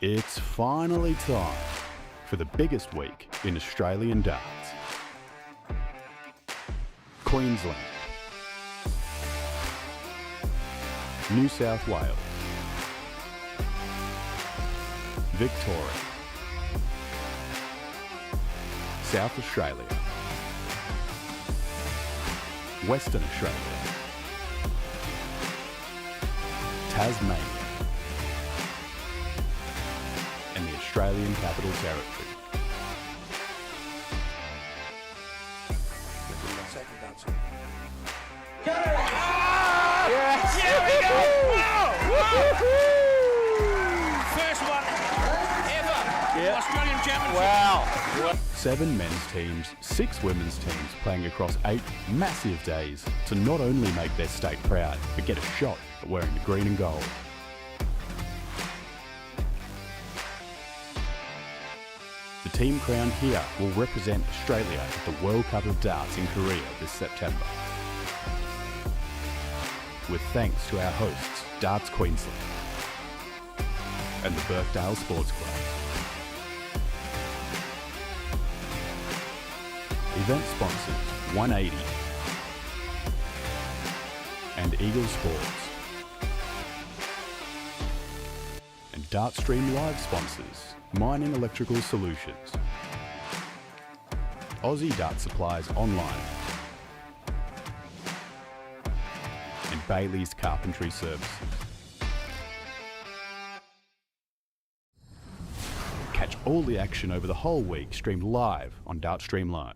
It's finally time for the biggest week in Australian darts. Queensland, New South Wales, Victoria, South Australia, Western Australia, Tasmania, and the Australian Capital Territory. Yes! Here we go! Wow! First one ever. Australian Championship. Wow. 7 men's teams, 6 women's teams playing across 8 massive days to not only make their state proud, but get a shot at wearing the green and gold. The team crowned here will represent Australia at the World Cup of Darts in Korea this September. With thanks to our hosts, Darts Queensland and the Birkdale Sports Club. Event sponsors 180 and Eagle Sports. And Dartstream Live sponsors Mining Electrical Solutions, Aussie Dart Supplies Online, and Bailey's Carpentry Services. Catch all the action over the whole week streamed live on Dartstream Live.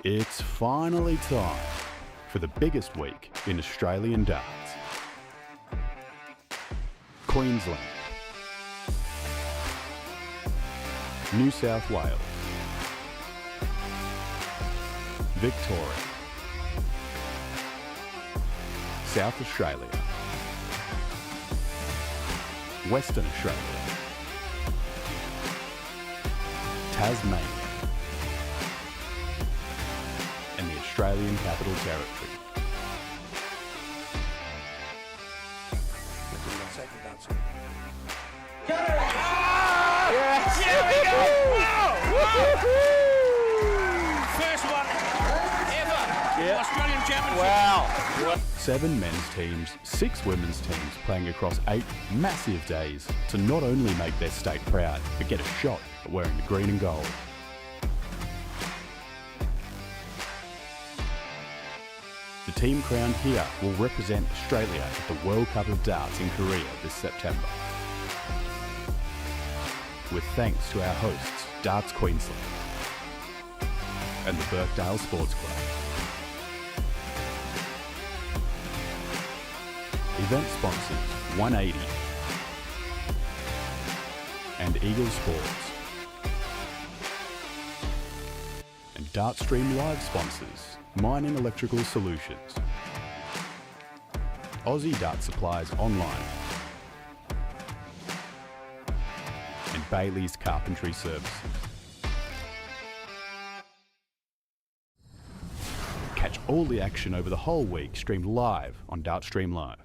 It's finally time for the biggest week in Australian darts. Queensland, New South Wales, Victoria, South Australia, Western Australia, Tasmania, and the Australian Capital Territory. Here we go! Wow! First one ever. Australian Championship. Wow. 7 men's teams, 6 women's teams playing across 8 massive days to not only make their state proud, but get a shot at wearing the green and gold. The team crowned here will represent Australia at the World Cup of Darts in Korea this September. With thanks to our hosts, Darts Queensland and the Birkdale Sports Club. Event sponsors 180 and Eagle Sports. And Dartstream Live sponsors Mining Electrical Solutions, Aussie Dart Supplies Online, and Bailey's Carpentry Services. Catch all the action over the whole week streamed live on Dartstream Live.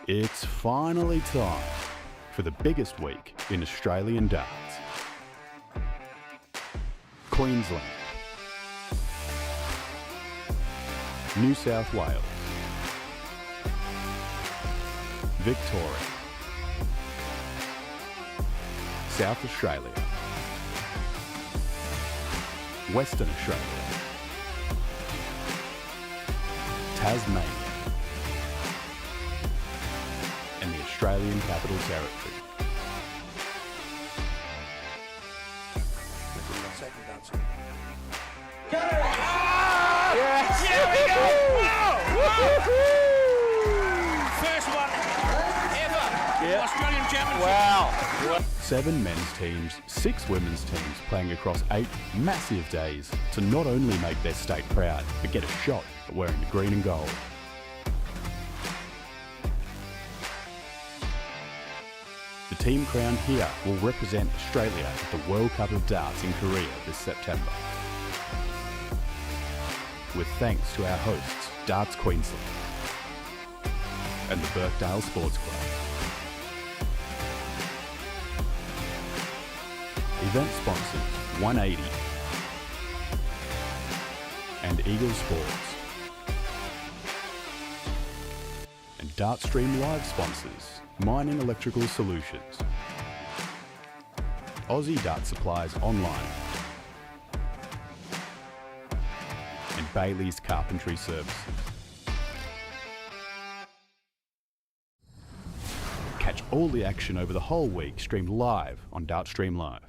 It's finally time for the biggest week in Australian darts. Queensland, New South Wales, Victoria, South Australia, Western Australia, Tasmania, and the Australian Capital Territory. First one ever. Yeah. Australian Championship. Wow. 7 men's teams, 6 women's teams playing across 8 massive days to not only make their state proud, but get a shot at wearing the green and gold. The team crowned here will represent Australia at the World Cup of Darts in Korea this September. With thanks to our hosts, Darts Queensland and the Birkdale Sports Club. Event sponsors 180 and Eagle Sports. And Dartstream Live sponsors Mining Electrical Solutions, Aussie Dart Supplies Online, and Bailey's Carpentry Services. Catch all the action over the whole week streamed live on Dartstream Live.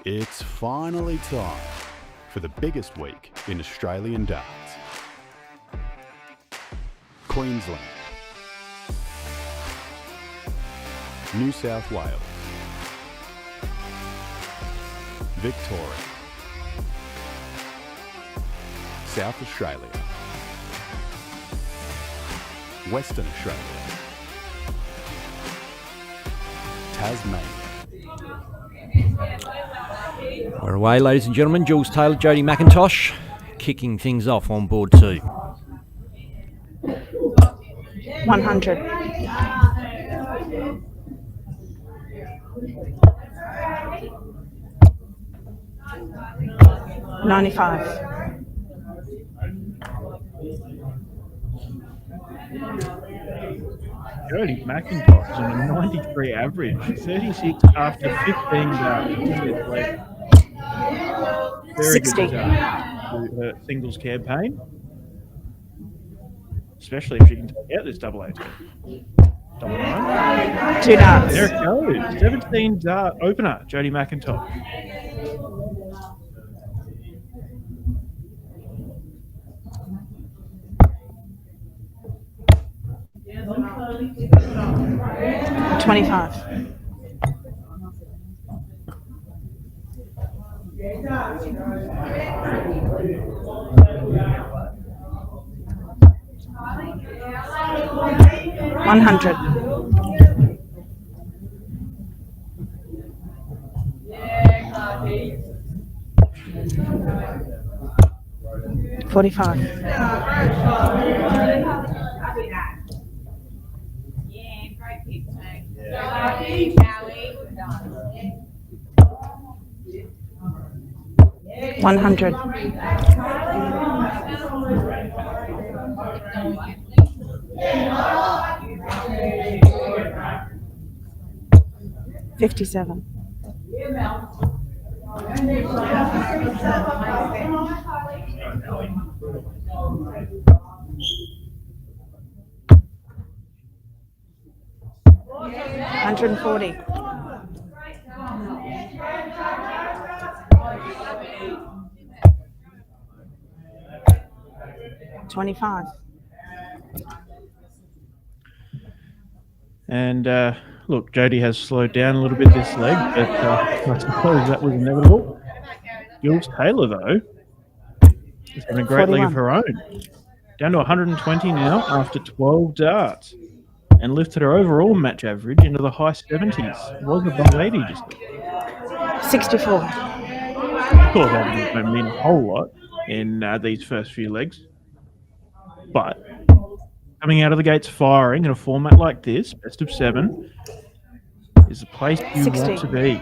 It's finally time for the biggest week in Australian darts. Queensland, New South Wales, Victoria, South Australia, Western Australia, Tasmania. We're away, ladies and gentlemen. Jules Taylor, Jodi McIntosh, kicking things off on board 2. 100. 95. Jodi McIntosh is on a 93 average, 36 after 15 minutes left. Very 60. good start to her singles campaign. Especially if she can take out this double 18. Double 9. 2 darts. There it goes. 17 dart opener, Jodi McIntosh. $25. $100. $45. $100. $57. $140. $25. And look, Jodi has slowed down a little bit this leg, but I suppose that was inevitable. Jules Taylor, though, is having a great 41. leg of her own. Down to 120 now after 12 darts. And lifted her overall match average into the high 70s. It was above 80 just now. 64. Of course, that doesn't mean a whole lot in these first few legs. But coming out of the gates firing in a format like this, best of 7, is the place you 60. want to be.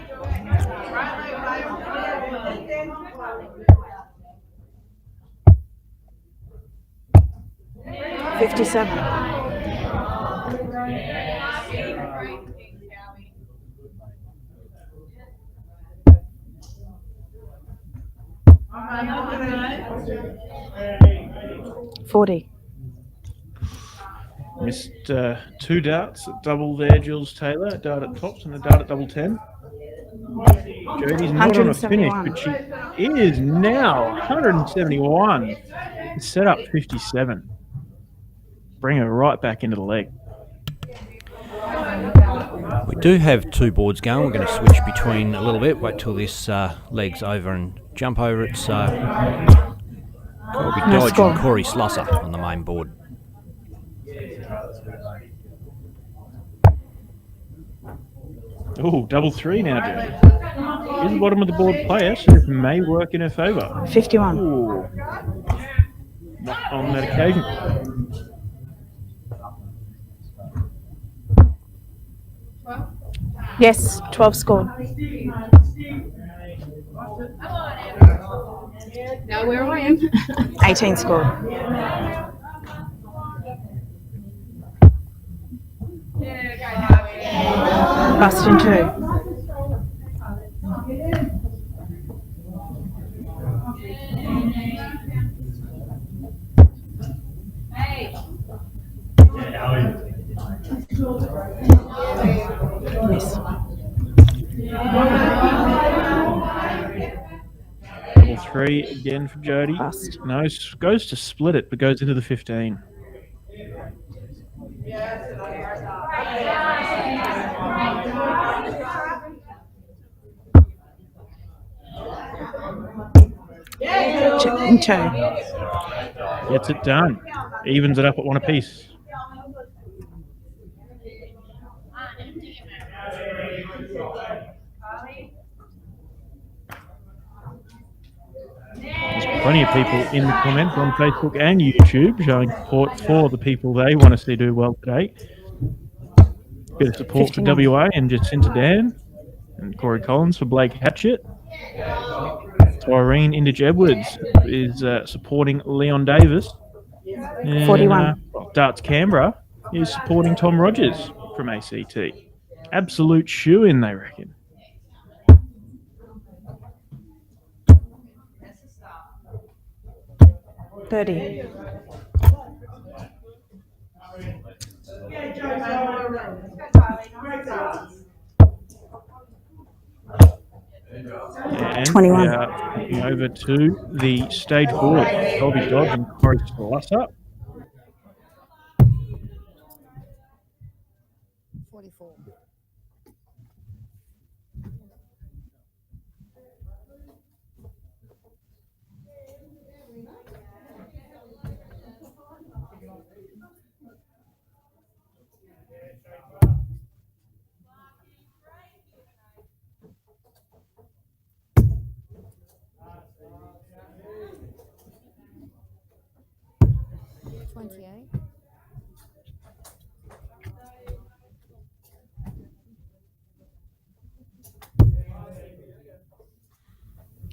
$57. $40. Missed 2 darts at double there, Jules Taylor. A dart at tops and a dart at double 10. Jodi's not on a finish, but she is now 171. Set up 57. Bring her right back into the leg. We do have 2 boards going. We're going to switch between a little bit. Wait till this leg's over and jump over. It's Colby Dodge and Corrie Slosser on the main board. Oh, double 3 now, Jodi. She's the bottom of the board player, so this may work in her favour. 51. Ooh. Not on that occasion. Yes, 12 scored. Know where I am. 18 scored. Bust in 2. Miss. Double 3 again for Jodi. Bust. No, goes to split it, but goes into the 15. In 2. Gets it done. Evens it up at 1 apiece. There's plenty of people in the comments on Facebook and YouTube showing support for the people they want to see do well today. Bit of support 59. for WA and Jacinta Dan and Corey Collins for Blake Hatchett. Irene Indich Edwards is supporting Leon Davis. And, 41. Darts Canberra is supporting Tom Rogers from ACT. Absolute shoe-in, they reckon. 30. And 21. we are flipping over to the stage board. Colby Dodge and Corrie up. 44.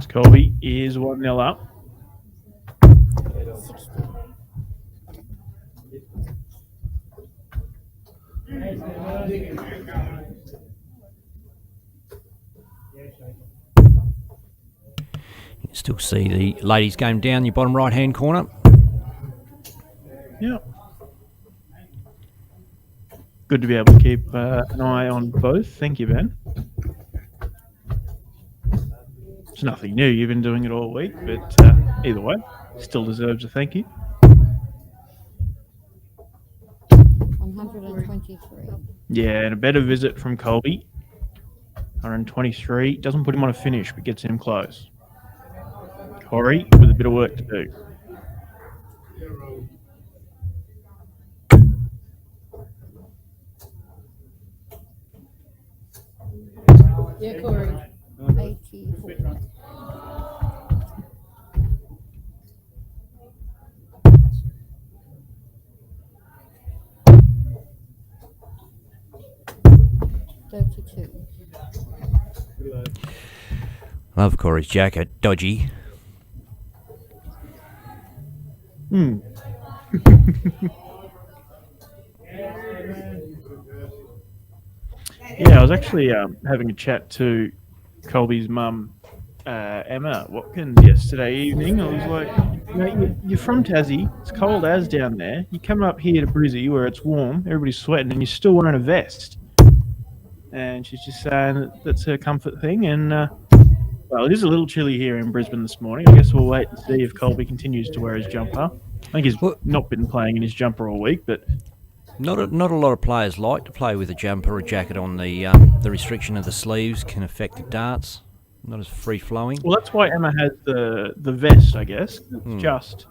Colby is 1-0 up. 60. You can still see the ladies' game down your bottom right-hand corner. Yeah. Good to be able to keep an eye on both. Thank you, Ben. It's nothing new. You've been doing it all week, but either way, still deserves a thank you. 123. Yeah, and a better visit from Colby. 123. Doesn't put him on a finish, but gets him close. Corrie with a bit of work to do. Yeah, Corrie. 84. Love Corey's jacket. Dodgy. Yeah, I was actually having a chat to Colby's mum, Emma Watkins, yesterday evening. I was like, mate, you're from Tassie. It's cold as down there. You come up here to Brizzy where it's warm, everybody's sweating, and you're still wearing a vest. And she's just saying that that's her comfort thing. And, well, it is a little chilly here in Brisbane this morning. I guess we'll wait and see if Colby continues to wear his jumper. I think he's not been playing in his jumper all week, but... Not a lot of players like to play with a jumper or a jacket on. The restriction of the sleeves can affect the darts. Not as free flowing. Well, that's why Emma has the vest, I guess. It's just,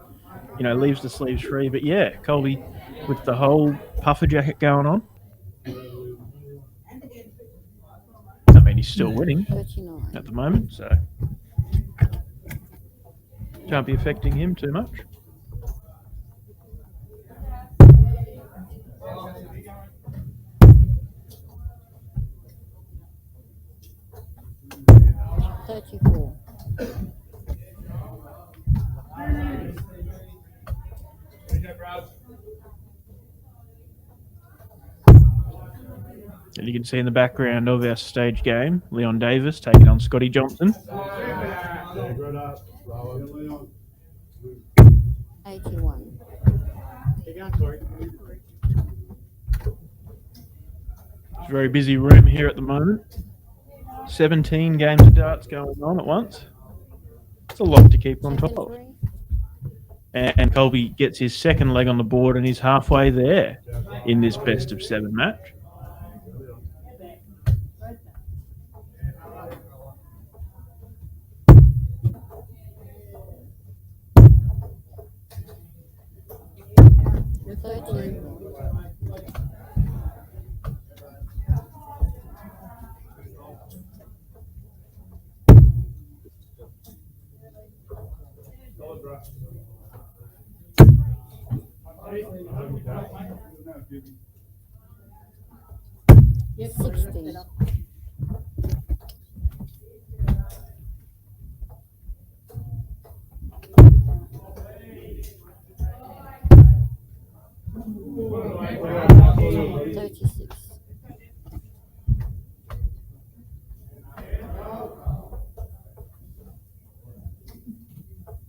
leaves the sleeves free. But yeah, Colby with the whole puffer jacket going on. I mean, he's still winning 39. at the moment, so can't be affecting him too much. And you can see in the background of our stage game, Leon Davis taking on Scotty Johnson. 81. It's a very busy room here at the moment. 17 games of darts going on at once. It's a lot to keep on top of. And Colby gets his second leg on the board and he's halfway there in this best of 7 match.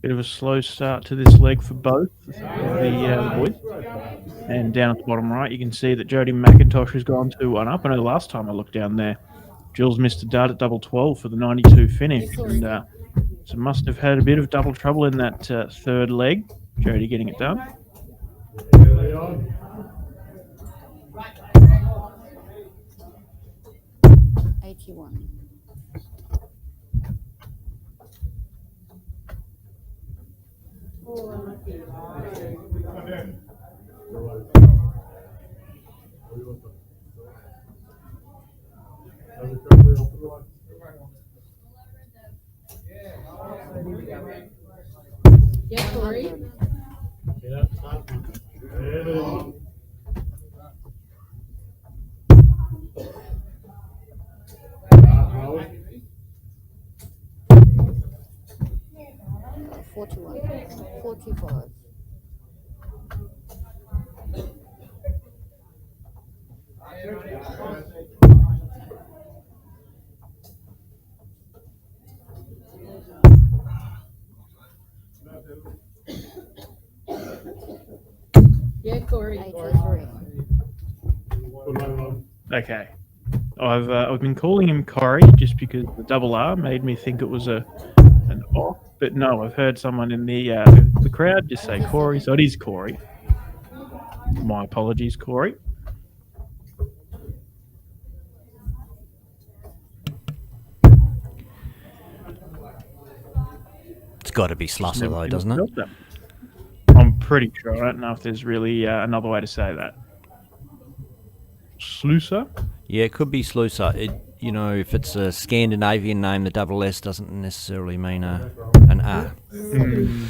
Bit of a slow start to this leg for both of the boys. And down at the bottom right, you can see that Jodi McIntosh has gone 2-1 up. I know last time I looked down there, Jules missed a dart at double 12 for the 92 finish. And so must have had a bit of double trouble in that third leg. Jodi getting it done. 81. Yeah, Corrie. 41. 45. Yeah, Corrie. 83. Okay. I've been calling him Corrie just because the double R made me think it was an O, but no, I've heard someone in the crowd just say Corrie, so it is Corrie. My apologies, Corrie. It's got to be Slusser, though, doesn't it? I'm pretty sure. I don't know if there's really another way to say that. Slusser? Yeah, it could be Slusser. If it's a Scandinavian name, the double S doesn't necessarily mean an R. Mm.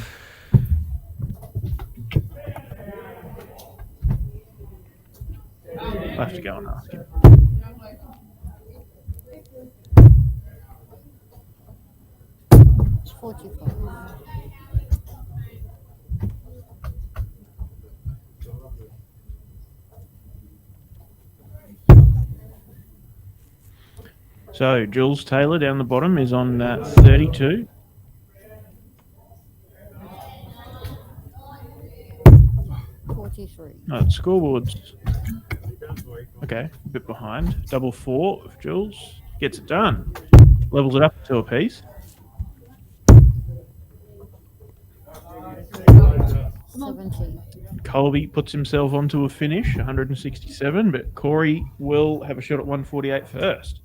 I'll have to go and ask him. It's 45. So, Jules Taylor down the bottom is on 32. The scoreboard's okay, a bit behind. Double 4 of Jules gets it done. Levels it up to a piece. 70. Colby puts himself onto a finish, 167, but Corrie will have a shot at 148 first.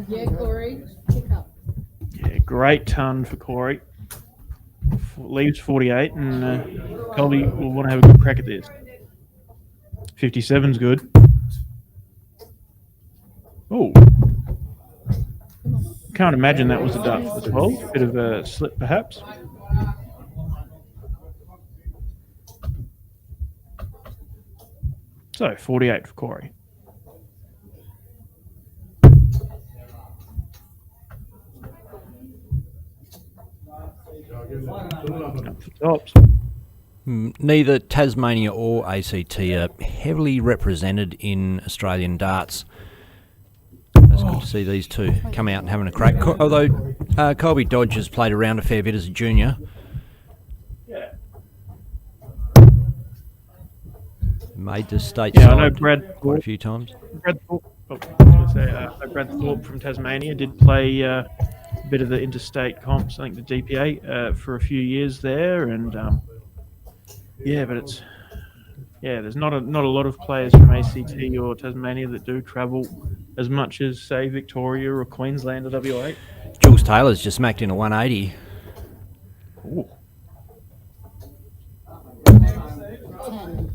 Yeah, Corrie. Pick up. Yeah, great ton for Corrie. Leaves 48, and Colby will want to have a good crack at this. 57's good. Oh. Can't imagine that was a dart for 12. Bit of a slip, perhaps. So, 48 for Corrie. Up the tops. Neither Tasmania or ACT are heavily represented in Australian darts. It's good to see these two come out and having a crack. Although Colby Dodge has played around a fair bit as a junior. Made the state side I know Brad quite a few times. Brad Thorpe from Tasmania did play a bit of the interstate comps, I think the DPA, for a few years there, and but there's not a lot of players from ACT or Tasmania that do travel as much as, say, Victoria or Queensland or WA. Jules Taylor's just smacked in a 180. Ooh. 10.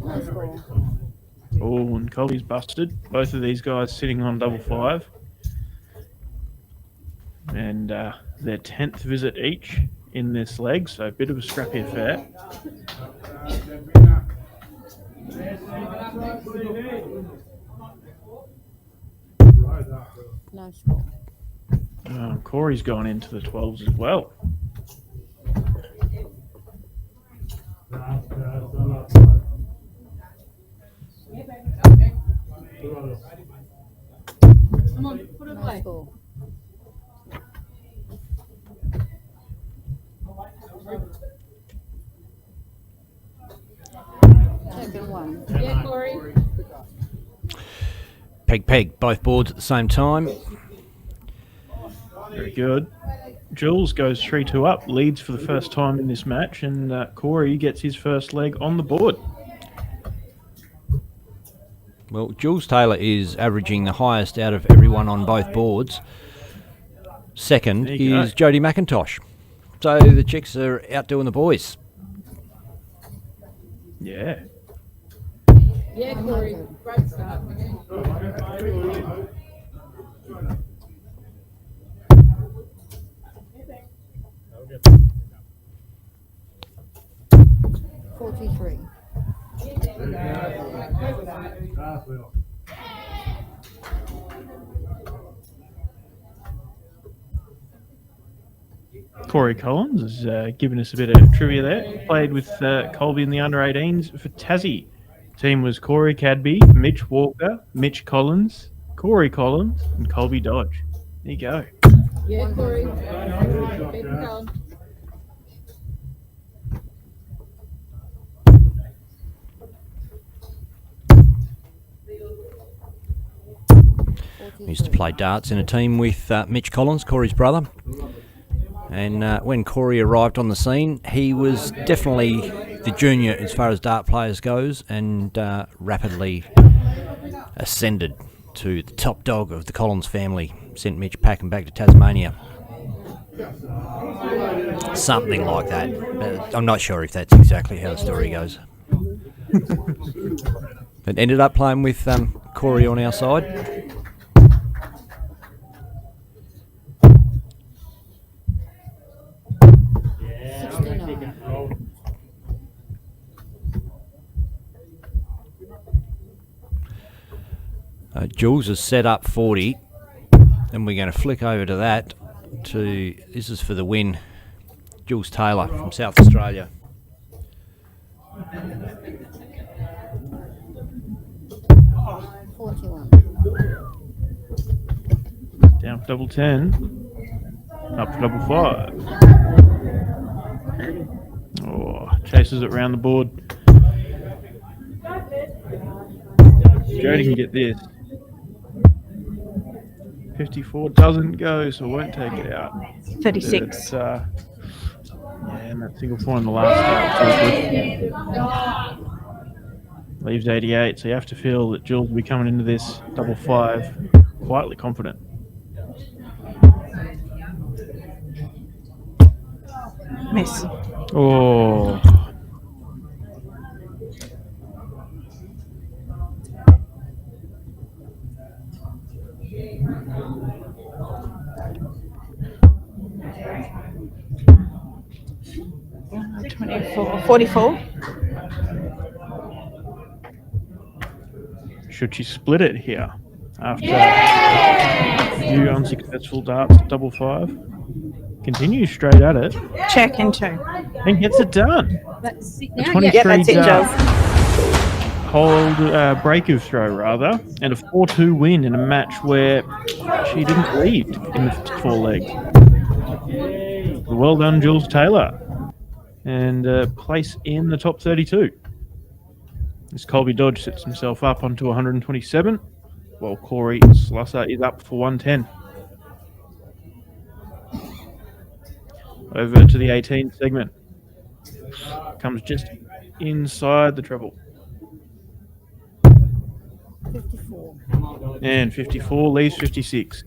No score. Oh, and Colby's busted. Both of these guys sitting on double 5. And their 10th visit each in this leg, so a bit of a scrappy affair. No score. Corey's gone into the 12s as well. Come on, put it No away. score. Second one. Yeah, Corey. Peg, both boards at the same time. Very good. Jules goes 3-2 up, leads for the first time in this match, and Corey gets his first leg on the board. Well, Jules Taylor is averaging the highest out of everyone on both boards. Second There you is go. Jodi McIntosh. So the chicks are outdoing the boys. Yeah. Yeah, Corey. Great start. 43. Corey Collins has given us a bit of trivia there. Played with Colby in the under-18s for Tassie. Team was Corey Cadby, Mitch Walker, Mitch Collins, Corey Collins, and Colby Dodge. There you go. Yeah, Corey. Keep it going. I used to play darts in a team with Mitch Collins, Corey's brother. And when Corey arrived on the scene, he was definitely the junior as far as dart players goes, and rapidly ascended to the top dog of the Collins family. Sent Mitch packing back to Tasmania. Something like that. But I'm not sure if that's exactly how the story goes. But ended up playing with Corey on our side. Jules has set up 40, and we're going to flick over to that. This is for the win. Jules Taylor from South Australia. Down for double 10. Up for double 5. Oh, chases it round the board. Jodi can get this. 54 doesn't go, so won't take it out. 36. Yeah, and that single point in the last start leaves 88, so you have to feel that Jules will be coming into this double 5 quietly confident. Miss. Oh. Uh, 24. 44. Should she split it here after a few unsuccessful darts at double 5? Continues straight at it Check into. and gets it done. That's it A now. 23 Yeah, that's it, dart Jules. hold break of throw rather, and a 4-2 win in a match where she didn't lead in the 4 legs. Well done, Jules Taylor, and place in the top 32. As Colby Dodge sets himself up onto 127, while Corey Slusser is up for 110. Over to the 18 segment. Comes just inside the treble. 54. And 54 leaves 56.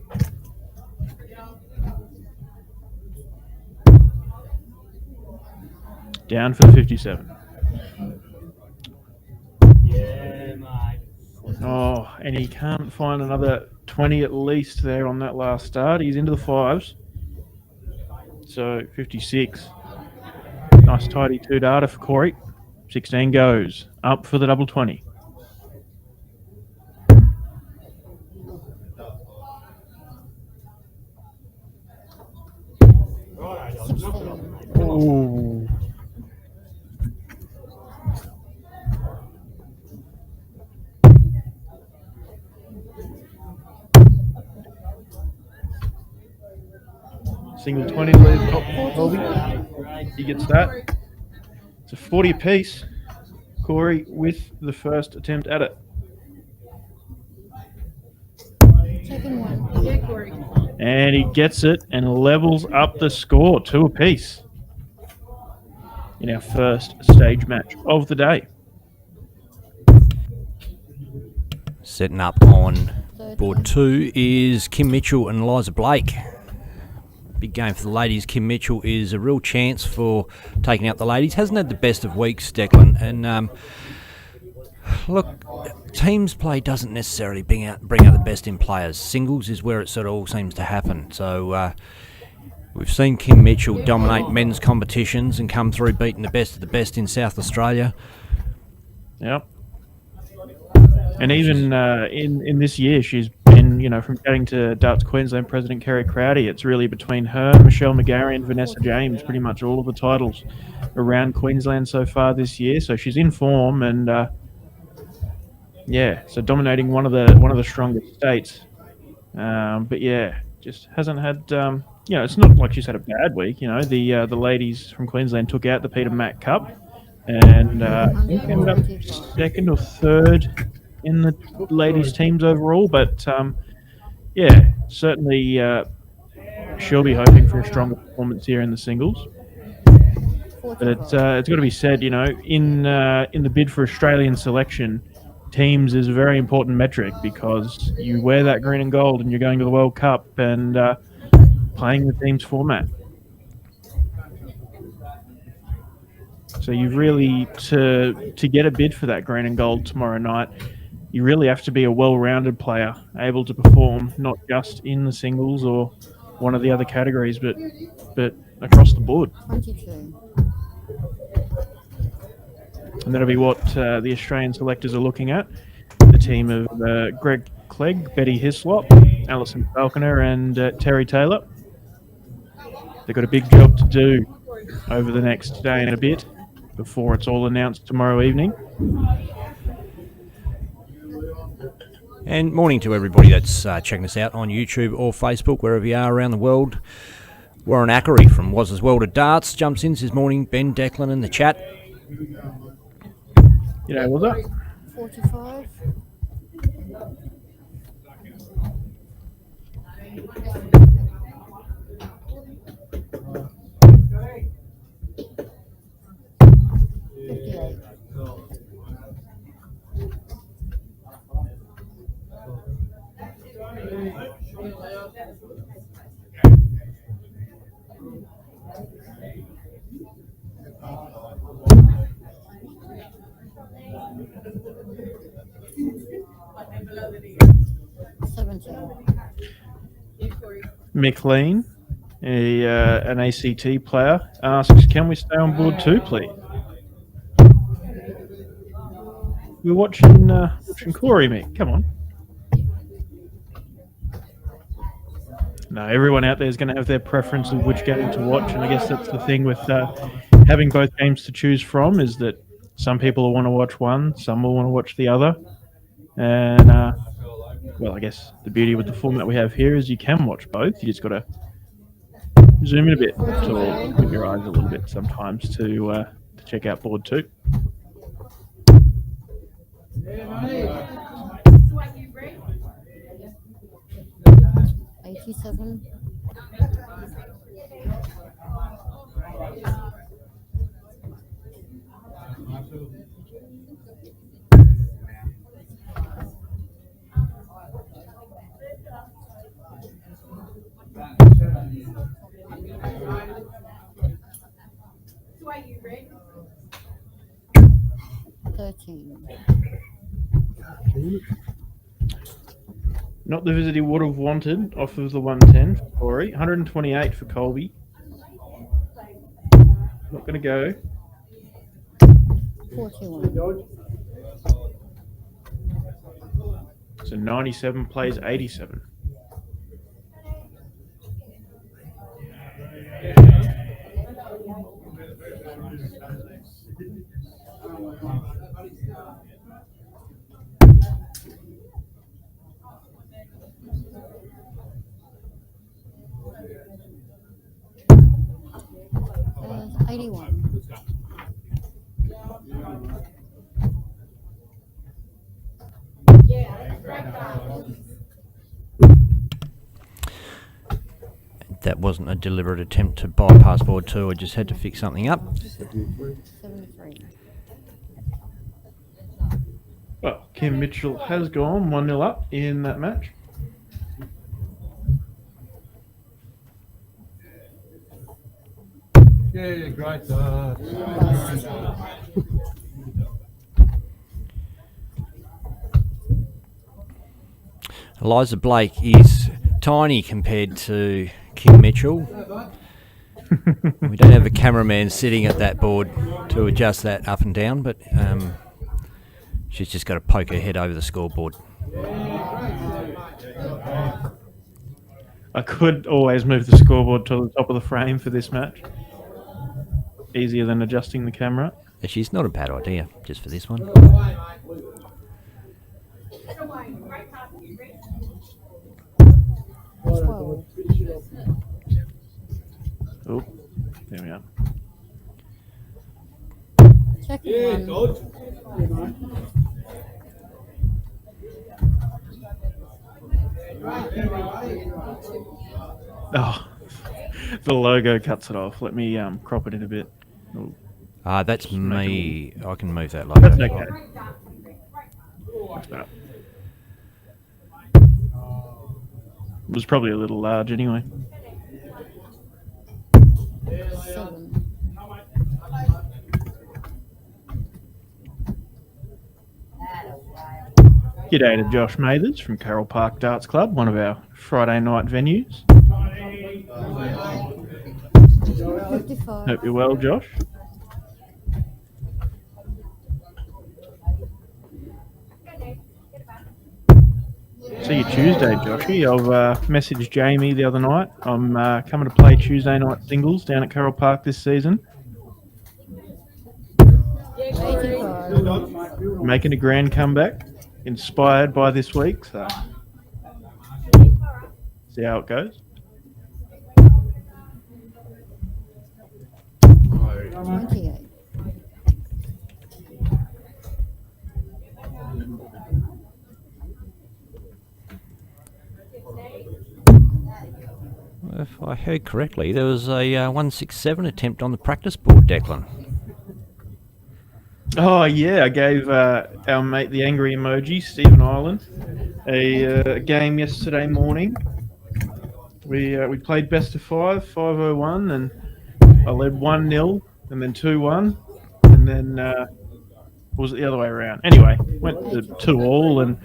Down for the 57. Oh, and he can't find another 20 at least there on that last start. He's into the 5s. So 56. Nice tidy 2 data for Corey. 16 goes. Up for the double 20. 16. Ooh. Single 20 to lead top for Colby. He gets that. It's a 40 apiece. Corey with the first attempt at it. Second one. Yeah, Corey. And he gets it and levels up the score, 2 apiece. In our first stage match of the day. Setting up on board 2 is Kim Mitchell and Eliza Blake. Big game for the ladies. Kim Mitchell is a real chance for taking out the ladies. Hasn't had the best of weeks, Declan. And look, teams play doesn't necessarily bring out the best in players. Singles is where it sort of all seems to happen. So we've seen Kim Mitchell dominate men's competitions and come through beating the best of the best in South Australia. Yep. And even in this year, she's been, from chatting to Darts Queensland President Kerry Crowdy, it's really between her, Michelle McGarry and Vanessa James, pretty much all of the titles around Queensland so far this year. So she's in form and, so dominating one of the strongest states. But yeah, just hasn't had, it's not like she's had a bad week. The ladies from Queensland took out the Peter Mack Cup and I think ended up second or third in the ladies' teams overall, but certainly she'll be hoping for a stronger performance here in the singles. But it's got to be said, in the bid for Australian selection, teams is a very important metric because you wear that green and gold and you're going to the World Cup and playing the teams format. So you really, to get a bid for that green and gold tomorrow night, you really have to be a well-rounded player, able to perform not just in the singles or one of the other categories, but across the board. 22. And that'll be what the Australian selectors are looking at. The team of Greg Clegg, Betty Hislop, Alison Falconer and Terry Taylor. They've got a big job to do over the next day and a bit before it's all announced tomorrow evening. And morning to everybody that's checking us out on YouTube or Facebook, wherever you are around the world. Warren Ackery from Waz's World of Darts jumps in this morning. Ben, Declan in the chat. G'day, was that? 45. McLean, an ACT player, asks, can we stay on board too, please? We're watching Corrie, Mick. Come on. No, everyone out there is going to have their preference of which game to watch, and I guess that's the thing with having both games to choose from is that some people will want to watch one, some will want to watch the other. And, well, I guess the beauty with the format we have here is you can watch both. You just got to zoom in a bit or put your eyes a little bit sometimes to check out board two. $87. Not the visit he would have wanted off of the 110 for Corrie. 128 for Colby. Not going to go. 41. So 97 plays 87. There's 81. That wasn't a deliberate attempt to bypass board 2. I just had to fix something up. 73. Well, Kim Mitchell has gone 1-0 up in that match. Yeah, great dart. Eliza Blake is tiny compared to Kim Mitchell. We don't have a cameraman sitting at that board to adjust that up and down, but she's just got to poke her head over the scoreboard. I could always move the scoreboard to the top of the frame for this match. Easier than adjusting the camera. She's not a bad idea, just for this one. Oh, there we are. Second one. Oh, the logo cuts it off. Let me crop it in a bit. Oh, That's me. I can move that logo. that's okay. That's better. It was probably a little large anyway. 7. G'day to Josh Mathers from Carroll Park Darts Club, one of our Friday night venues. 55. Hope you're well, Josh. See you Tuesday, Joshy. I've messaged Jamie the other night. I'm coming to play Tuesday night singles down at Carroll Park this season. 85. Making a grand comeback, inspired by this week. So, see how it goes. 98. If I heard correctly, there was a 167 attempt on the practice board, Declan. Oh yeah, I gave our mate the angry emoji, Stephen Ireland, a game yesterday morning. We played best of 5, 5-0-1, and I led 1-0, and then 2-1, and then was it the other way around? Anyway, went to 2-2, and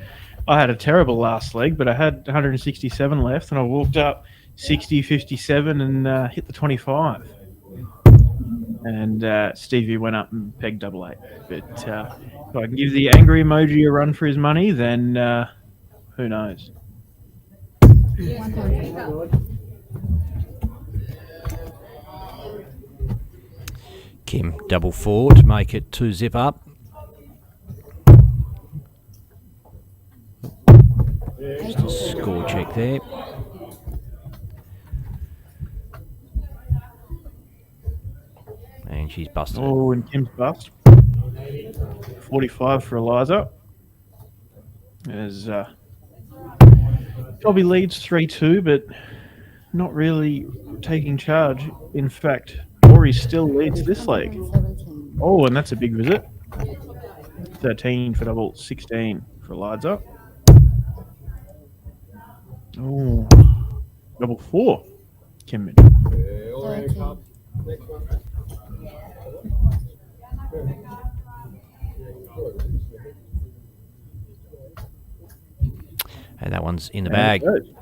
I had a terrible last leg, but I had 167 left, and I walked up 60, 57, and hit the 25. And Stevie went up and pegged 88. But if I can give the angry emoji a run for his money, then who knows? 100. Kim double 4 to make it 2 zip up. Just a score check there. And she's busted it. Oh, and Kim's bust. 45 for Eliza. As Colby leads 3-2, but not really taking charge. In fact, Corrie still leads this leg. 17. Oh, and that's a big visit. 13 for double, 16 for Eliza. Oh, double 4. Kim Mitchell. 13. And that one's in the bag. And it goes.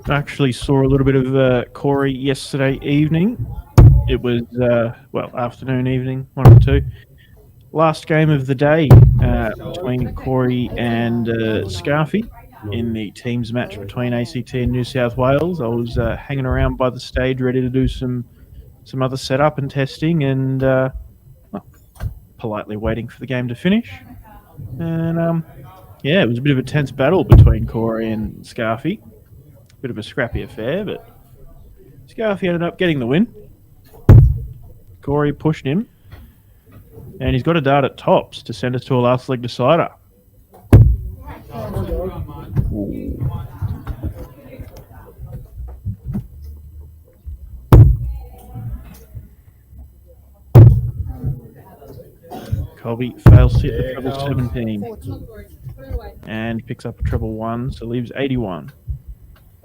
I actually saw a little bit of Corrie yesterday evening it was, afternoon, evening, one of the two. Last game of the day between Corrie and Scarfy in the teams match between ACT and New South Wales. I was hanging around by the stage ready to do some other setup and testing and politely waiting for the game to finish. And it was a bit of a tense battle between Corrie and Scarfy. Bit of a scrappy affair, but Scarfy ended up getting the win. Corrie pushed him. And he's got a dart at tops to send us to a last leg decider. Colby fails to hit the treble 17 and picks up a treble 1, so leaves 81.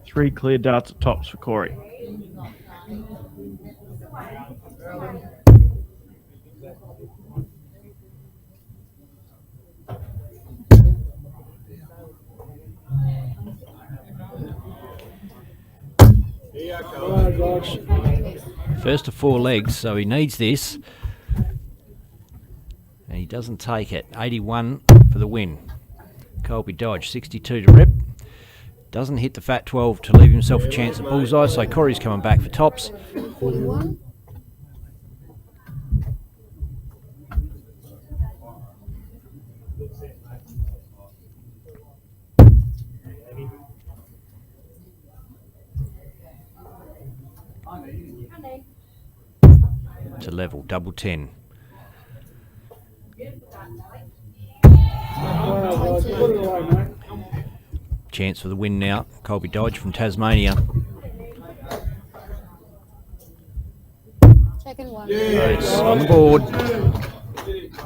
3 clear darts at tops for Corrie. First of 4 legs, so he needs this. And he doesn't take it. 81 for the win. Colby dodge, 62 to rip. Doesn't hit the fat 12 to leave himself a chance at bullseye, so Corrie's coming back for tops. 41. To level, double 10. Chance for the win now. Colby Dodge from Tasmania. Second one. It's on the board.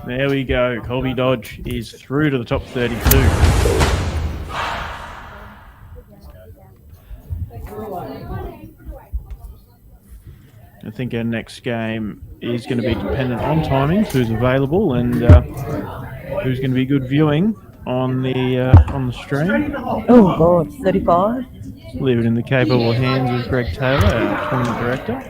There we go. Colby Dodge is through to the top 32. I think our next game is going to be dependent on timings, who's available, and who's going to be good viewing on the stream. Oh, God, 35. Leave it in the capable hands of Greg Taylor, our tournament director.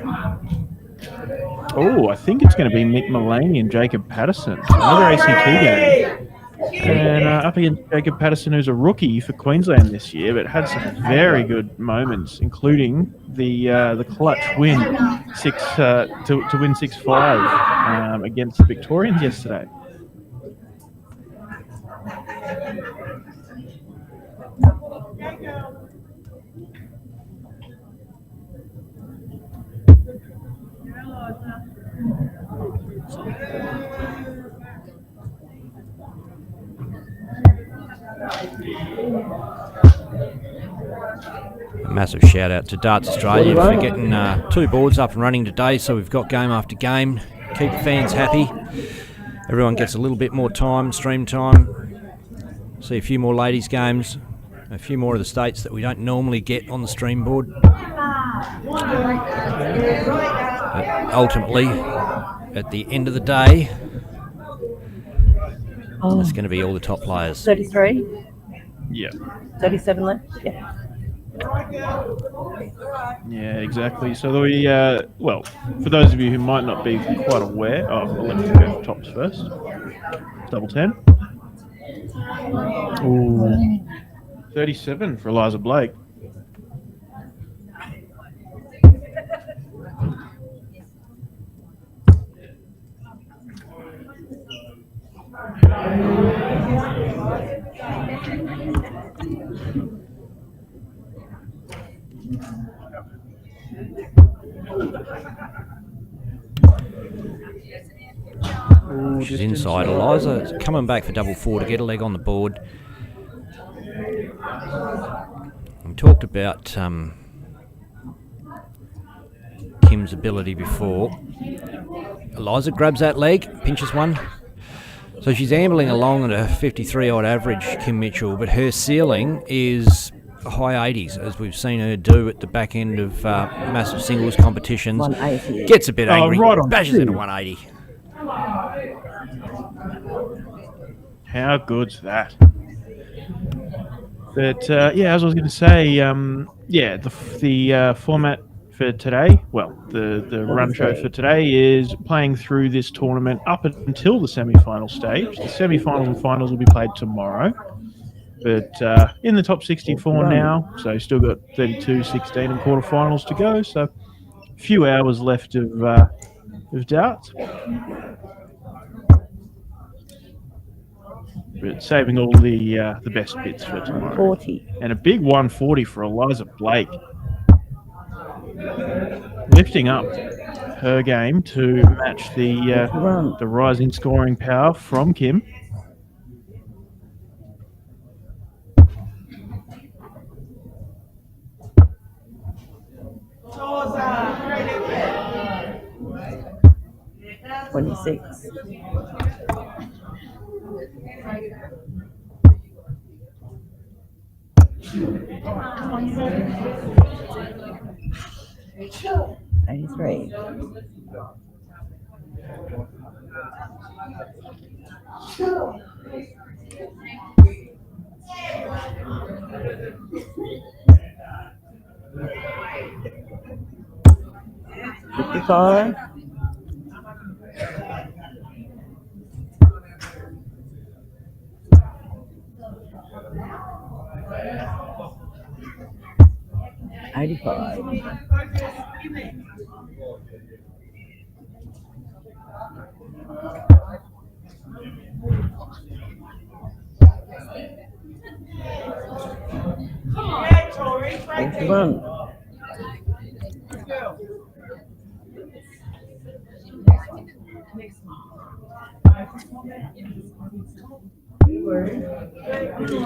Oh, I think it's going to be Mick Mullaney and Jacob Patterson. Another ACT game. And up against Jacob Patterson, who's a rookie for Queensland this year, but had some very good moments, including the clutch win to win 6-5 against the Victorians yesterday. A massive shout out to Darts Australia for getting 2 boards up and running today, so we've got game after game. Keep the fans happy. Everyone gets a little bit more time, stream time. See a few more ladies games, a few more of the states that we don't normally get on the stream board. Ultimately, at the end of the day, it's going to be all the top players. 33. Yeah. 37 left. Yeah. Yeah, exactly. So we, for those of you who might not be quite aware, I'll let you go for tops first. Double 10. Ooh. 37 for Eliza Blake. She's inside. Eliza coming back for double 4 to get a leg on the board. We talked about Kim's ability before. Eliza grabs that leg, pinches one. So she's ambling along at a 53 odd average, Kim Mitchell, but her ceiling is high 80s, as we've seen her do at the back end of massive singles competitions. 180. Gets a bit angry, right on bashes cue. into 180. How good's that? But as I was going to say, the format for today. Well, the run show for today is playing through this tournament up until the semi-final stage. The semi-finals and finals will be played tomorrow. But in the top 64 now, so still got 32, 16 and quarterfinals to go. So a few hours left of darts. But saving all the best bits for tomorrow. 40. And a big 140 for Eliza Blake. Lifting up her game to match the rising scoring power from Kim. $26. $83. $55. $85. $81.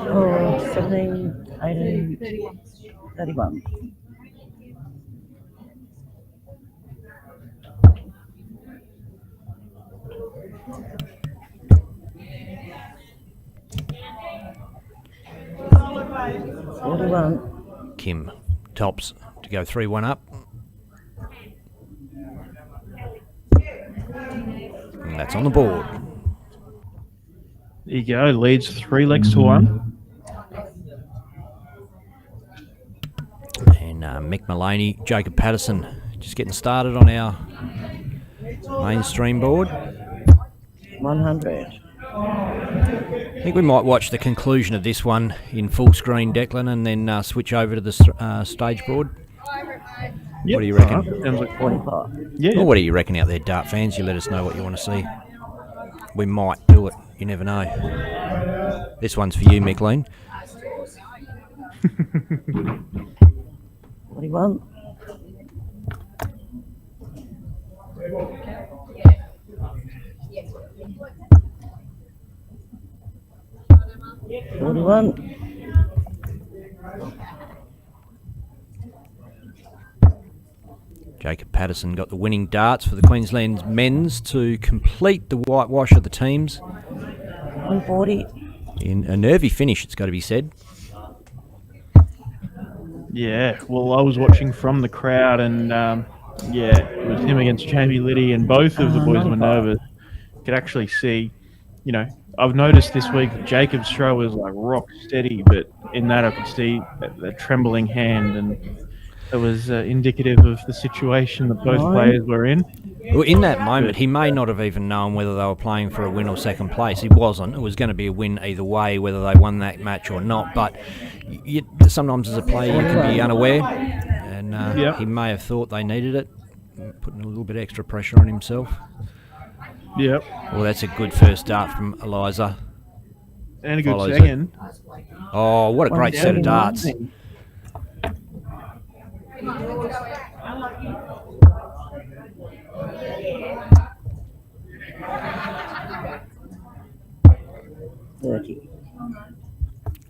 Oh, 17, 18, 31. Kim tops to go 3-1 up. And that's on the board. There you go, leads 3 legs to 1. And Mick Mullaney, Jacob Patterson just getting started on our mainstream board. 100. I think we might watch the conclusion of this one in full screen, Declan, and then switch over to the stage board. Yep. What do you reckon? Sounds like 45. Yeah. Or what do you reckon out there, dart fans? You let us know what you want to see. We might do it. You never know. This one's for you, Mickleen. 41. Jacob Patterson got the winning darts for the Queensland men's to complete the whitewash of the teams. 140. In a nervy finish, it's got to be said. Yeah, well, I was watching from the crowd, and it was him against Jamie Liddy, and both of the boys were nervous. You could actually see, I've noticed this week Jacob's throw was like rock steady, but in that I could see a trembling hand, and it was indicative of the situation that both players were in. Well, in that moment, he may not have even known whether they were playing for a win or second place. He wasn't. It was going to be a win either way, whether they won that match or not. But sometimes as a player, you can be unaware, and he may have thought they needed it, putting a little bit extra pressure on himself. Yep. Well, that's a good first dart from Eliza. And a good second. Oh, what a great set of darts.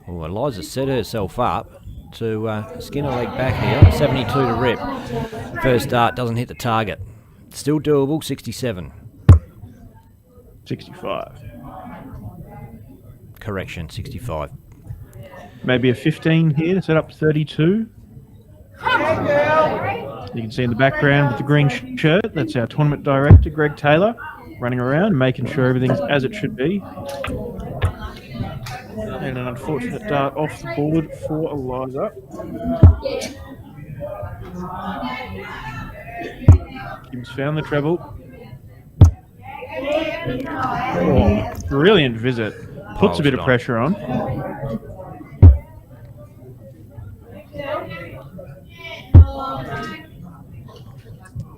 Well, Eliza set herself up to skin a leg back here. 72 to rip. First dart doesn't hit the target. Still doable, 67. 65. Correction, 65. Maybe a 15 here to set up 32. You can see in the background with the green shirt, that's our tournament director, Greg Taylor, running around, making sure everything's as it should be. And an unfortunate dart off the board for Eliza. Kim's found the treble. Oh, brilliant visit. Puts a bit of gone. pressure on.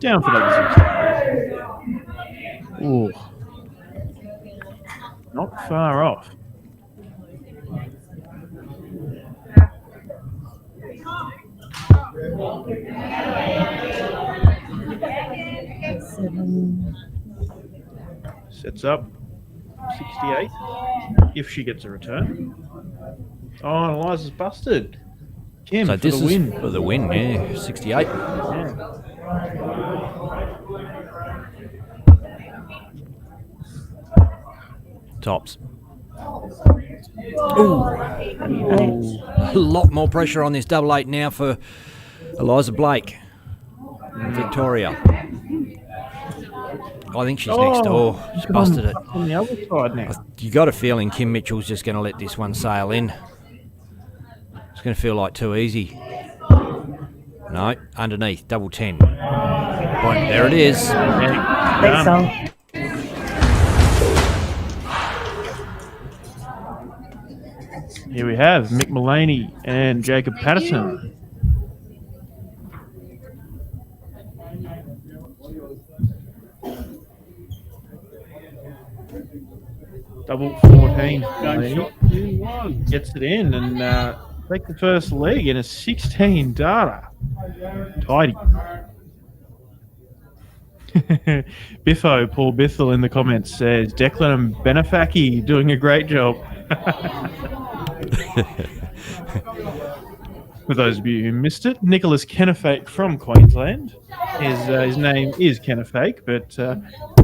Down for double 16. Ooh. Not far off. Sets up 68 if she gets a return. Oh, and Eliza's busted. Kim So for this the win. is for the win, yeah, 68. Yeah. Tops. Ooh. A lot more pressure on this double 8 now for Eliza Blake. Victoria. I think she's next door. She's busted it. On the other side now. You got a feeling Kim Mitchell's just going to let this one sail in. It's going to feel like too easy. No, underneath, double 10. Boom, there it is. Thanks, Song. Here we have Mick Mullaney and Jacob Patterson. Double 14. Mullaney gets it in and take the first leg in a 16 data. Tidy. Biffo, Paul Bithell in the comments says, Declan and Benefaki doing a great job. For those of you who missed it, Nicholas Kennephake from Queensland. His name is Kennephake, but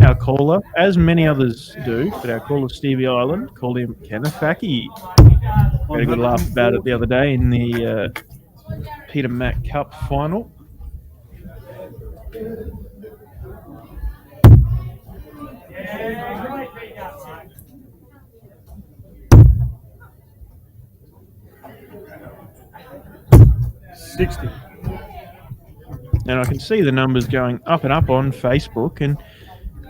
our caller, as many others do, but our caller Stevie Island called him Kennephake. We had a good laugh about it the other day in the Peter Mac Cup final. And I can see the numbers going up and up on Facebook. And,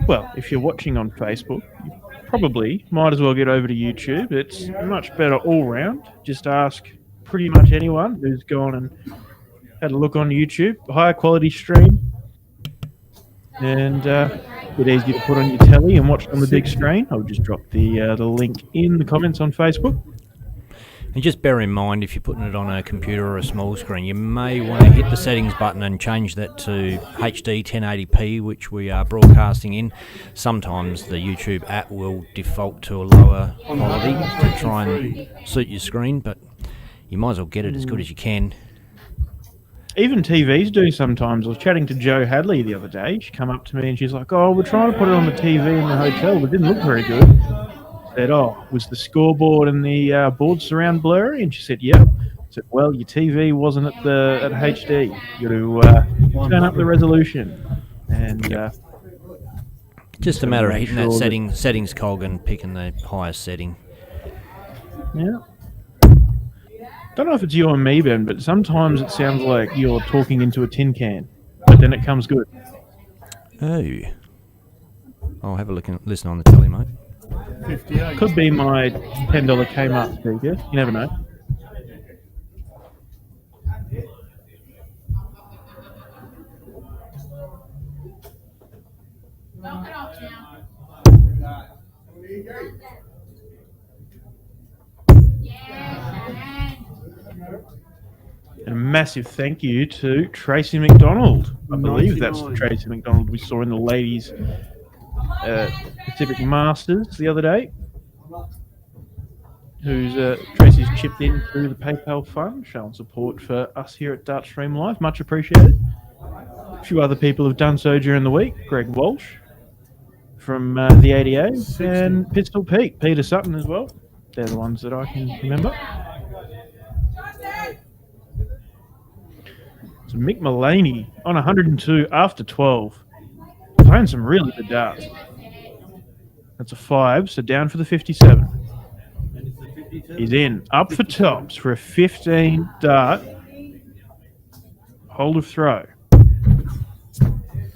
well, if you're watching on Facebook, you probably might as well get over to YouTube. It's much better all round. Just ask pretty much anyone who's gone and had a look on YouTube. Higher quality stream. And a bit easy to put on your telly and watch on the big screen. I'll just drop the link in the comments on Facebook. And just bear in mind, if you're putting it on a computer or a small screen, you may want to hit the settings button and change that to HD 1080p, which we are broadcasting in. Sometimes the YouTube app will default to a lower quality to try and suit your screen, but you might as well get it as good as you can. Even TVs do sometimes. I was chatting to Jo Hadley the other day. She come up to me and she's like, oh, we're trying to put it on the TV in the hotel, but it didn't look very good. Said, oh, was the scoreboard and the board surround blurry? And she said, yep. I said, well, your TV wasn't at HD. You got to turn up the resolution. And just a matter of hitting that settings cog and picking the highest setting. Yeah. Don't know if it's you or me, Ben, but sometimes it sounds like you're talking into a tin can, but then it comes good. Oh. I'll have a look and listen on the telly, mate. 58. Could be my $10 Kmart speaker. You never know. And a massive thank you to Tracy McDonald. I believe that's the Tracy McDonald we saw in the ladies' Pacific Masters the other day. Tracy's chipped in through the PayPal fund, showing support for us here at Dartstream Live. Much appreciated. A few other people have done so during the week. Greg Walsh from the ADA and Pistol Pete, Peter Sutton as well. They're the ones that I can remember. So Mick Mullaney on 102 after 12. Playing some really good darts. That's a 5, so down for the 57. He's in. Up for tops for a 15 dart. Hold of throw.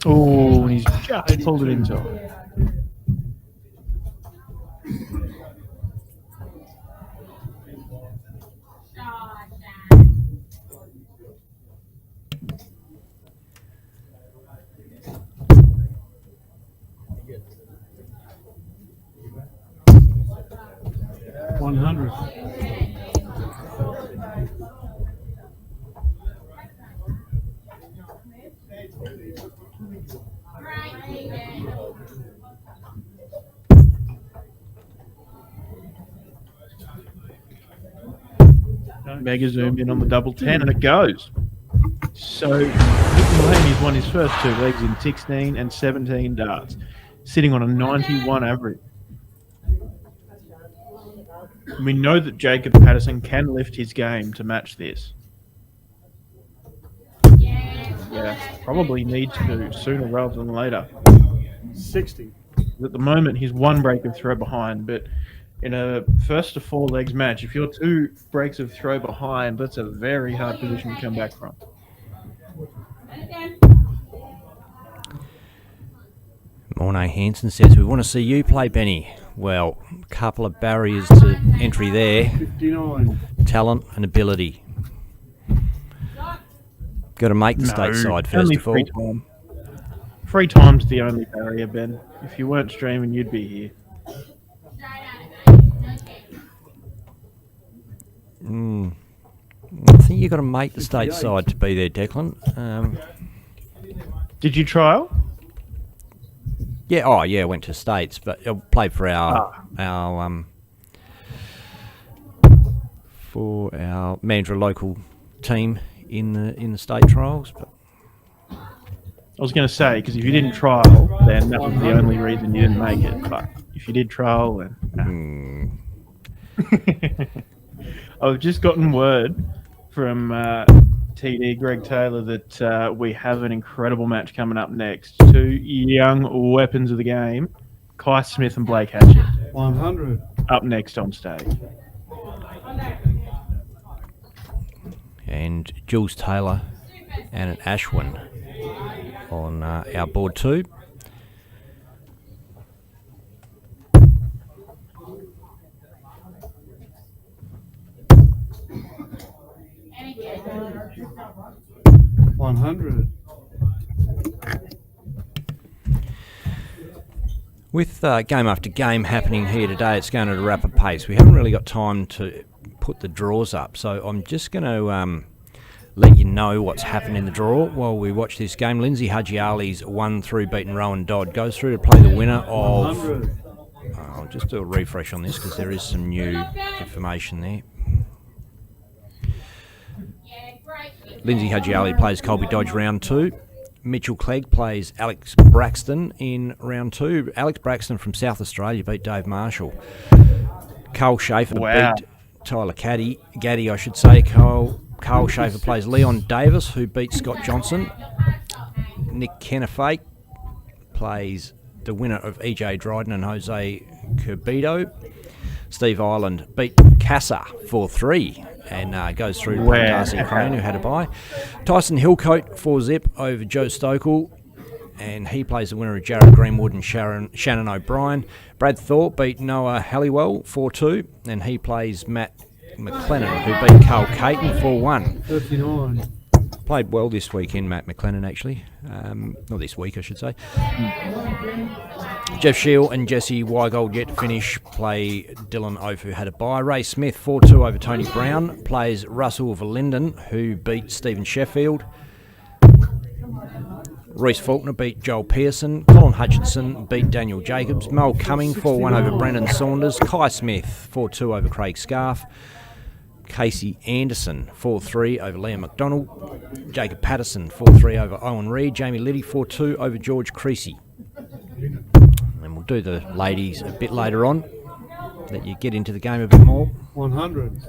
Oh, and he's just pulled it into it. Mega zoom in on the double 10 and it goes. So Mick Mullaney's won his first two legs in 16 and 17 darts, sitting on a 91 average. We know that Jacob Patterson can lift his game to match this. Yeah, probably needs to sooner rather than later. 60. At the moment, he's one break of throw behind, but in a first to four legs match, if you're two breaks of throw behind, that's a very hard position to come back from. Morné Hansen says, we want to see you play, Benny. Well, a couple of barriers to entry there. 59. Talent and ability. Got to make the stateside first only of all. free time. Free time's the only barrier, Ben. If you weren't streaming, you'd be here. I think you've got to make the stateside to be there, Declan. Did you trial? Yeah, I went to States, but I played for our Mandurah local team in the state trials. But I was going to say, because if you didn't trial, then that was the only reason you didn't make it. But if you did trial, then... I've just gotten word from TD Greg Taylor that we have an incredible match coming up next. Two young weapons of the game, Kai Smith and Blake Hatchett. 100. Up next on stage. and Jules Taylor and an Ashwin on our board too. With game after game happening here today, it's going at a rapid pace. We haven't really got time to put the draws up, so I'm just going to let you know what's happened in the draw while we watch this game. Lindsay Hajjiali's won through, beaten Rowan Dodd, goes through to play the winner of... I'll just do a refresh on this because there is some new information there. Lindsay Hajjiali plays Colby Dodge round 2. Mitchell Clegg plays Alex Braxton in round 2. Alex Braxton from South Australia beat Dave Marshall. Carl Schaefer beat Tyler Gaddy, I should say. Carl Schaefer plays Leon Davis, who beat Scott Johnson. Nick Kennefaith plays the winner of EJ Dryden and Jose Curbito. Steve Ireland beat Casa 4-3 and goes through to play Darcy Crane, who had a bye. Tyson Hillcoat 4-zip over Joe Stokel, and he plays the winner of Jared Greenwood and Shannon O'Brien. Brad Thorpe beat Noah Halliwell 4-2, and he plays Matt McLennan, who beat Carl Caton 4-1. 39. Played well this weekend, Matt McLennan, actually. Not this week, I should say. Jeff Shield and Jesse Weigold yet to finish. Play Dylan Oaf, who had a bye. Ray Smith 4-2 over Tony Brown. Plays Russell Verlinden, who beat Stephen Sheffield. Reece Faulkner beat Joel Pearson. Colin Hutchinson beat Daniel Jacobs. Mel Cumming 4-1 over Brendan Saunders. Kai Smith 4-2 over Craig Scarf. Casey Anderson 4-3 over Liam McDonald. Jacob Patterson 4-3 over Owen Reid. Jamie Liddy 4-2 over George Creasy. And we'll do the ladies a bit later on. Let you get into the game a bit more. 100.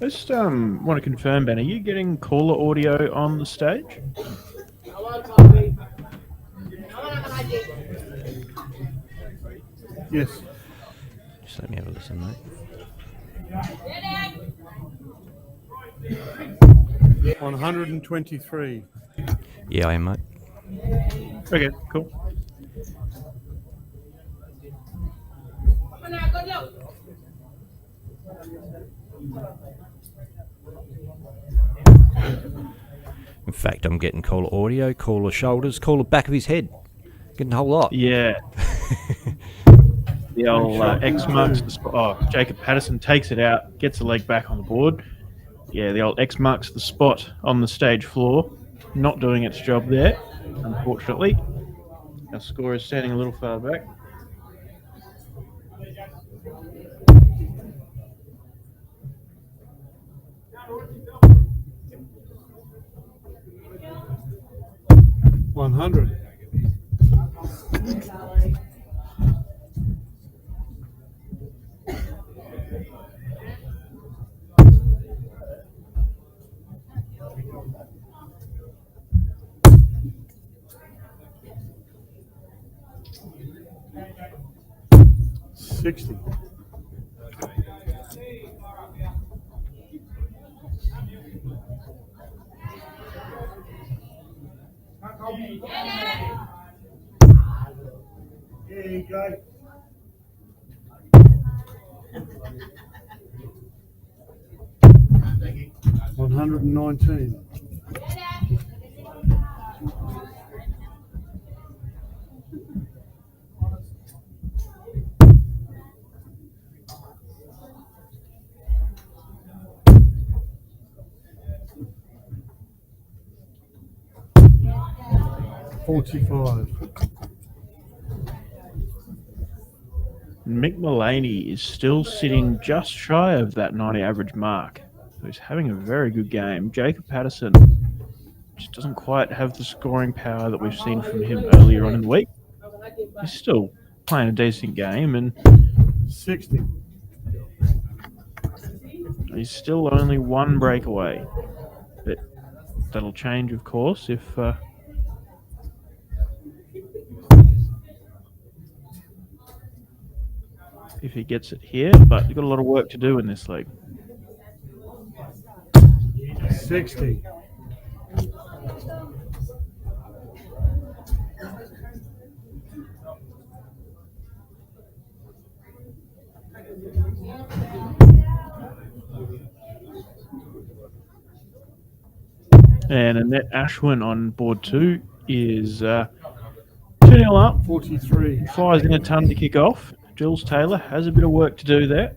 Just want to confirm, Ben, are you getting caller audio on the stage? Yes. Just let me have a listen, mate. 123. Yeah, I am, mate. Okay, cool. In fact, I'm getting caller audio, caller shoulders, caller back of his head. Getting a whole lot. Yeah. The old X marks the spot. Oh, Jacob Patterson takes it out, gets the leg back on the board. Yeah, the old X marks the spot on the stage floor. Not doing its job there, unfortunately. Our score is standing a little far back. One hundred. $60. 119. 45. Mick Mullaney is still sitting just shy of that 90 average mark. So he's having a very good game. Jacob Patterson just doesn't quite have the scoring power that we've seen from him earlier on in the week. He's still playing a decent game, and 60. he's still only one break away. But that'll change, of course, if he gets it here. But he's got a lot of work to do in this league. 60. And Annette Ashwin on board 2 is 2-0 up. 43. Fires in a ton to kick off. Jules Taylor has a bit of work to do there.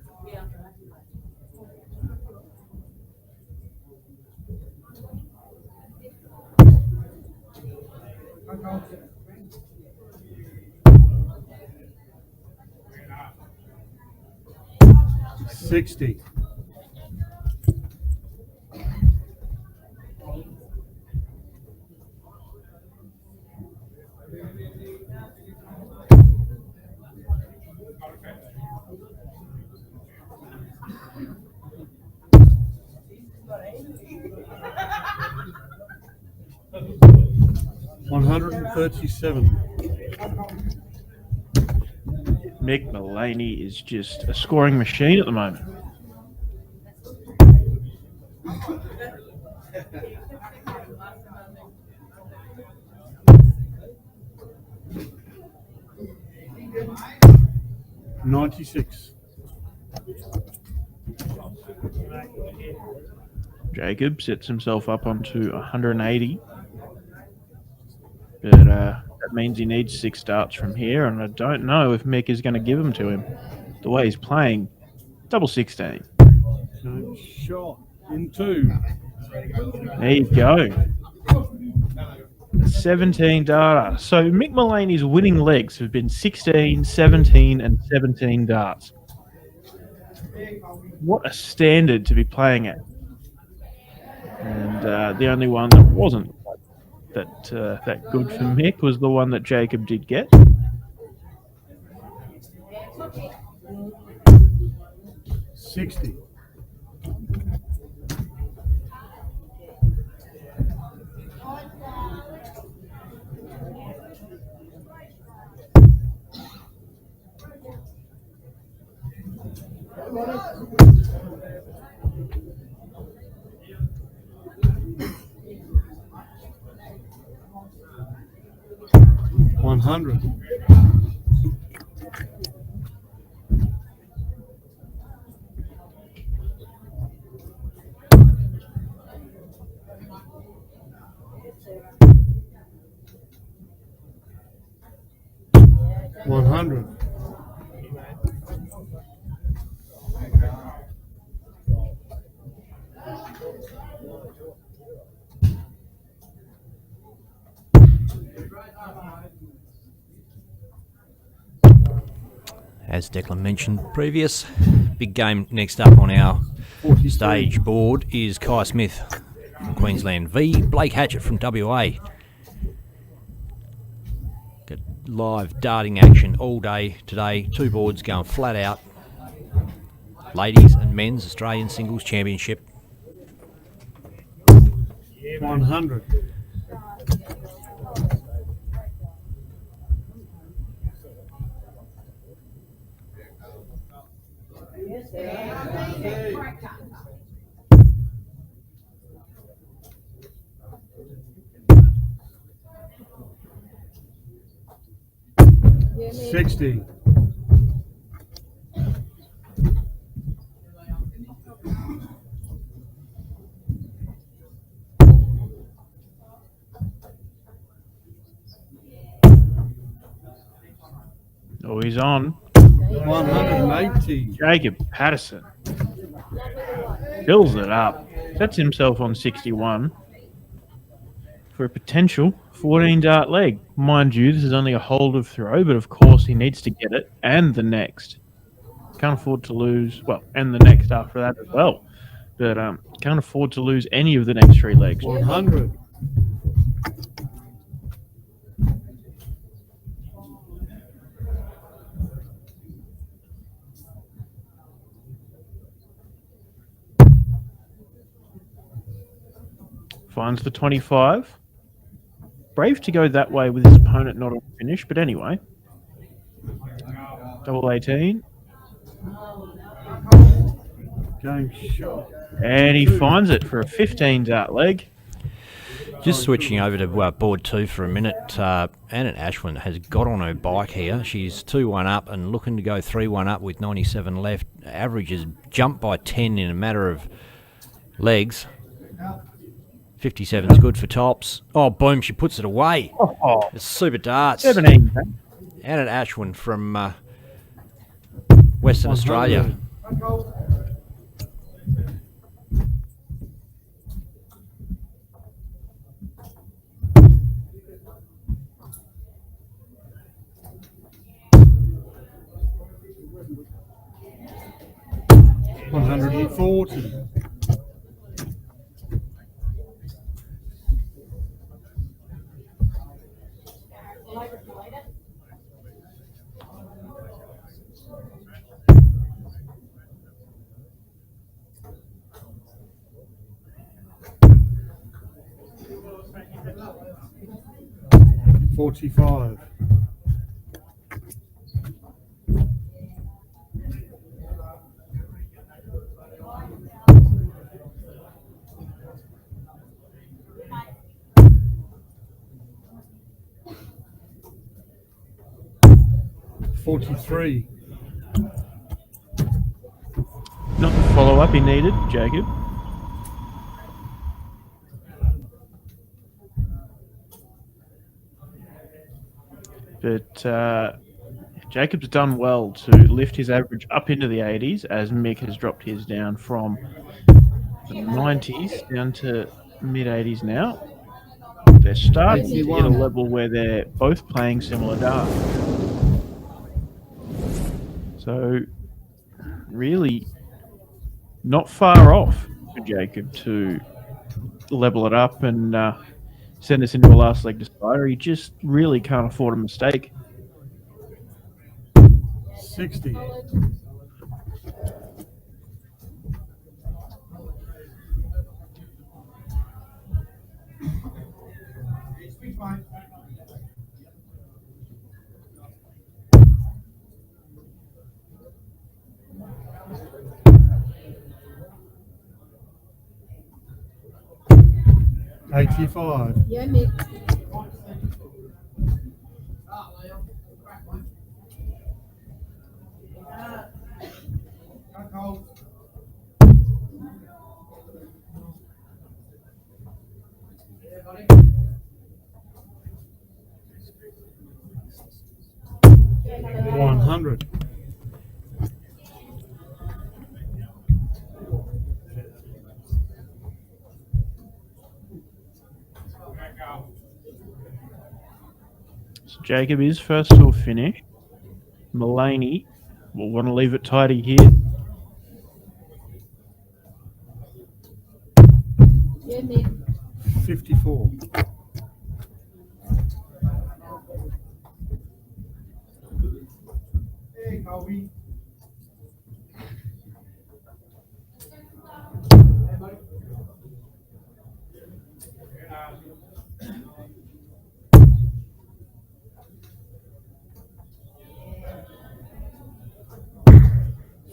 $60. 137. Mick Mullaney is just a scoring machine at the moment. $96. Jacob sets himself up onto 180. But that means he needs 6 starts from here, and I don't know if Mick is going to give them to him. The way he's playing, double 16. No shot in 2. There you go. 17 data. So Mick Mullaney's winning legs have been 16, 17, and 17 darts. What a standard to be playing at. And the only one that wasn't that good for Mick was the one that Jacob did get. $60. 100. As Declan mentioned previous, big game next up on our stage board is Kai Smith from Queensland v Blake Hatchett from WA. Got live darting action all day today. Two boards going flat out. Ladies and men's Australian Singles Championship. 100. Yeah, me. 60. Oh, he's on. 180. Jacob Patterson fills it up. Sets himself on 61 for a potential 14 dart leg. Mind you, this is only a hold of throw, but of course he needs to get it and the next. Can't afford to lose, well, and the next after that as well. But can't afford to lose any of the next three legs. 100. Finds the 25. Brave to go that way with his opponent not on finish, but anyway. Double 18. Game shot. And he finds it for a 15 dart leg. Just switching over to board two for a minute, Anna Ashwin has got on her bike here. She's 2-1 up and looking to go 3-1 up with 97 left. Average has jumped by 10 in a matter of legs. 57's good for tops. Oh, boom, she puts it away. Oh, It's super darts. 17. Anna Ashwin from Western Australia. 140. $45. 43. Not the follow-up he needed, Jacob. But Jacob's done well to lift his average up into the 80s, as Mick has dropped his down from the 90s down to mid-80s now. They're starting to hit a level where they're both playing similar darts. So, really not far off for Jacob to level it up and send us into a last leg decider. He just really can't afford a mistake. 60. $85. Yeah, Mick. $100. So Jacob is first to a finish. Mulaney will want to leave it tidy here. Yeah, Mick. 54. Hey, Colby.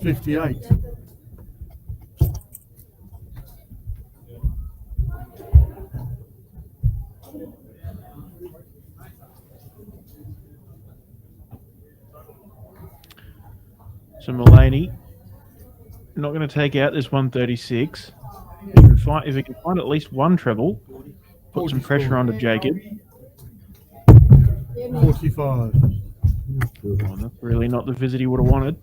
$58. So Mulaney not going to take out this 136. If he can find at least one treble, put some pressure onto Jacob. 45. Oh, that's really not the visit he would have wanted.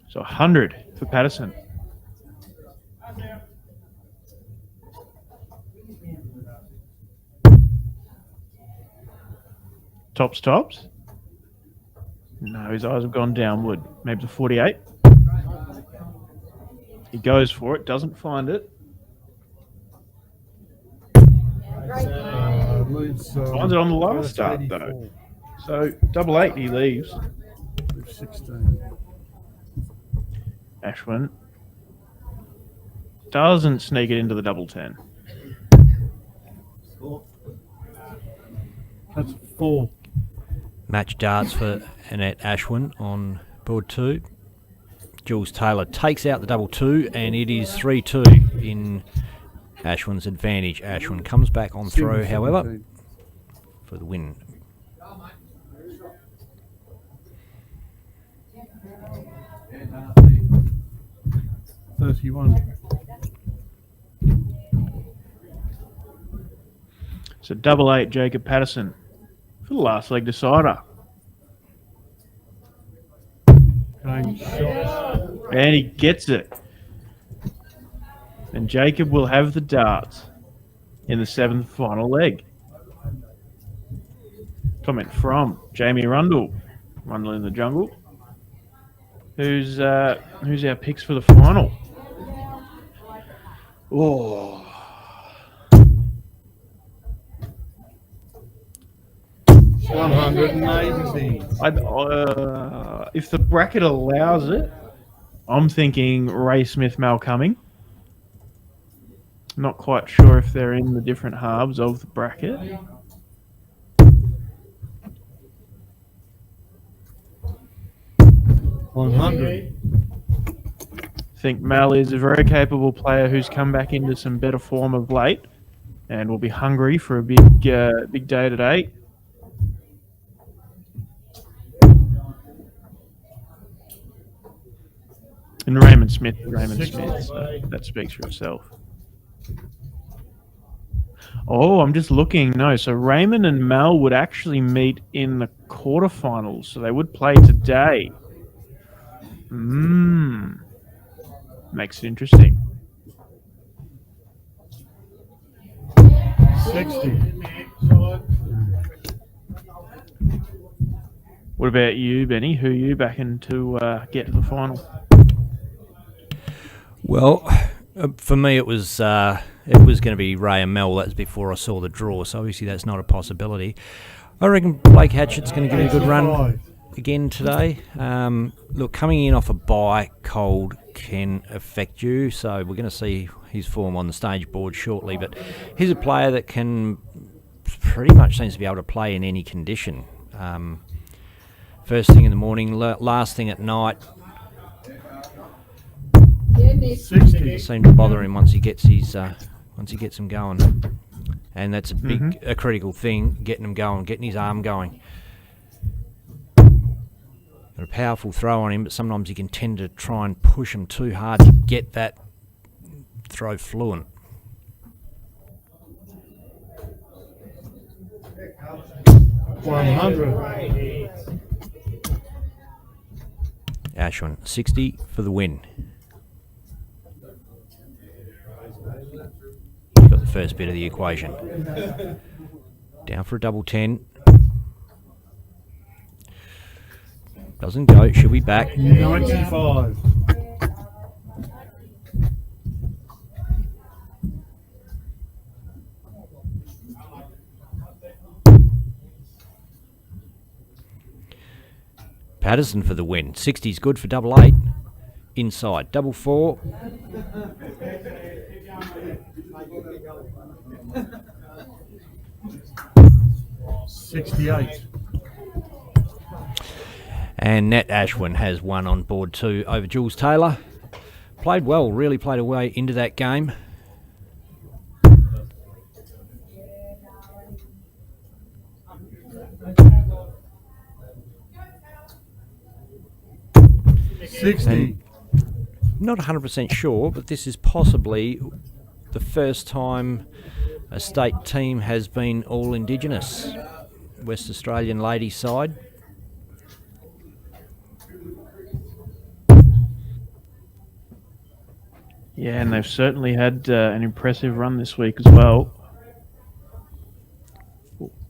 So 100 for Patterson. Tops. No, his eyes have gone downward. Maybe the 48. He goes for it, doesn't find it. Leaves, Finds it on the last start, though. So, 88, he leaves. 16. Ashwin doesn't sneak it into the double 10. That's 4. Match darts for Annette Ashwin on board 2. Jules Taylor takes out the double 2, and it is 3-2 in Ashwin's advantage. Ashwin comes back on throw, however, for the win. $31. So, 88, Jacob Patterson for the last leg decider. Going shot. And he gets it. And Jacob will have the darts in the 7th final leg. Comment from Jamie Rundle. Rundle in the jungle. Who's our picks for the final? Oh. $180. If the bracket allows it, I'm thinking Ray Smith, Mal Cumming. Not quite sure if they're in the different halves of the bracket. $100. I think Mal is a very capable player who's come back into some better form of late and will be hungry for a big day today. And Raymond Smith, so that speaks for itself. Oh, I'm just looking. No, so Raymond and Mel would actually meet in the quarterfinals, so they would play today. Makes it interesting. 60. What about you, Benny? Who are you backing to get to the final? Well, for me it was going to be Ray and Mel. That's before I saw the draw, so obviously that's not a possibility. I reckon Blake Hatchett's going to give it a good run again today. Look, coming in off a bye cold can affect you, so we're going to see his form on the stage board shortly, but he's a player that can pretty much seems to be able to play in any condition. First thing in the morning, last thing at night. Yeah, Mick. 60. Seem to bother him once he gets him going. And that's a critical thing, getting him going, getting his arm going. Got a powerful throw on him, but sometimes you can tend to try and push him too hard to get that throw fluent. Ashwin, 60 for the win. Got the first bit of the equation. Down for a double 10. Doesn't go, she'll be back. 95. Patterson for the win. 60's good for double 8. Inside. Double 4. $68. And Nat Ashwin has won on board 2 over Jules Taylor. Played well, really played a way into that game. And not 100% sure, but this is possibly the first time a state team has been all Indigenous. West Australian ladies side. Yeah, and they've certainly had an impressive run this week as well.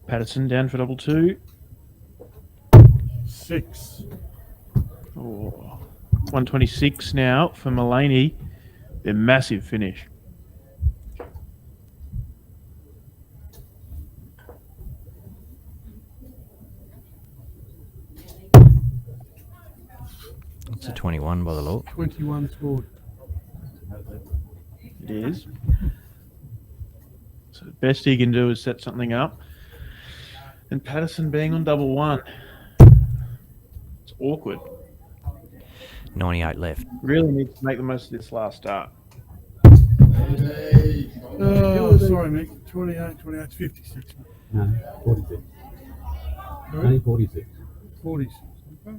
Patterson down for double 2. 6. Oh, 126 now for Mulaney. Their massive finish. It's a 21 by the look. 21 scored. It is. So the best he can do is set something up. And Patterson being on double 1. It's awkward. 98 left. Really needs to make the most of this last start. Oh, sorry, Mick. 28, 56. No, 46. Only 46. 46. Okay.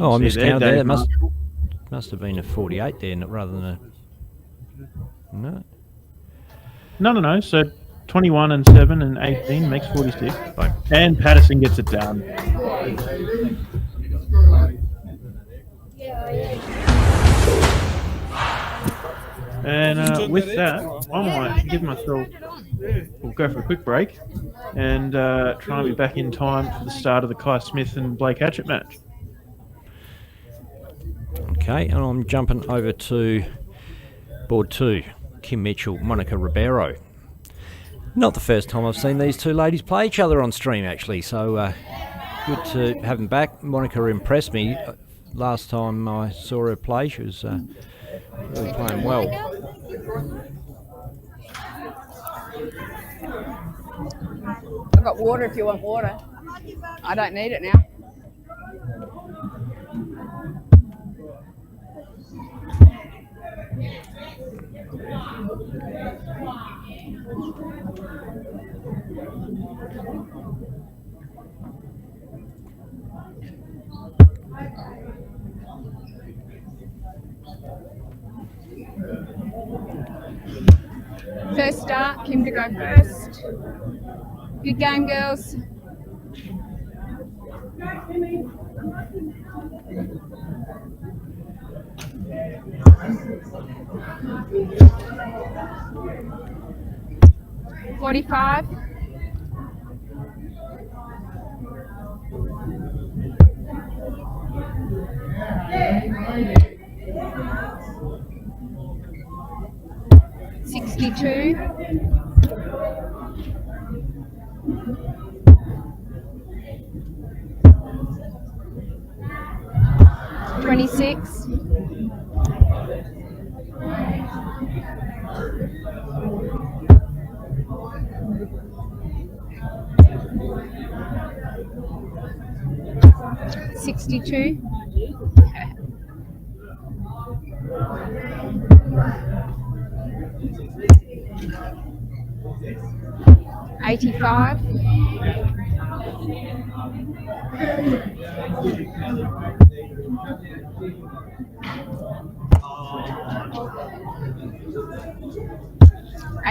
Oh, I See miscounted there, there. Dave Must have been a 48 there, rather than a... No. No. So 21 and 7 and 18 makes 46. And Patterson gets it done. And with that, I might give myself... We'll go for a quick break and try and be back in time for the start of the Kai Smith and Blake Hatchett match. Okay, and I'm jumping over to board 2. Kim Mitchell, Monica Ribeiro. Not the first time I've seen these two ladies play each other on stream, actually, so good to have them back. Monica impressed me. Last time I saw her play, she was really playing well. I've got water if you want water. I don't need it now. First start, Kim to go first. Good game, girls. $45. $62. $26. $62. $85.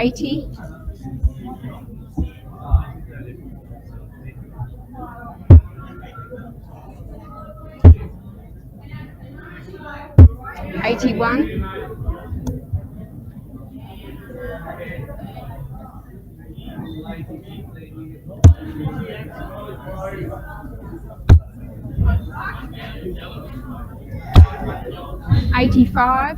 $80. $81. $85.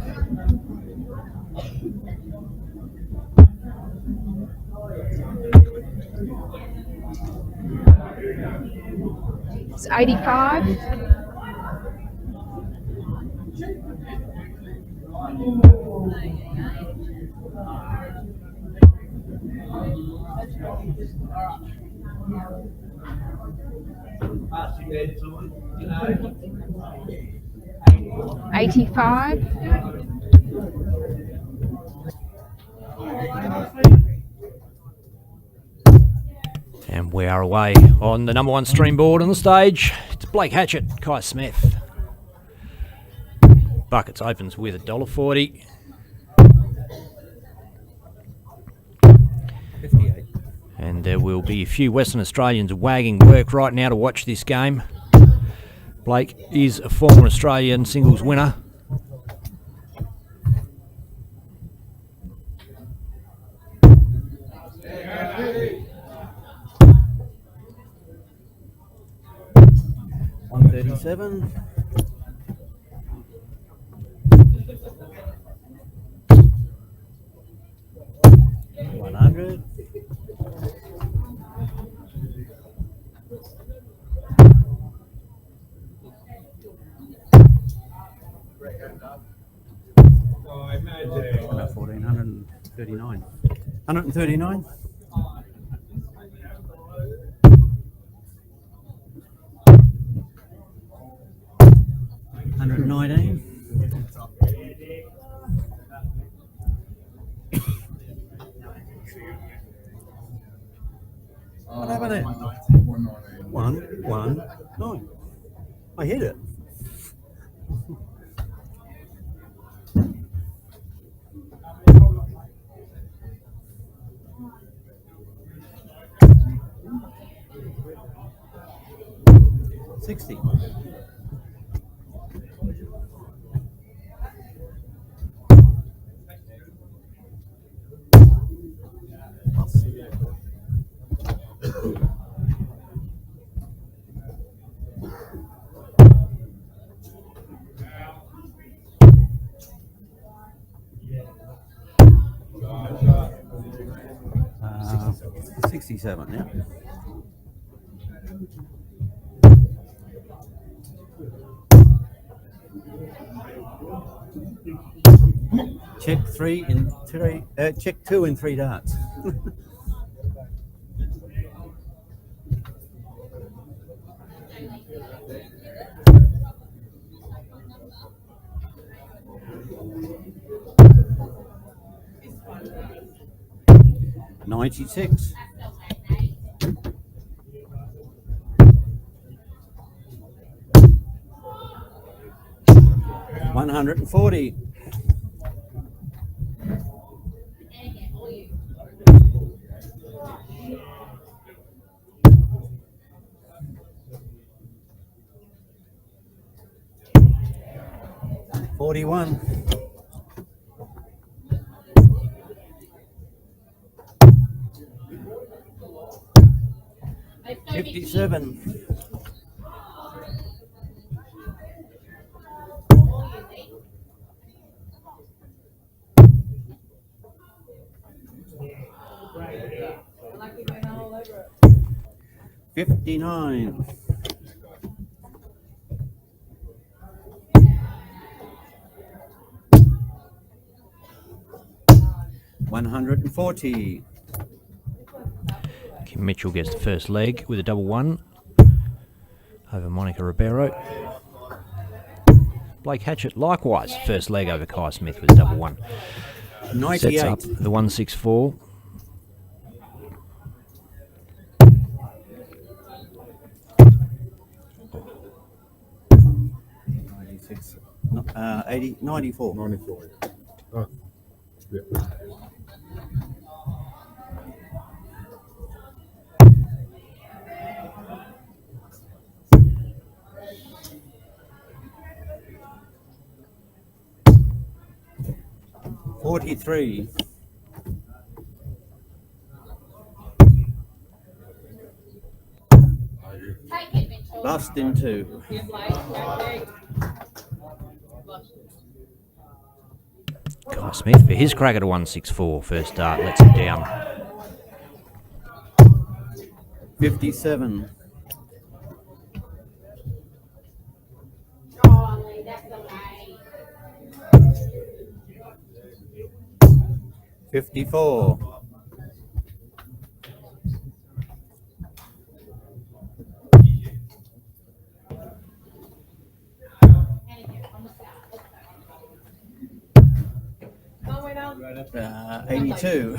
It's 85. $85. And we are away on the number one stream board on the stage. It's Blake Hatchett, Kai Smith. Buckets opens with $1.40. 58. And there will be a few Western Australians wagging work right now to watch this game. Blake is a former Australian singles winner. $137. $100. $1,439. $139. $119. What happened there? 119. I hit it. $60. $67, yeah. Check two in three darts. $96. $140. $41. $57. $59. $140. Kim Mitchell gets the first leg with a double one over Monica Ribeiro. Blake Hatchett, likewise, first leg over Kai Smith with double one. 98. Sets up the 164. No, 80, 94. 94. Oh. Yeah. 43. Bust in 2. Kai Smith for his crack at a 164. First start lets him down. 57. 54. 82.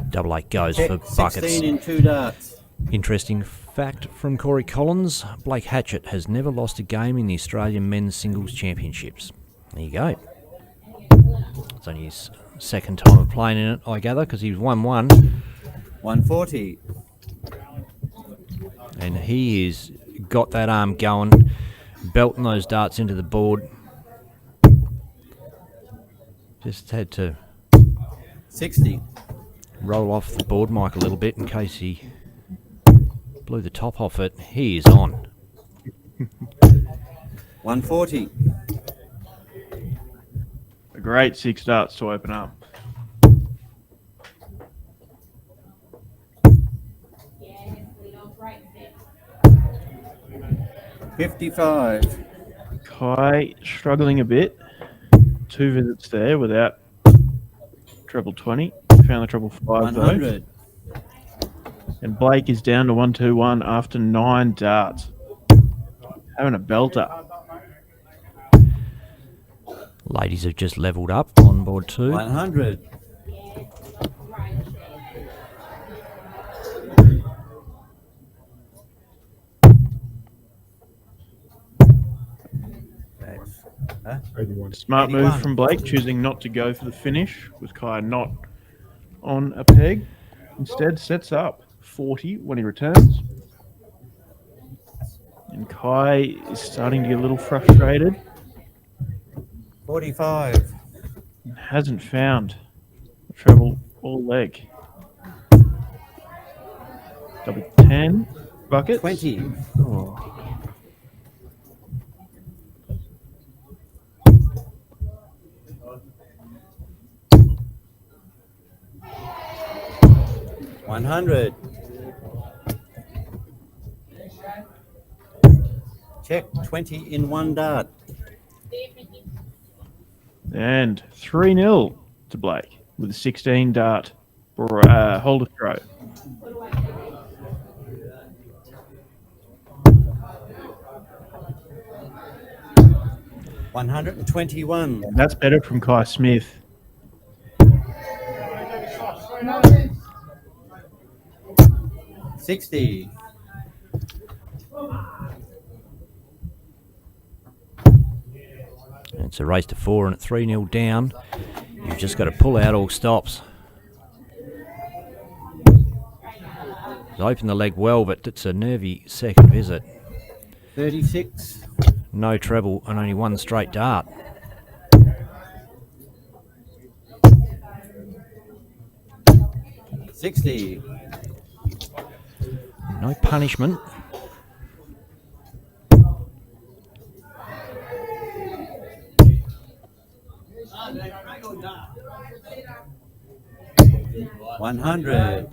Double 8 goes Check, for buckets. 16 in 2 darts. Interesting fact from Corrie Collins, Blake Hatchett has never lost a game in the Australian Men's Singles Championships. There you go. It's only his second time of playing in it, I gather, because he was 1-1. 140. And he has got that arm going, belting those darts into the board. Just had to 60. roll off the board mic a little bit in case he blew the top off it. He is on. 140. A great 6 darts to open up. 55. Kai struggling a bit. 2 visits there without treble 20. Found the treble 5 though. 100. And Blake is down to 121 after 9 darts. Having a belter. Ladies have just levelled up on board 2. 100. Huh? 81. Smart 81. move from Blake, choosing not to go for the finish, with Kai not on a peg. Instead, sets up 40 when he returns. And Kai is starting to get a little frustrated. 45. Hasn't found a treble or leg. Double 10 buckets. 20. Oh. $100. Check 20 in 1 dart. And 3-0 to Blake with a 16 dart holder throw. $121. And that's better from Kai Smith. 60. It's a race to 4 and at 3-0 down. You've just got to pull out all stops. He's opened the leg well, but it's a nervy second visit. 36. No treble and only 1 straight dart. $60. No punishment. $100.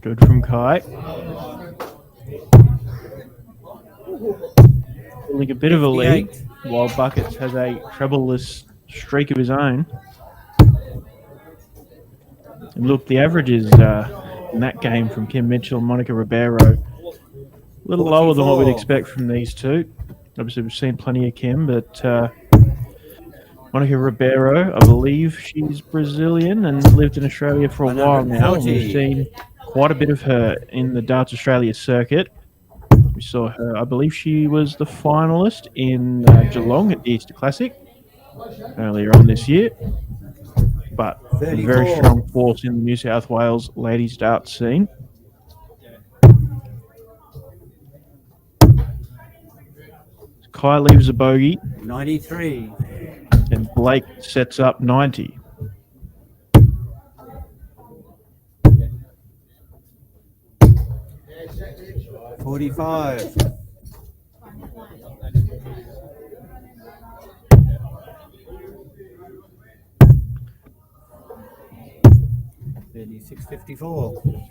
Good from Kai. Building a bit of a lead, 58. while Buckets has a treble-less streak of his own. And look, the averages in that game from Kim Mitchell and Monica Ribeiro, a little lower than what we'd expect from these two. Obviously, we've seen plenty of Kim, but Monica Ribeiro, I believe she's Brazilian and lived in Australia for a while now. And we've seen quite a bit of her in the Darts Australia circuit. We saw her, I believe she was the finalist in Geelong at the Easter Classic earlier on this year. But a very strong force in the New South Wales ladies darts scene. Kai leaves a bogey. 93. And Blake sets up 90. $45. $36.54.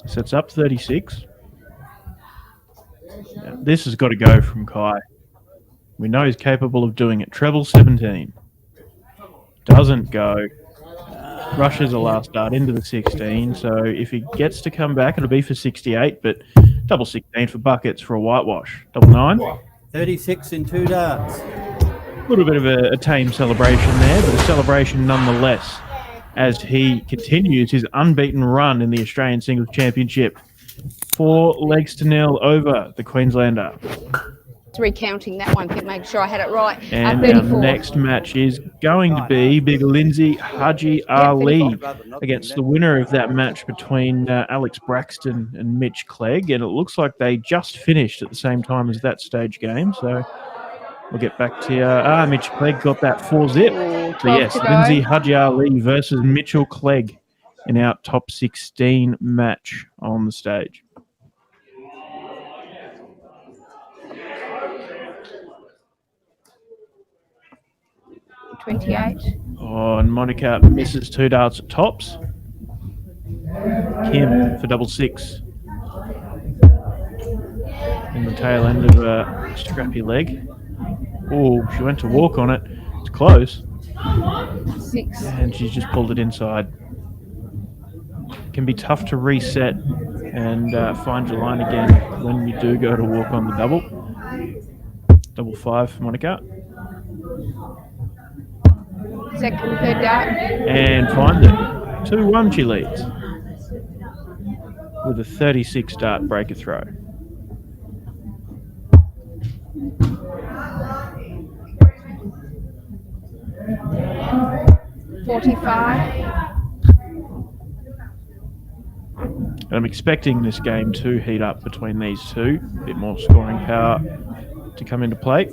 Sets up 36. Now, this has got to go from Kai. We know he's capable of doing it. Treble 17. Doesn't go. Rushes a last dart into the 16. So if he gets to come back, it'll be for 68. But double 16 for buckets for a whitewash. Double 9. 36 in 2 darts. A little bit of a tame celebration there, but a celebration nonetheless as he continues his unbeaten run in the Australian Singles Championship. 4 legs to nil over the Queenslander. Recounting that one, make sure I had it right. And 34. our next match is going to be Big Lindsay Haji Ali against the winner of that match between Alex Braxton and Mitch Clegg. And it looks like they just finished at the same time as that stage game. So we'll get back to you. Mitch Clegg got that 4-zip. So yes, Lindsay Haji Ali versus Mitchell Clegg in our top 16 match on the stage. Oh, and Monica misses 2 darts at tops. Kim for double 6. In the tail end of a scrappy leg. Oh, she went to walk on it. It's close. 6. And she's just pulled it inside. It can be tough to reset and find your line again when you do go to walk on the double. Double 5 for Monica. Second, third dart. And find it. 2-1 she leads. With a 36 dart breaker throw. I'm expecting this game to heat up between these two. A bit more scoring power to come into play.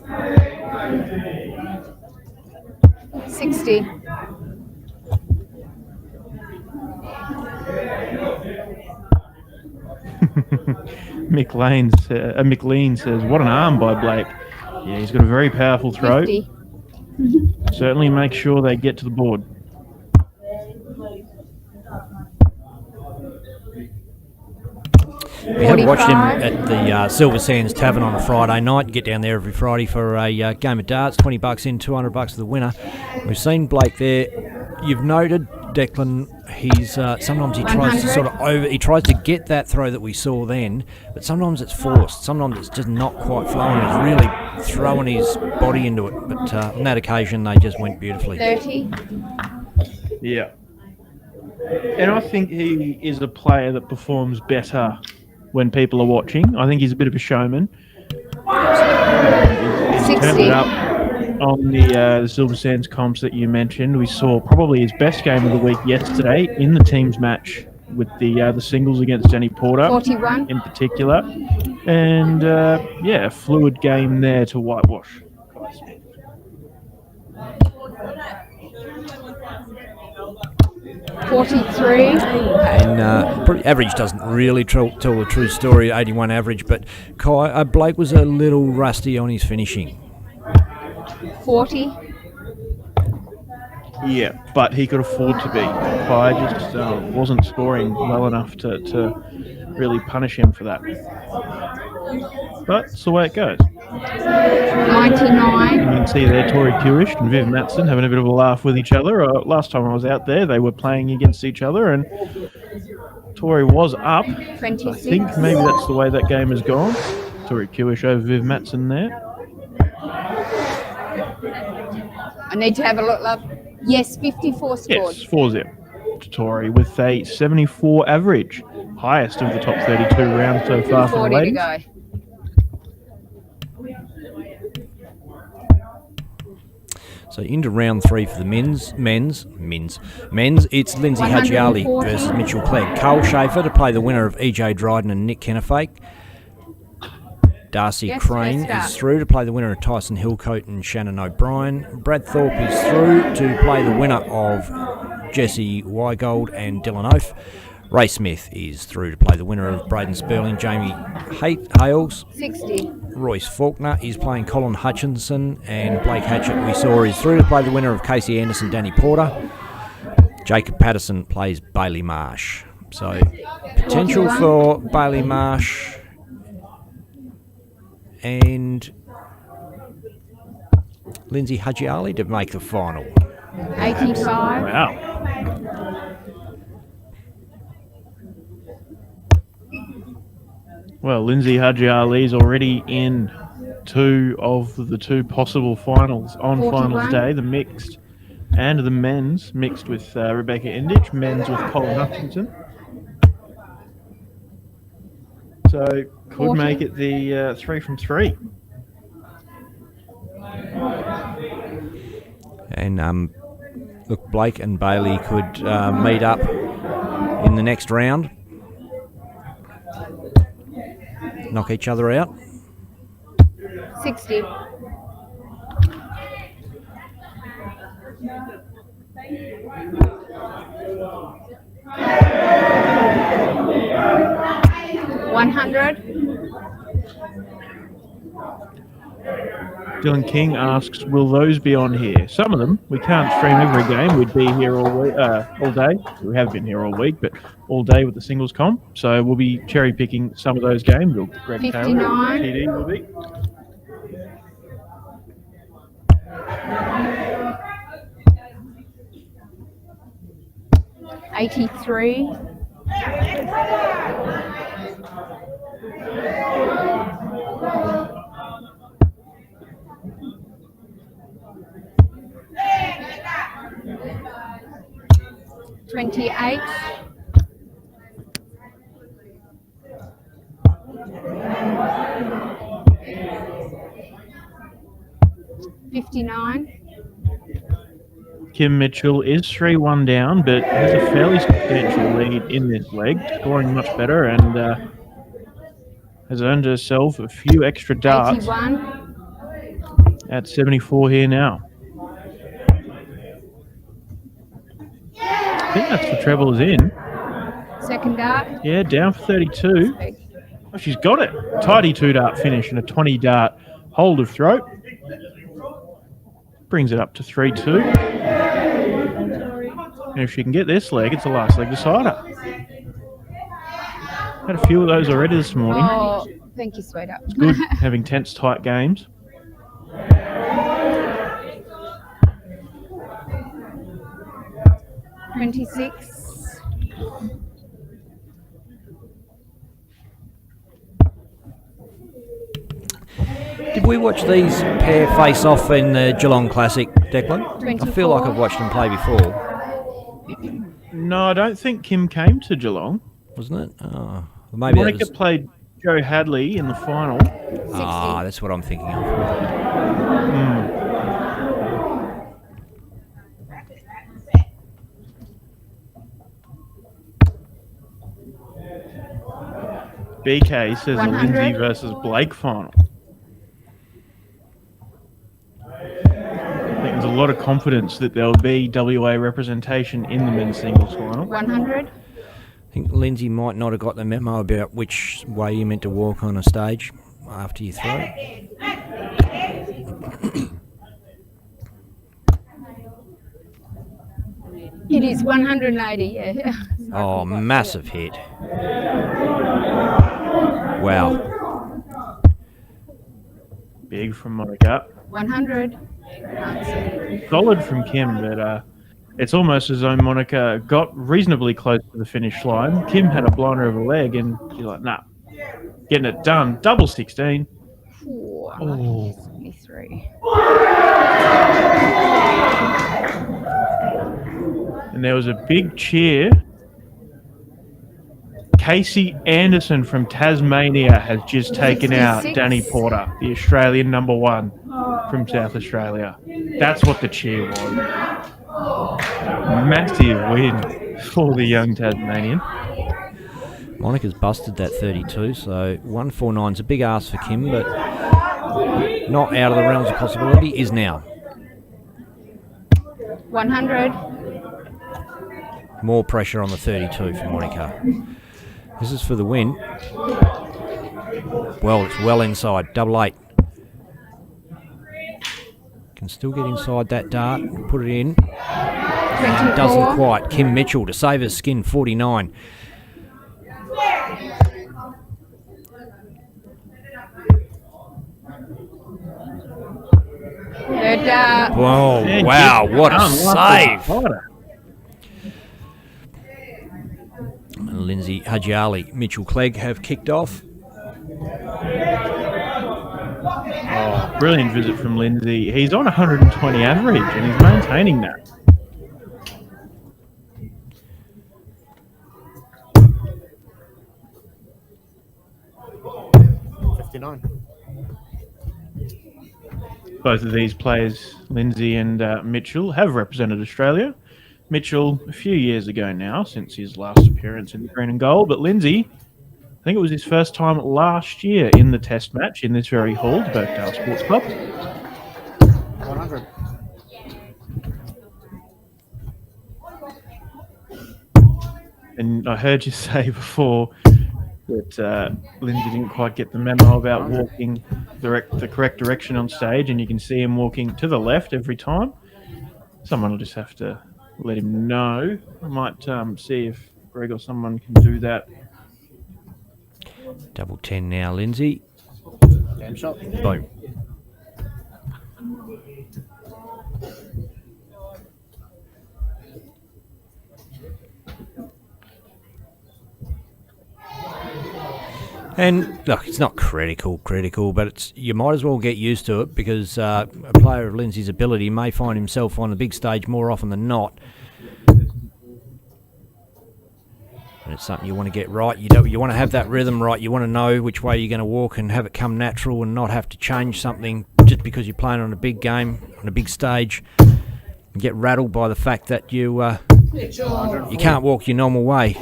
60. Mick Lean says, what an arm by Blake. Yeah, he's got a very powerful throw. 50. Certainly make sure they get to the board. We have watched him at the Silver Sands Tavern on a Friday night. Get down there every Friday for a game of darts. $20 in, $200 for the winner. We've seen Blake there. You've noted, Declan, he's sometimes he tries to sort of he tries to get that throw that we saw then, but sometimes it's forced. Sometimes it's just not quite flowing. He's really throwing his body into it. But on that occasion, they just went beautifully. 30. Yeah. And I think he is a player that performs better when people are watching. I think he's a bit of a showman. He's turned it up on the Silver Sands comps that you mentioned. We saw probably his best game of the week yesterday in the teams match with the singles against Danny Porter 41. in particular. And a fluid game there to whitewash. 43. And average doesn't really tell the true story, 81 average, but Blake was a little rusty on his finishing. 40. Yeah, but he could afford to be. Kai just wasn't scoring well enough to really punish him for that. But it's the way it goes. 99. You can see there Tori Kewish and Viv Matson having a bit of a laugh with each other. Last time I was out there, they were playing against each other, and Tori was up. 26. I think maybe that's the way that game has gone. Tori Kewish over Viv Matson there. I need to have a look, love. Yes, 54 scored. Yes, 4-0 to Tori with a 74 average. Highest of the top 32 rounds so far for the 40 to ladies. go. So into round 3 for the men's. It's Lindsay Hadjiali 140. versus Mitchell Clegg. Cole Schaefer to play the winner of EJ Dryden and Nick Kennefaith. Darcy Yes, Crane let's start. is through to play the winner of Tyson Hillcoat and Shannon O'Brien. Brad Thorpe is through to play the winner of Jesse Weigold and Dylan Oath. Ray Smith is through to play the winner of Braden Sperling, Jamie Hales. 60. Royce Faulkner is playing Colin Hutchinson, and Blake Hatchett, we saw, is through to play the winner of Casey Anderson, Danny Porter. Jacob Patterson plays Bailey Marsh. So potential for Bailey Marsh and Lindsay Hadjiali to make the final. 85. Wow. Well, Lindsay Hadjiali's already in 2 of the 2 possible finals on 41. finals day, the mixed and the men's, mixed with Rebecca Endich, men's with Colin Hutchinson. So could 40. make it the 3 from 3. And look, Blake and Bailey could meet up in the next round. Knock each other out. 60. $100. Dylan King asks, will those be on here? Some of them. We can't stream every game. We'd be here all week, all day. We have been here all week, but all day with the singles comp. So we'll be cherry picking some of those games. Or Greg 59. Taylor, TD will be. $83. $28. $59. Kim Mitchell is 3-1 down, but has a fairly substantial lead in this leg, scoring much better, and has earned herself a few extra darts 81. at 74 here now. I think that's the treble is in. Second dart. Yeah, down for 32. Oh, she's got it. Tidy 2-dart finish and a 20-dart hold of throat. Brings it up to 3-2. And if she can get this leg, it's the last leg decider. Had a few of those already this morning. Oh, thank you, sweetheart. It's good having tense, tight games. $26. Did we watch these pair face off in the Geelong Classic, Declan? I feel like I've watched them play before. No, I don't think Kim came to Geelong. Wasn't it? Oh, maybe that Monica was... played Joe Hadley in the final. Ah, that's what I'm thinking of. BK says a 100. Lindsay versus Blake final. I think there's a lot of confidence that there'll be WA representation in the men's singles final. 100. I think Lindsay might not have got the memo about which way you're meant to walk on a stage after you throw. It is 180, yeah. Oh, massive hit. Wow. big from Monica. 100. Solid from Kim, but it's almost as though Monica got reasonably close to the finish line. Kim had a blinder of a leg, and she's like, nah, getting it done. Double 16. Oh. 73. And there was a big cheer. Casey Anderson from Tasmania has just taken out 66. Danny Porter, the Australian number 1 from South Australia. That's what the cheer was. Massive win for the young Tasmanian. Monica's busted that 32, so 149's a big ask for Kim, but not out of the realms of possibility. Is now. 100. More pressure on the 32 for Monica. This is for the win. Well, it's well inside. Double 8. Can still get inside that dart. Put it in. And doesn't quite. Kim Mitchell to save her skin. 49. Third dart. Whoa, Man, wow, just what a done. save. Porter. Lindsay Hadjiali, Mitchell Clegg have kicked off. Oh, brilliant visit from Lindsay. He's on 120 average, and he's maintaining that. Both of these players, Lindsay and Mitchell, have represented Australia. Mitchell, a few years ago now, since his last appearance in the green and gold, but Lindsay, I think it was his first time last year in the test match in this very hall, the Birkdale Sports Club. 100. And I heard you say before that Lindsay didn't quite get the memo about walking the correct direction on stage, and you can see him walking to the left every time. Someone will just have to let him know. I might see if Greg or someone can do that. Double 10 now, Lindsay. Damn shot. Boom. And look, it's not critical, but it's you might as well get used to it, because a player of Lindsay's ability may find himself on the big stage more often than not. And it's something you want to get right. You want to have that rhythm right. You want to know which way you're going to walk and have it come natural, and not have to change something just because you're playing on a big game, on a big stage, and get rattled by the fact that you can't walk your normal way.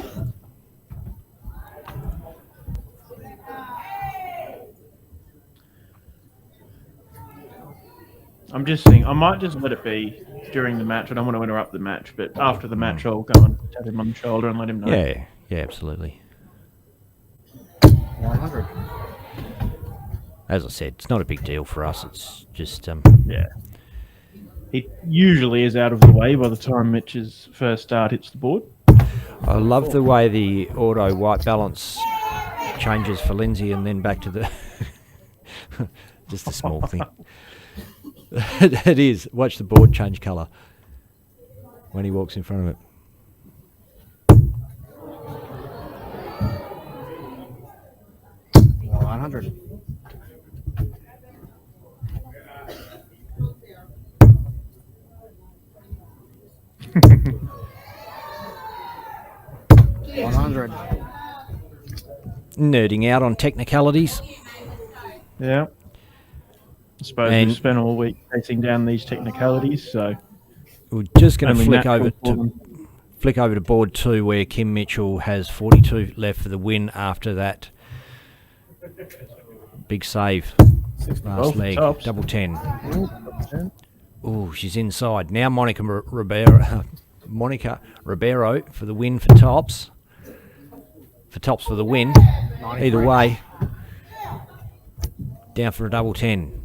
I'm just thinking, I might just let it be during the match. I don't want to interrupt the match, but after the match, I'll go and tap him on the shoulder and let him know. Yeah, absolutely. 100. As I said, it's not a big deal for us. It's just Yeah. He usually is out of the way by the time Mitch's first start hits the board. I love the way the auto white balance changes for Lindsay and then back to the just a small thing. It is. Watch the board change colour when he walks in front of it. $100. Nerding out on technicalities. Yeah. I suppose we've spent all week chasing down these technicalities, so we're just going to only flick over to board 2, where Kim Mitchell has 42 left for the win after that big save last leg. Tops. Double 10. Ooh, Ooh, she's inside now. Monica Ribeiro for the win for tops. For tops for the win. Either way, down for a double 10.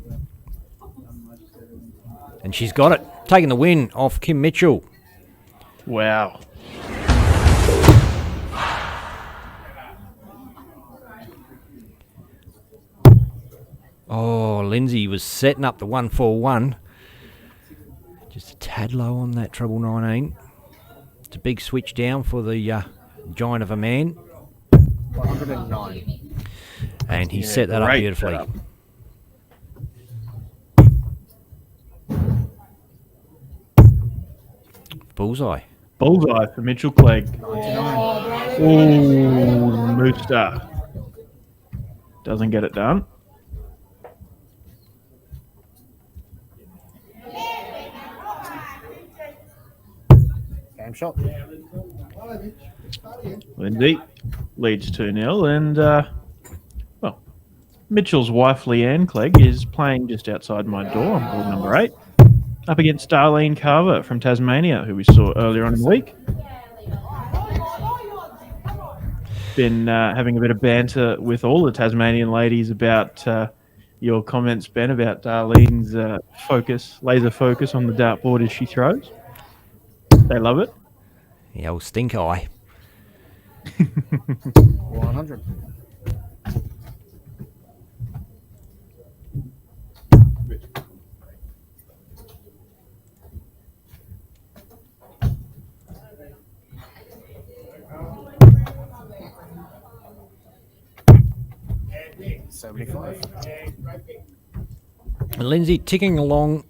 And she's got it. Taking the win off Kim Mitchell. wow. Oh, Lindsay was setting up the 141. Just a tad low on that treble 19. It's a big switch down for the giant of a man. 109. And he set that up great beautifully. setup. Bullseye. Bullseye for Mitchell Clegg. Ooh, Mooster. Doesn't get it done. Game shot. Lindsay leads 2-0, and well, Mitchell's wife Leanne Clegg is playing just outside my door on board number 8, up against Darlene Carver from Tasmania, who we saw earlier on in the week. Been having a bit of banter with all the Tasmanian ladies about your comments, Ben, about Darlene's laser focus on the dartboard as she throws. They love it. The old stink eye. 100. Lindsay ticking along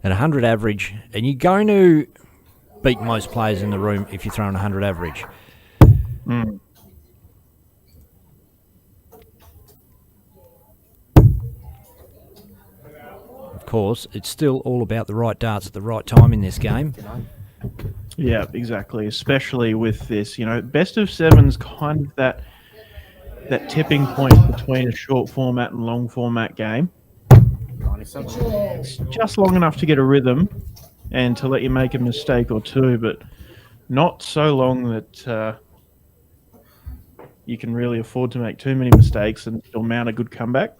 at 100 average, and you're going to beat most players in the room if you're throwing 100 average. Mm. Of course, it's still all about the right darts at the right time in this game. Yeah, exactly. Especially with this, best of seven's kind of that tipping point between a short format and long format game. 97. It's just long enough to get a rhythm and to let you make a mistake or two, but not so long that you can really afford to make too many mistakes and still mount a good comeback.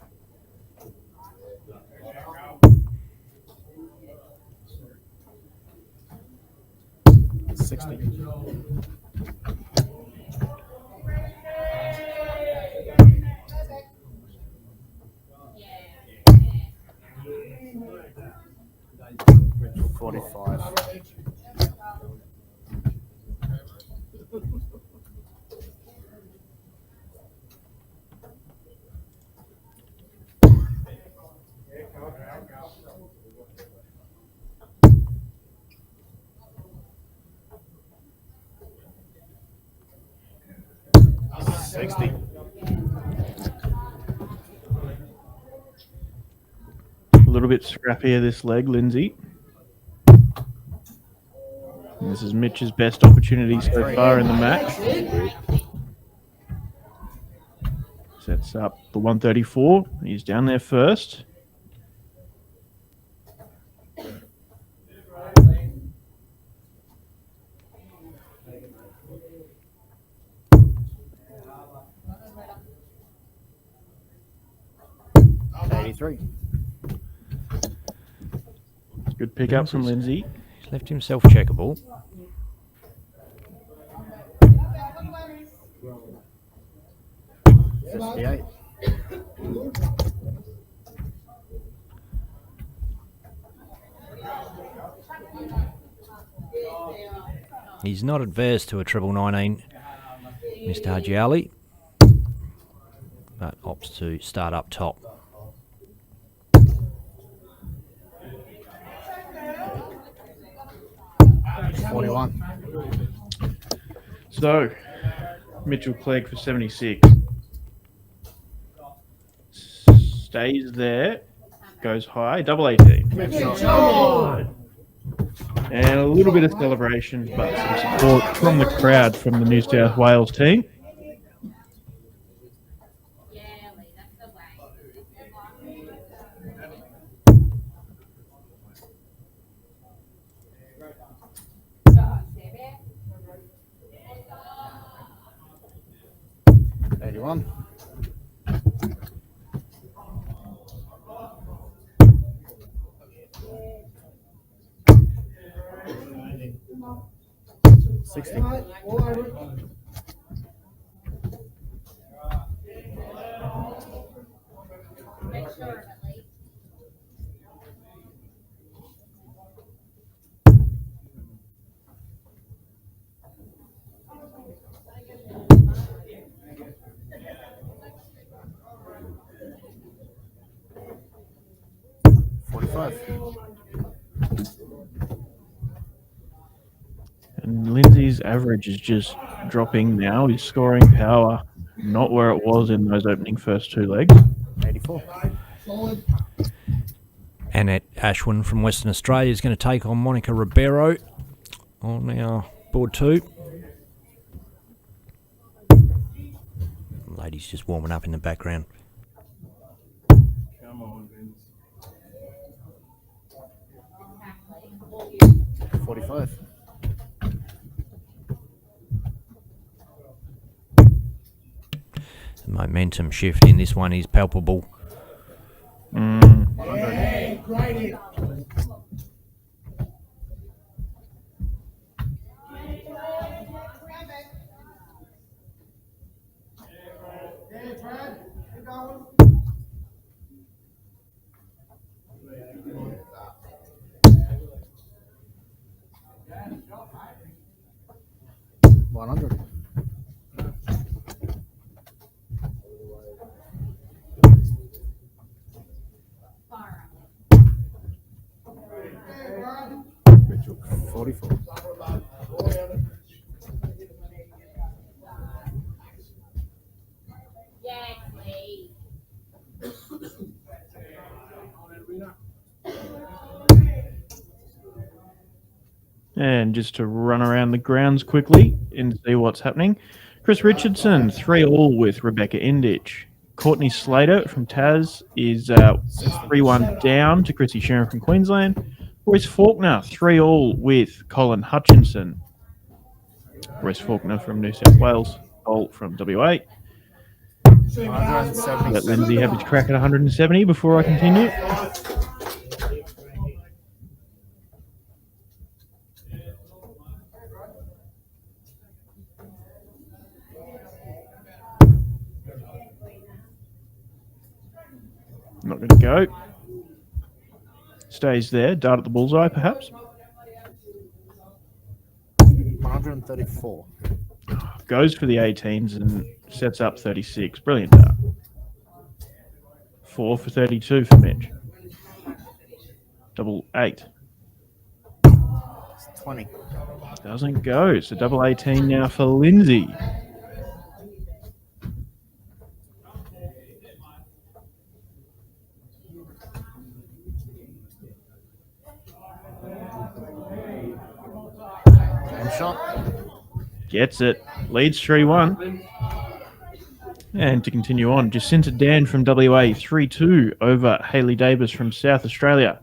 A little bit scrappier this leg, Lindsay. And this is Mitch's best opportunity so far in the match. Sets up the 134. He's down there first. Good pick up from Lindsay. He's left himself checkable. He's not adverse to a treble 19, Mr. Hajiali, but opts to start up top. So, Mitchell Clegg for 76. Stays there. Goes high. Double 18. And a little bit of celebration, but some support from the crowd from the New South Wales team. And Lindsay's average is just dropping now. His scoring power not where it was in those opening first two legs. 84. Annette Ashwin from Western Australia is going to take on Monica Ribeiro on our board 2. Ladies just warming up in the background. Come on, Vince. 45. The momentum shift in this one is palpable. Great. 100. Mitchell. 44. And just to run around the grounds quickly and see what's happening. Chris Richardson, 3-all with Rebecca Indich. Courtney Slater from Taz is 3-1 down to Chrissy Sheeran from Queensland. Royce Faulkner, 3-all with Colin Hutchinson. Royce Faulkner from New South Wales, Cole from WA. Let Lindsay have his crack at 170 before I continue. Not going to go. Stays there. Dart at the bullseye, perhaps. 134. Goes for the 18s and sets up 36. Brilliant dart. 4 for 32 for Mitch. Double 8. 20. Doesn't go. So double 18 now for Lindsay. Shot. Gets it. Leads 3-1. And to continue on, Jacinta Dan from WA, 3-2 over Hayley Davis from South Australia.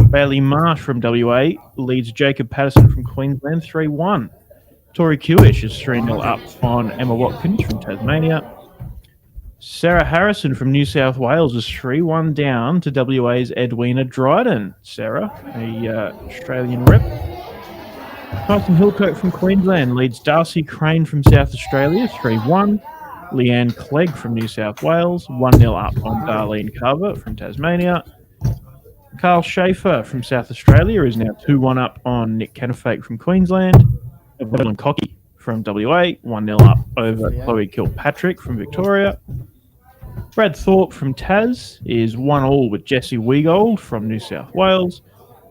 Bailey Marsh from WA leads Jacob Patterson from Queensland, 3-1. Tori Kewish is 3-0 up on Emma Watkins from Tasmania. Sarah Harrison from New South Wales is 3-1 down to WA's Edwina Dryden. Sarah, a Australian rep. Tyson Hillcoat from Queensland leads Darcy Crane from South Australia, 3-1. Leanne Clegg from New South Wales, 1-0 up on Darlene Carver from Tasmania. Carl Schaefer from South Australia is now 2-1 up on Nick Kennefake from Queensland. Evelyn Cocky from WA, 1-0 up over Chloe Kilpatrick from Victoria. Brad Thorpe from Taz is 1-all with Jessie Weagold from New South Wales.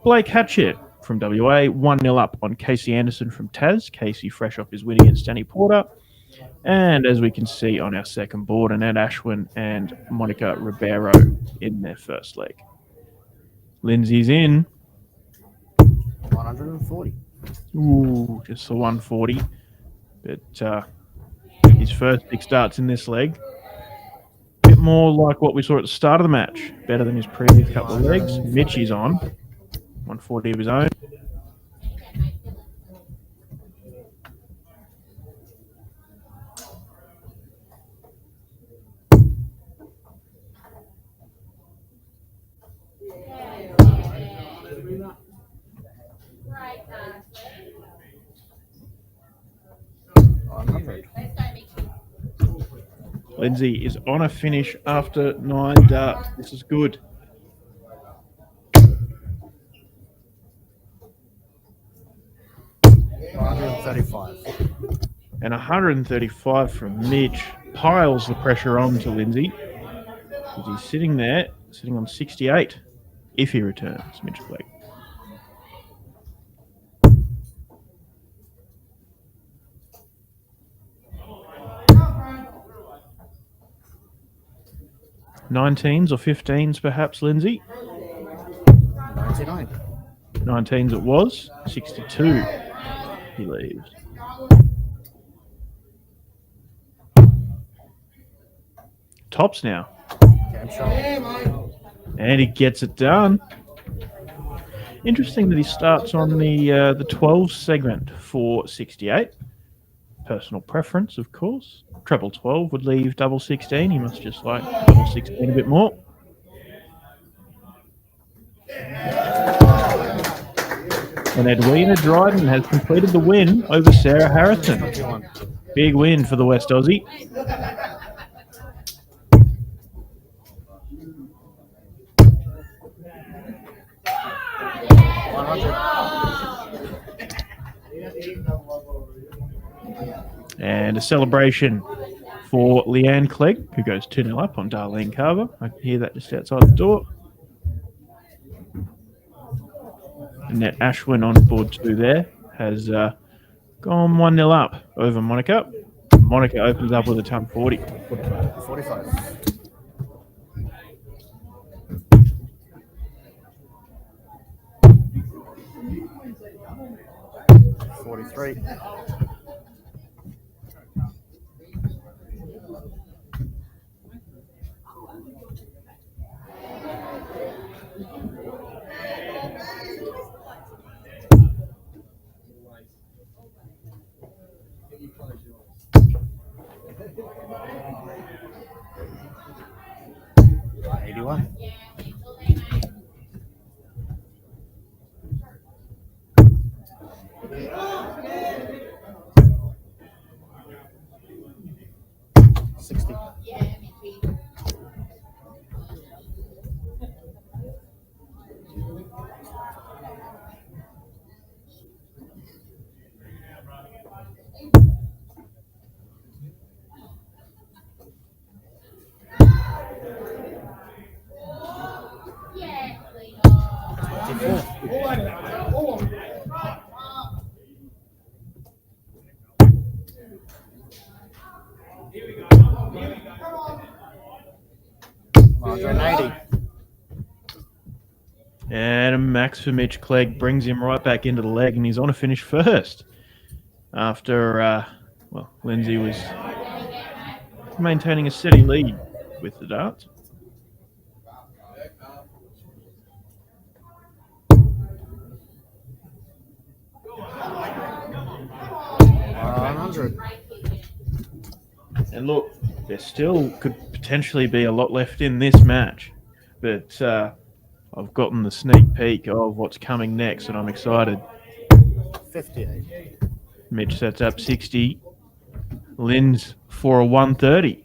Blake Hatchett from WA, 1-0 up on Casey Anderson from Taz. Casey fresh off his win against Danny Porter. And as we can see on our second board, Annette Ashwin and Monica Ribeiro in their first leg. Lindsay's in. 140. Ooh, just the 140. But his first big starts in this leg. Bit more like what we saw at the start of the match. Better than his previous couple of legs. Mitchie's on. 140 of his own. Lindsay is on a finish after 9 darts. This is good. And 135 from Mitch piles the pressure on to Lindsay. He's sitting there, sitting on 68 if he returns, Mitch Blake. $19s or 15s, perhaps, Lindsay? 99. 19s it was. 62. He leaves. Tops now. And he gets it done. Interesting that he starts on the 12 segment for 68. Personal preference, of course. Treble 12 would leave double 16. He must just like double 16 a bit more. And Edwina Dryden has completed the win over Sarah Harrison. Big win for the West Aussie. And a celebration for Leanne Clegg, who goes 2-0 up on Darlene Carver. I can hear that just outside the door. Annette Ashwin on board 2 there has gone 1-0 up over Monica. Monica opens up with a ton 40. 45. 43. And a max for Mitch Clegg brings him right back into the leg, and he's on a finish first. After, Lindsay was maintaining a steady lead with the darts. And look, there still could potentially be a lot left in this match, but I've gotten the sneak peek of what's coming next, and I'm excited. 58. Mitch sets up 60. Lynn's for a 130.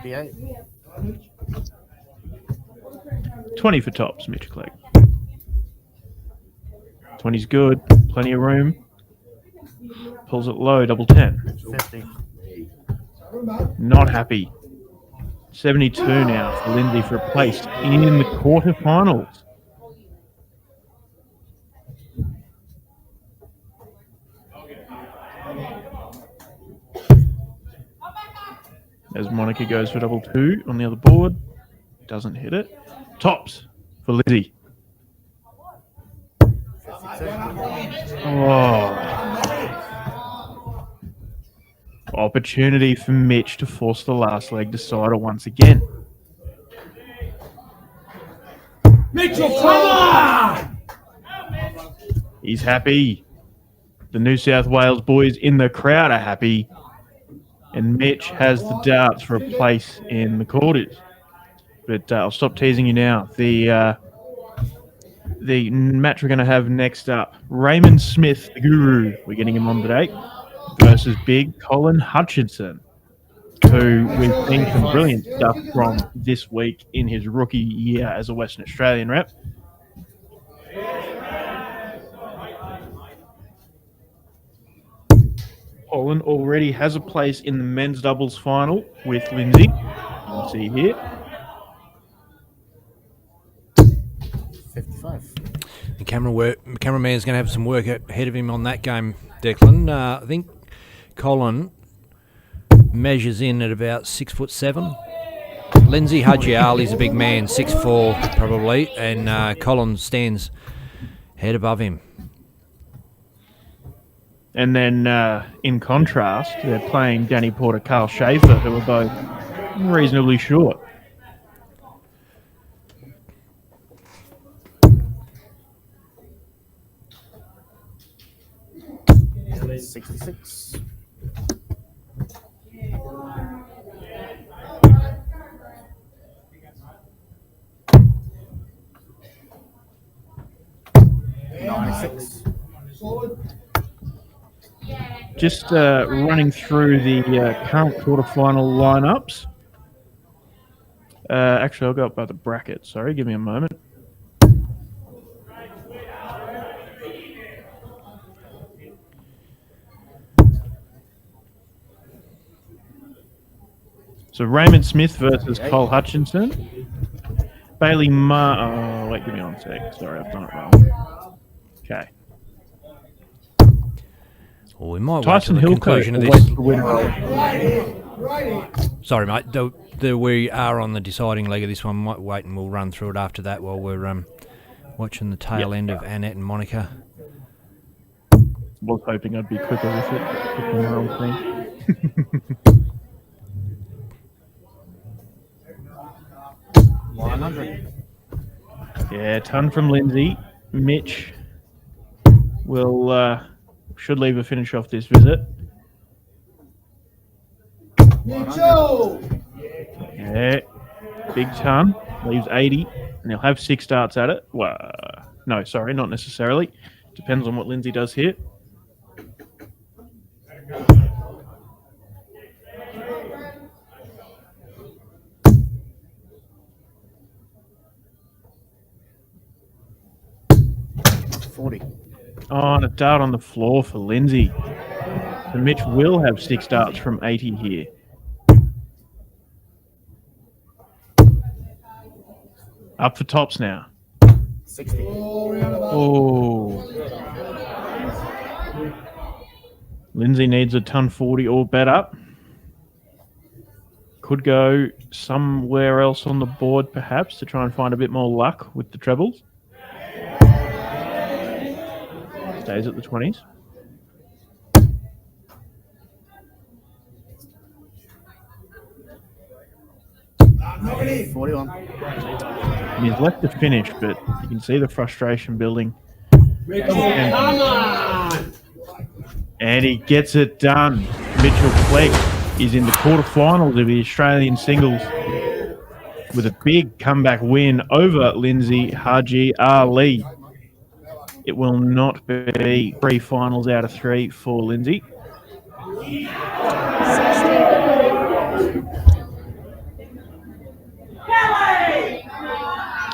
$58. 20 for tops, Mitch Clegg. 20's good. Plenty of room. Pulls it low, double 10. 50. Not happy. 72 now for Lindsay for a place in the quarterfinals. As Monica goes for double 2 on the other board. Doesn't hit it. Tops for Lindsay. Oh. Opportunity for Mitch to force the last leg decider once again. Mitchell, come on! He's happy. The New South Wales boys in the crowd are happy. And Mitch has the darts for a place in the quarters. But I'll stop teasing you now. The match we're going to have next up, Raymond Smith, the guru, we're getting him on today, versus big Colin Hutchinson, who we've seen some brilliant stuff from this week in his rookie year as a Western Australian rep. Colin already has a place in the men's doubles final with Lindsay. You can see here. 55. The cameraman's going to have some work ahead of him on that game, Declan. I think Colin measures in at about 6'7". Lindsay Hadjiali's a big man, 6'4" probably, and Colin stands head above him. And then, in contrast, they're playing Danny Porter, Carl Schaefer, who are both reasonably short. $66. $96. Just running through the current quarterfinal lineups. Actually, I'll go up by the bracket. Sorry, give me a moment. So Raymond Smith versus Cole Hutchinson. Bailey Oh, wait, give me one sec. Sorry, I've done it wrong. Okay. Well, we might Tyson wait till the conclusion of Hillcoat this. winner. Sorry, mate. We are on the deciding leg of this one. Might wait and we'll run through it after that while we're watching the tail end of Annette and Monica. Was hoping I'd be quicker with it. Picking the wrong thing. $100. Yeah, ton from Lindsay. Mitch will should leave a finish off this visit. Yeah, big ton. Leaves 80, and he'll have 6 darts at it. Well, no, sorry, not necessarily. Depends on what Lindsay does here. $40. Oh, and a dart on the floor for Lindsay. So Mitch will have 6 darts from 80 here. Up for tops now. 60. Oh. Lindsay needs a ton 40 or better. Could go somewhere else on the board perhaps to try and find a bit more luck with the trebles. Stays at the 20s. $41. And he's left the finish, but you can see the frustration building. And he gets it done. Mitchell Clegg is in the quarterfinals of the Australian singles with a big comeback win over Lindsay Hadjiali. It will not be 3 finals out of 3 for Lindsay.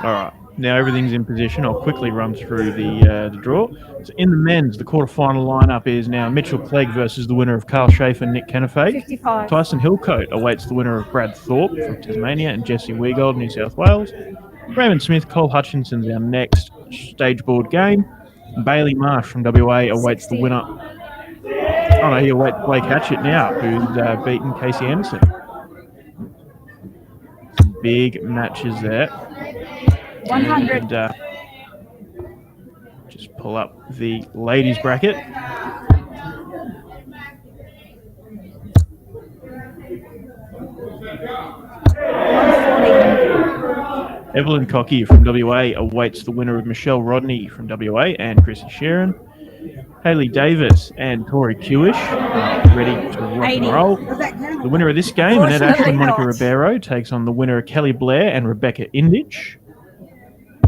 All right, now everything's in position. I'll quickly run through the draw. So in the men's, the quarterfinal lineup is now Mitchell Clegg versus the winner of Carl Schaefer and Nick Kennefaith. 55. Tyson Hillcoat awaits the winner of Brad Thorpe from Tasmania and Jesse Weagold, New South Wales. Raymond Smith, Cole Hutchinson's our next stage board game. Bailey Marsh from WA awaits the winner. Oh no, he awaits Blake Hatchett now, who's beaten Casey Anderson. Big matches there. 100. And, just pull up the ladies bracket. Evelyn Cocky from WA awaits the winner of Michelle Rodney from WA and Chrissy Sharon. Hayley Davis and Corrie Kewish ready to rock and roll. The winner of this game, Annette Ashton, Monica Ribeiro, takes on the winner Kelly Blair and Rebecca Indich.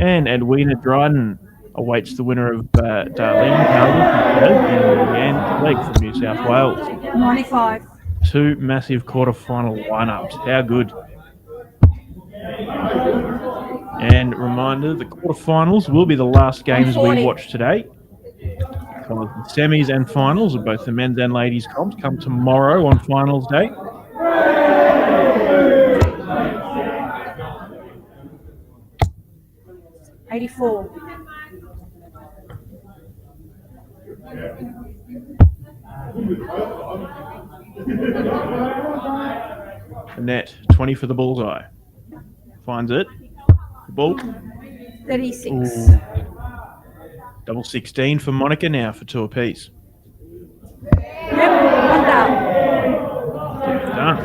And Edwina Dryden awaits the winner of Darlene Calvert and Leanne Clegg from New South Wales. 95. Two massive quarterfinal lineups. How good. And reminder, the quarterfinals will be the last games we watch today. Because the semis and finals of both the men's and ladies comps come tomorrow on finals day. $84. Annette, 20 for the bullseye. Finds it. The ball. 36. Ooh. Double 16 for Monica now for 2 apiece. Yep, one down. Done.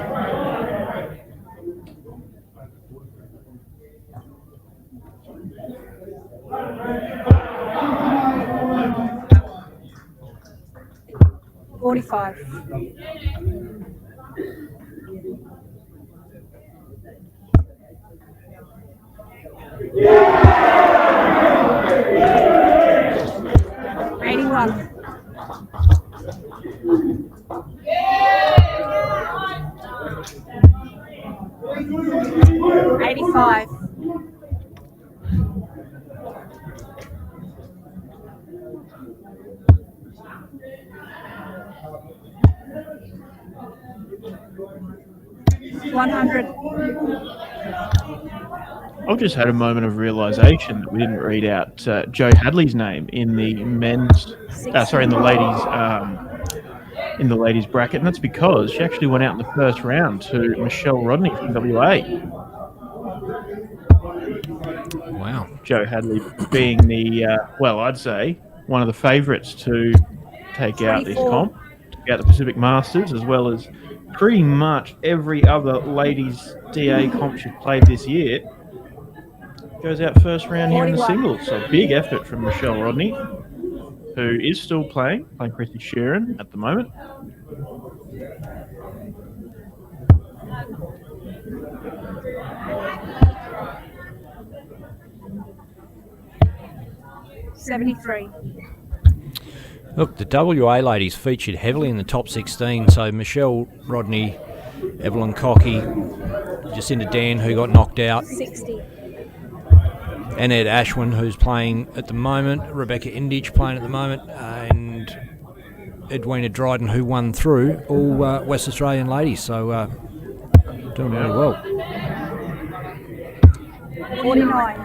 $45. $81. $85. $100. I've just had a moment of realisation that we didn't read out Jo Hadley's name in the men's, in the ladies bracket, and that's because she actually went out in the first round to Michelle Rodney from WA. Wow. Jo Hadley being the, I'd say one of the favourites to take out this comp, take out the Pacific Masters, as well as pretty much every other ladies DA comp she's played this year. Goes out first round here in the singles. So big effort from Michelle Rodney, who is still playing Chrissy Sheeran at the moment. $73. Look, the WA ladies featured heavily in the top 16. So Michelle Rodney, Evelyn Cockey, Jacinda Dan, who got knocked out. 60. Annette Ashwin, who's playing at the moment, Rebecca Indich playing at the moment, and Edwina Dryden, who won through, all West Australian ladies, so doing really well. 49.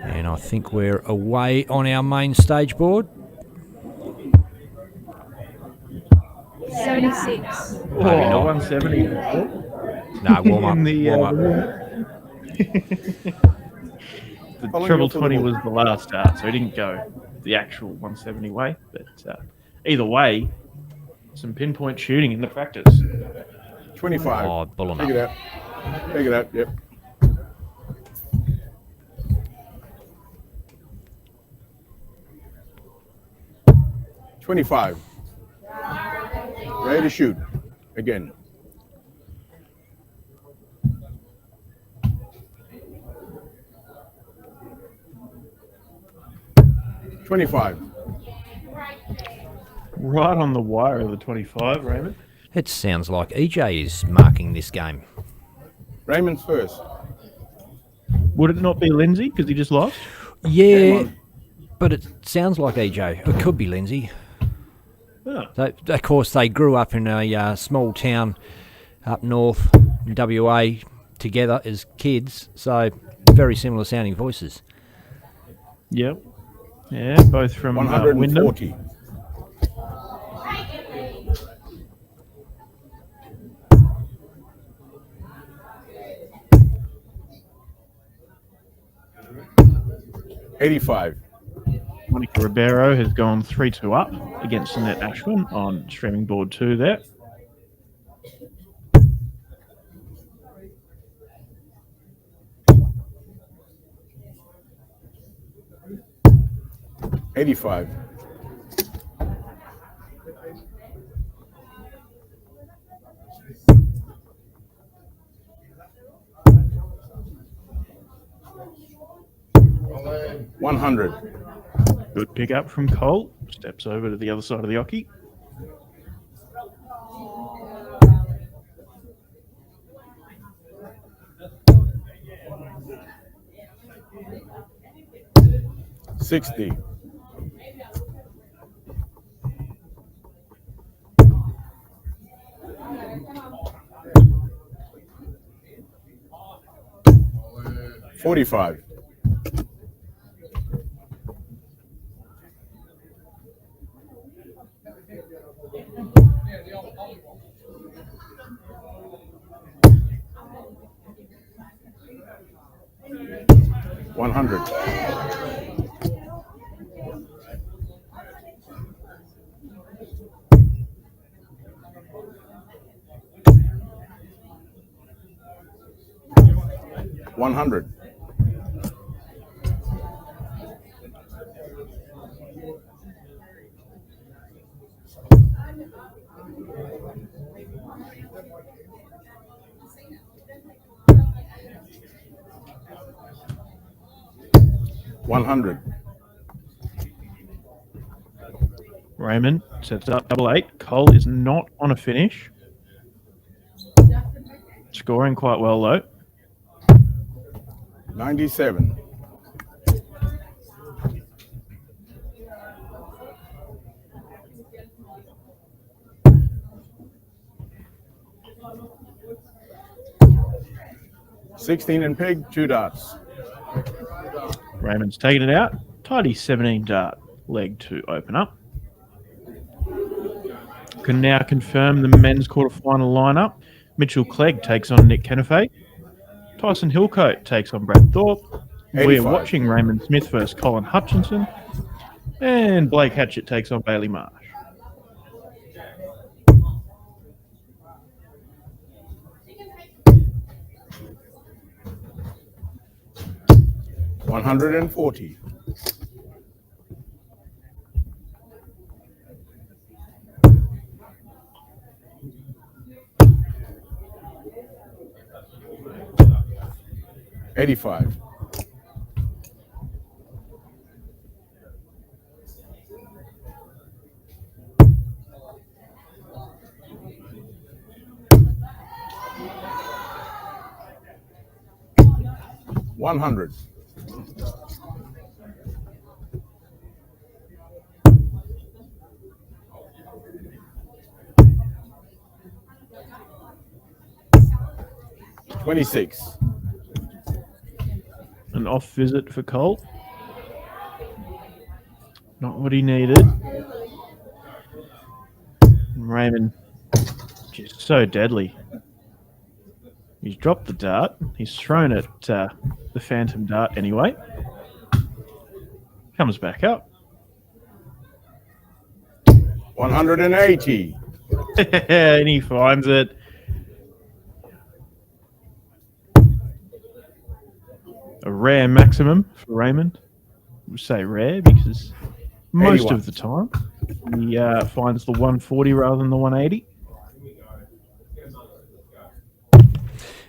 And I think we're away on our main stage board. 76. Oh, 170. No, warm up. The treble 20 was the last start, so he didn't go the actual 170 way. But either way, some pinpoint shooting in the practice. 25. Oh, bull 'em Take up. it out. Take it out, yep. $25. Ready to shoot. Again. $25. Right on the wire of the 25, Raymond. It sounds like EJ is marking this game. Raymond's first. Would it not be Lindsay because he just lost? Yeah, but it sounds like EJ. It could be Lindsay. Oh. Of course, they grew up in a small town up north in WA together as kids, so very similar sounding voices. Yep. Yeah, both from Wyndham. 140. $85. Monica Ribeiro has gone 3-2 up against Annette Ashwin on streaming board 2 there. $85. 100. Good pick up from Cole. Steps over to the other side of the oche. $60. 45. 100. 100. 100. Raymond sets up double eight. Cole is not on a finish. Scoring quite well though. 97. 16 and pig, 2 darts. Raymond's taking it out. Tidy 17 dart. Leg to open up. Can now confirm the men's quarterfinal lineup. Mitchell Clegg takes on Nick Kennefe. Tyson Hillcoat takes on Brad Thorpe. 85. We're watching Raymond Smith versus Colin Hutchinson. And Blake Hatchett takes on Bailey Marsh. $140. 85. 100. 26. An off visit for Cole. Not what he needed. Raymond just so deadly. He's dropped the dart. He's thrown it the phantom dart anyway. Comes back up. 180. And he finds it. A rare maximum for Raymond. We say rare because most 81. of the time he finds the 140 rather than the 180.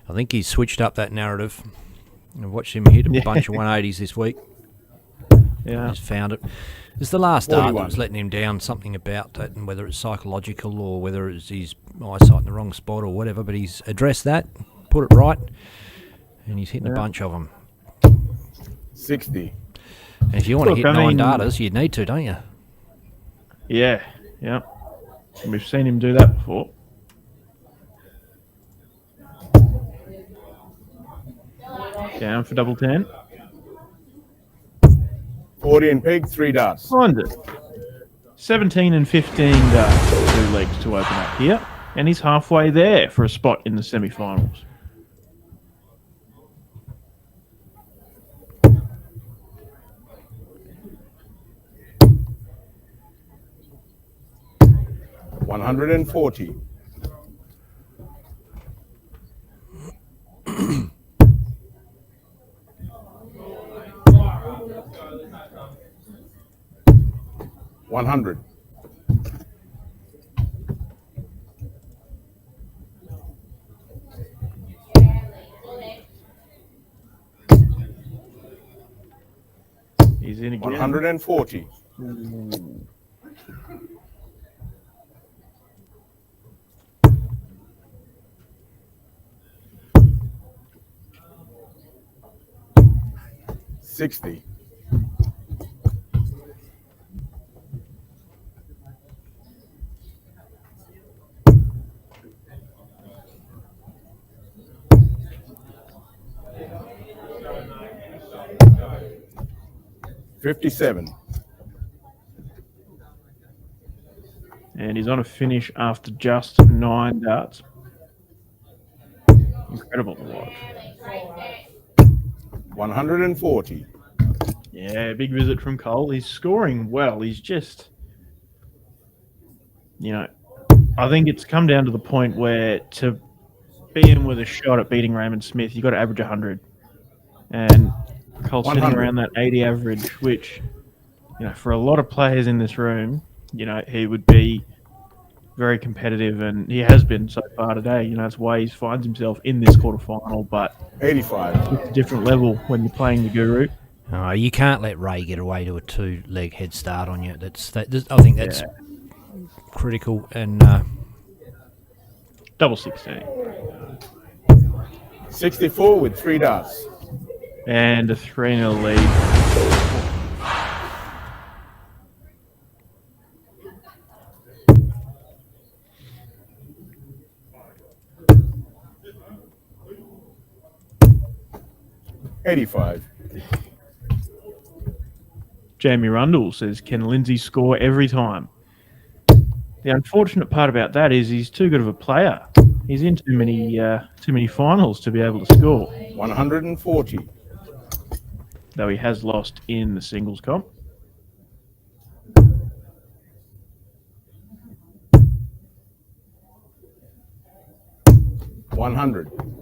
I think he's switched up that narrative. I've watched him hit a bunch of 180s this week. Yeah. He's found it. It's the last dart that 41. was letting him down, something about that, and whether it's psychological or whether it's his eyesight in the wrong spot or whatever, but he's addressed that, put it right, and he's hitting a bunch of them. 60. And if you want to Look, hit I 9 mean- darters, you need to, don't you? Yeah, yeah. We've seen him do that before. Down for double 10. 40 and pig, 3 darts. Finds it. 17 and 15 darts. 2 legs to open up here. And he's halfway there for a spot in the semi-finals. $140. 100. 140. Ooh. $60. 57. And he's on a finish after just 9 darts. Incredible to watch. 140. Yeah, big visit from Cole. He's scoring well. He's just, I think it's come down to the point where to be in with a shot at beating Raymond Smith, you've got to average 100. And Cole's sitting 100. around that 80 average, which, for a lot of players in this room, he would be very competitive, and he has been so far today. That's why he finds himself in this quarterfinal, but 85. it's a different level when you're playing the Guru. Oh, you can't let Ray get away to a 2-leg head start on you. I think that's critical. And double 16. 64 with 3 darts. And a 3-0 lead. 85. Jamie Rundle says, can Lindsay score every time? The unfortunate part about that is he's too good of a player. He's in too many finals to be able to score. 140. Though he has lost in the singles comp. $100.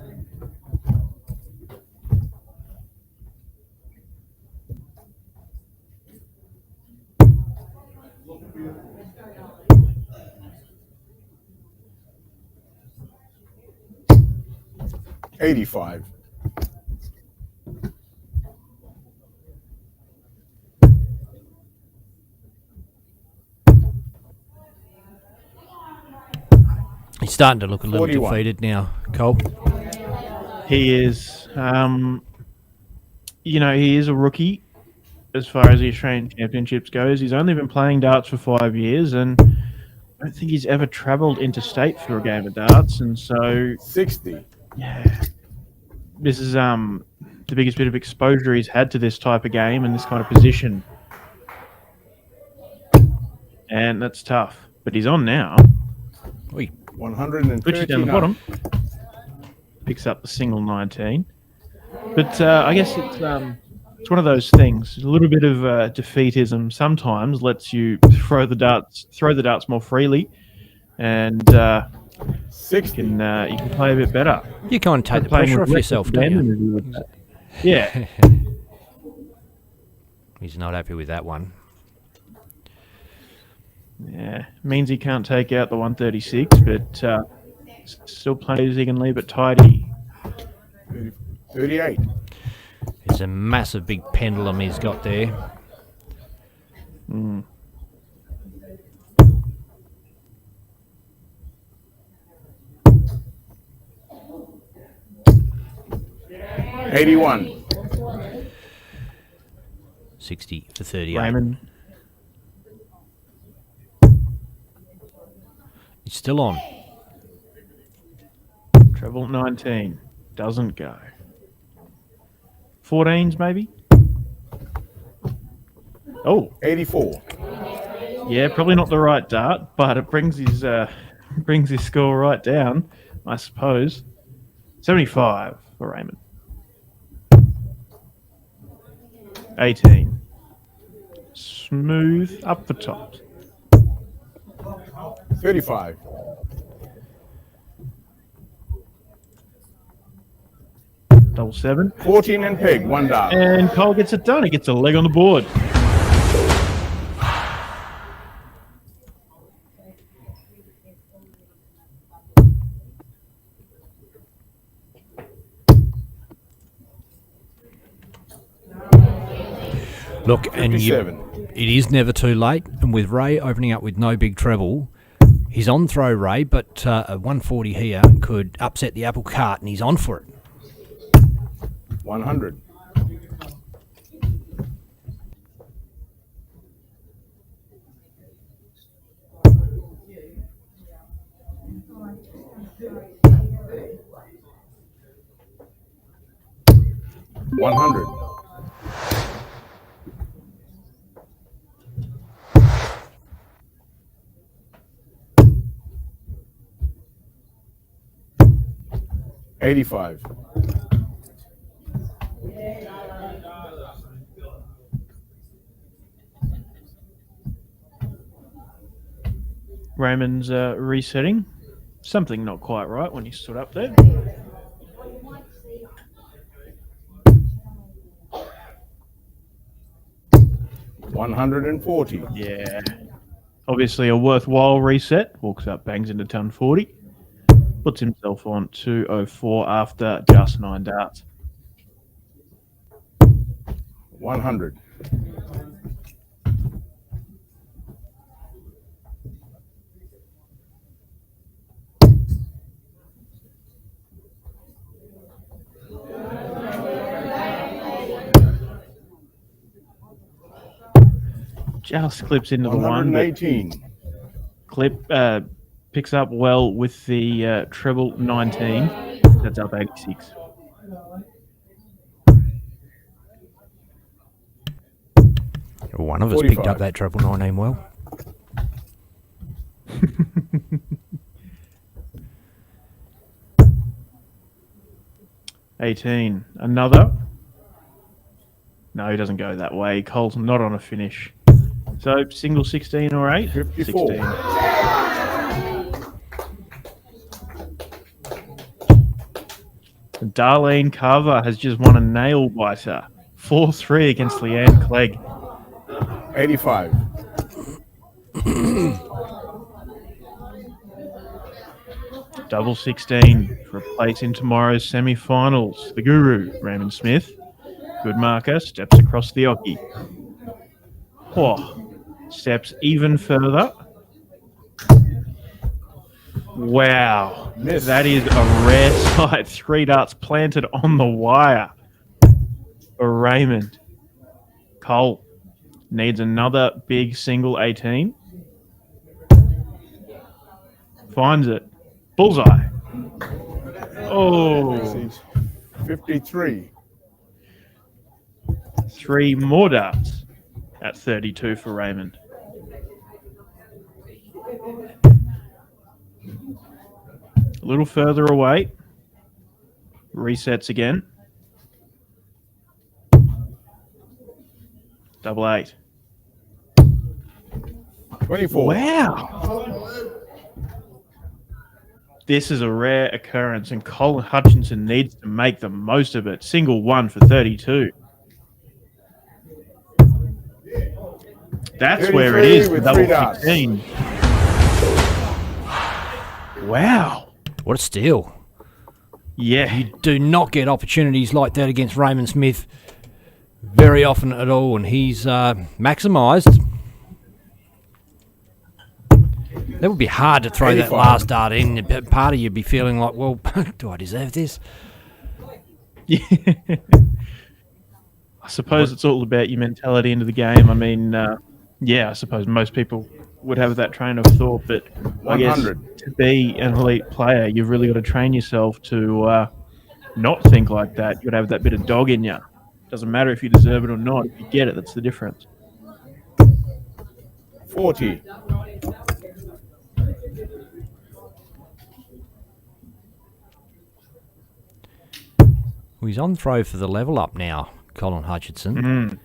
85. he's starting to look a little 41. defeated now, Cole. He is, he is a rookie as far as the Australian Championships goes. He's only been playing darts for 5 years, and I don't think he's ever travelled interstate for a game of darts. And so, 60. yeah, this is the biggest bit of exposure he's had to this type of game and this kind of position. And that's tough. But he's on now. Oi. 139. Switches down the bottom. Picks up the single 19. But I guess it's one of those things. A little bit of defeatism sometimes lets you throw the darts more freely, and you can play a bit better. You kind of take the pressure off yourself, don't you? Yeah. He's not happy with that one. Yeah, means he can't take out the 136, but still plays he can leave it tidy. 38. It's a massive big pendulum he's got there. Mm. $81. 60 for 38. Raymond. He's still on. Treble 19. Doesn't go. 14s maybe? Oh. 84. Yeah, probably not the right dart, but it brings his score right down, I suppose. 75 for Raymond. 18. Smooth up the top. 35. Double 7. 14 and peg, 1 dart. And Cole gets it done. He gets a leg on the board. Look, and $57. it is never too late. And with Ray opening up with no big treble, he's on throw, Ray, but a 140 here could upset the apple cart, and he's on for it. 100. $100. $85. Raymond's resetting. Something not quite right when he stood up there. $140. Yeah. Obviously a worthwhile reset. Walks up, bangs into ton 40. Puts himself on 204 after just 9 darts. 100. Just clips into the one. 118. Picks up well with the treble 19. That's up 86. One of us picked up that treble 19 well. $18. Another. No, he doesn't go that way. Cole's not on a finish. So single 16 or 8? 54. 16. Darlene Carver has just won a nail biter. 4-3 against Leanne Clegg. 85. Double 16 for a place in tomorrow's semi-finals. The Guru, Raymond Smith. Good marker, steps across the oki. Oh, steps even further. Wow. Miss. That is a rare sight. 3 darts planted on the wire for Raymond. Cole needs another big single 18. Finds it. Bullseye. Oh. 53. 3 more darts at 32 for Raymond. A little further away. Resets again. Double 8. 24. Wow. This is a rare occurrence, and Colin Hutchinson needs to make the most of it. Single 1 for 32. That's where it is. with Double 3 darts. 15. Wow. What a steal. Yeah. You do not get opportunities like that against Raymond Smith very often at all, and he's maximised. That would be hard to throw 85. that last dart in. Part of you'd be feeling like, well, do I deserve this? Yeah. I suppose it's all about your mentality into the game. I mean, yeah, I suppose most people would have that train of thought, but I guess 100. to be an elite player, you've really got to train yourself to not think like that. You've got to have that bit of dog in you. Doesn't matter if you deserve it or not. If you get it, that's the difference. 40. Well, he's on throw for the level up now, Colin Hutchinson. Mm.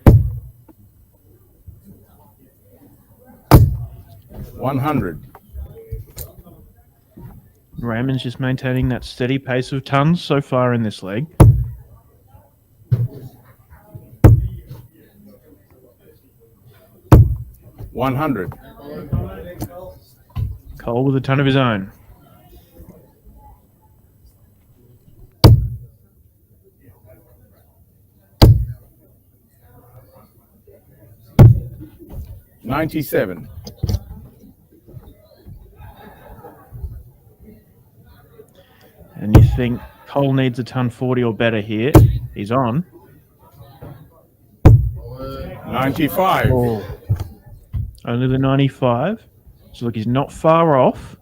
100. Raymond's just maintaining that steady pace of tons so far in this leg. $100. Cole with a ton of his own. 97. And you think Cole needs a ton 40 or better here. He's on. 95. Oh. Only the 95. So look, he's not far off.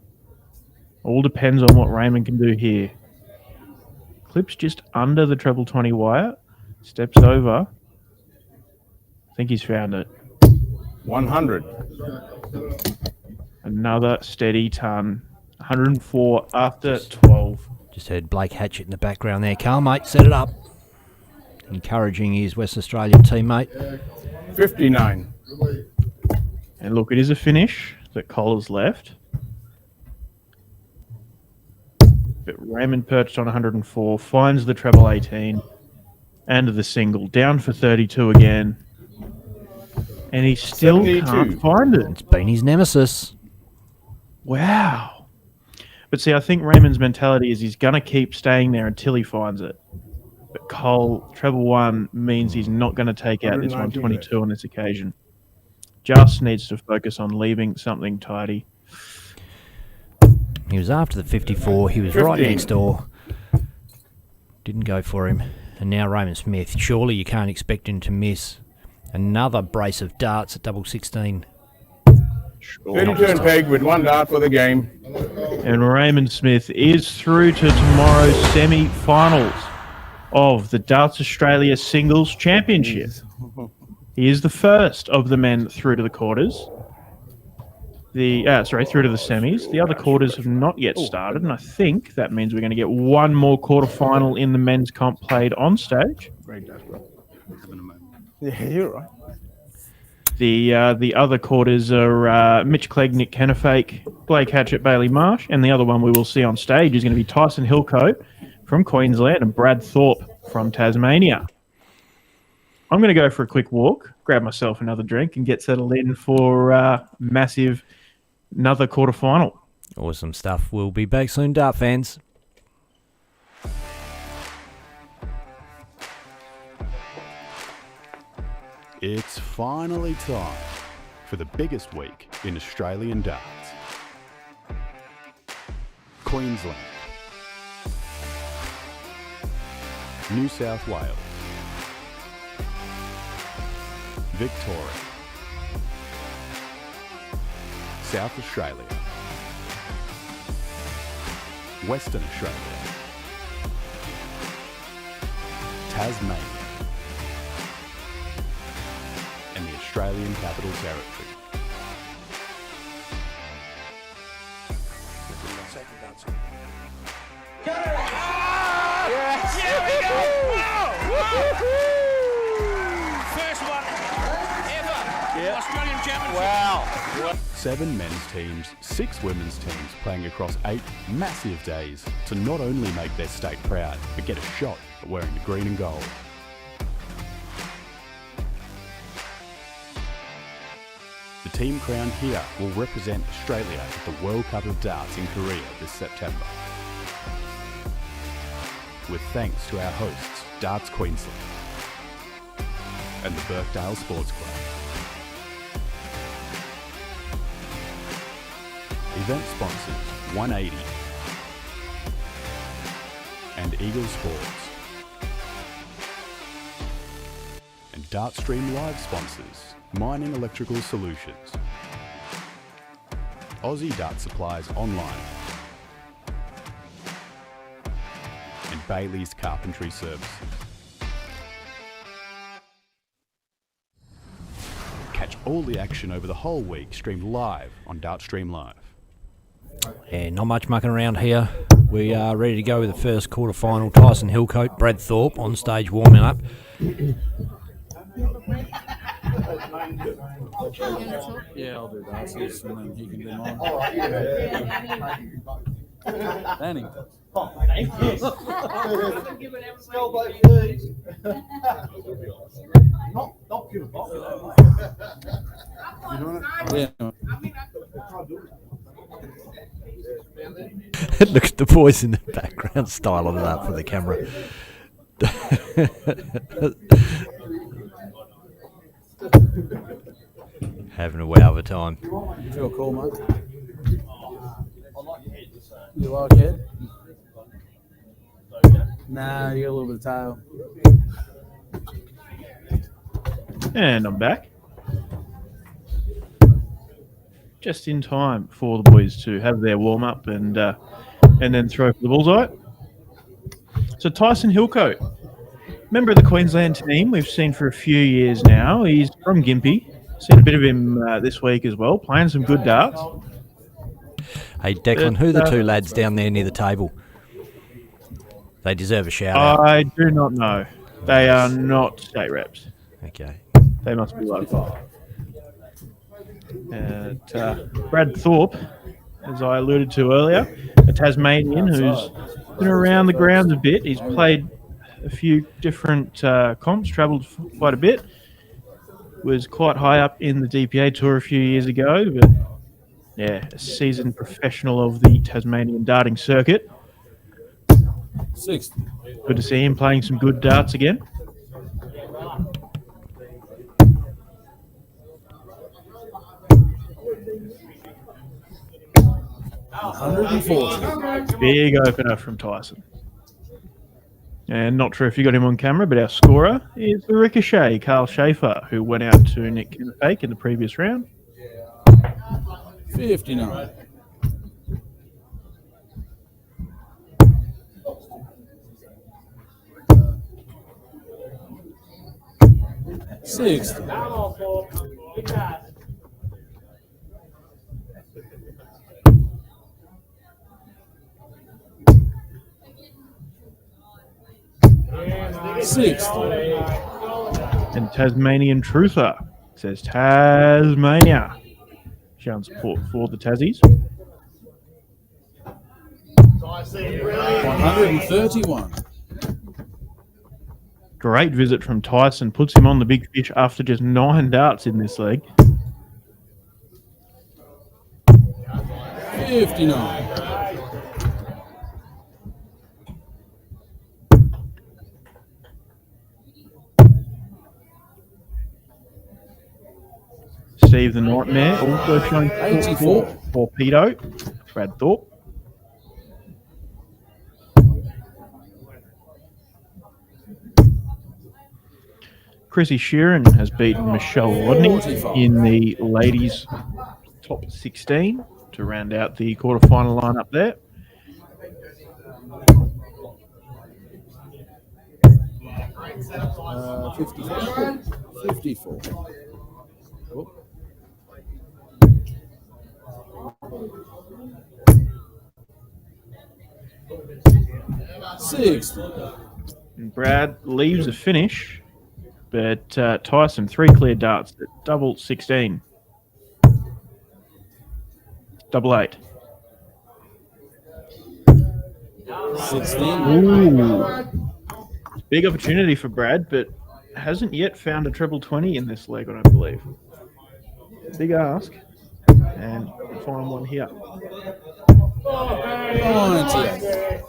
All depends on what Raymond can do here. Clips just under the treble 20 wire. Steps over. I think he's found it. 100. Another steady ton. 104 after 12. Just heard Blake Hatchett in the background there. Carl, mate, set it up. Encouraging his West Australian teammate. 59. And look, it is a finish that Cole has left. But Raymond perched on 104, finds the treble 18 and the single. Down for 32 again. And he still 72. can't find it. It's been his nemesis. Wow. But see, I think Raymond's mentality is he's going to keep staying there until he finds it. But Cole, treble 1 means he's not going to take out this 122 on this occasion. Just needs to focus on leaving something tidy. He was after the 54. He was 15. right next door. Didn't go for him. And now Raymond Smith. Surely you can't expect him to miss another brace of darts at double 16. 30 turn peg with 1 dart for the game. And Raymond Smith is through to tomorrow's semi-finals of the Darts Australia Singles Championship. He is the first of the men through to the quarters. Through to the semis. The other quarters have not yet started, and I think that means we're going to get one more quarterfinal in the men's comp played on stage. Great dart, bro. Yeah, you're right. The other quarters are Mitch Clegg, Nick Kennefake, Blake Hatchett, Bailey Marsh, and the other one we will see on stage is going to be Tyson Hillcoat from Queensland and Brad Thorpe from Tasmania. I'm going to go for a quick walk, grab myself another drink, and get settled in for another quarterfinal. Awesome stuff. We'll be back soon, Dart fans. It's finally time for the biggest week in Australian darts. Queensland, New South Wales, Victoria, South Australia, Western Australia, Tasmania, and the Australian Capital Territory. First one ever. Australian Championship. Wow. 7 men's teams, 6 women's teams playing across 8 massive days to not only make their state proud, but get a shot at wearing the green and gold. The team crowned here will represent Australia at the World Cup of Darts in Korea this September. With thanks to our hosts, Darts Queensland and the Birkdale Sports Club. Event sponsors 180 and Eagle Sports. And Dartstream Live sponsors Mining Electrical Solutions, Aussie Dart Supplies Online, and Bailey's Carpentry Services. Catch all the action over the whole week streamed live on Dartstream Live. Yeah, not much mucking around here. We are ready to go with the first quarterfinal. Tyson Hillcoat, Brad Thorpe on stage warming up. Yeah, I'll do that. And then he can do mine. Danny. Look at the boys in the background styling it up for the camera. Having a wow of a time. It's your call, mate. You like it? Nah, you got a little bit of tail. And I'm back. Just in time for the boys to have their warm-up and then throw for the bullseye. So Tyson Hillcoat, member of the Queensland team we've seen for a few years now. He's from Gympie. Seen a bit of him this week as well, playing some good darts. Hey, Declan, who are the two lads down there near the table? They deserve a shout-out. I do not know. They are not state reps. Okay. They must be local. Brad Thorpe, as I alluded to earlier, a Tasmanian who's been around the grounds a bit. He's played a few different comps, travelled quite a bit. Was quite high up in the DPA Tour a few years ago, but yeah, a seasoned professional of the Tasmanian darting circuit. 6th. Good to see him playing some good darts again. Big opener from Tyson. And not sure if you got him on camera, but our scorer is the Ricochet, Carl Schaefer, who went out to Nick Kennefake in the previous round. 59. Sixth. 6th. And Tasmanian Truther says Tasmania. Showing support for the Tassies. 131. Great visit from Tyson. Puts him on the big fish after just 9 darts in this leg. 59. Steve the Nightmare also showing 84. Torpedo. Brad Thorpe. Chrissy Sheeran has beaten Michelle Rodney in the ladies' top 16 to round out the quarterfinal lineup there. Uh, 54. 54. Oh. Sixth. And Brad leaves a finish, but Tyson 3 clear darts at double 16. Double 8. 16. Ooh. Big opportunity for Brad, but hasn't yet found a treble 20 in this leg, I don't believe. Big ask. And find one here. 98.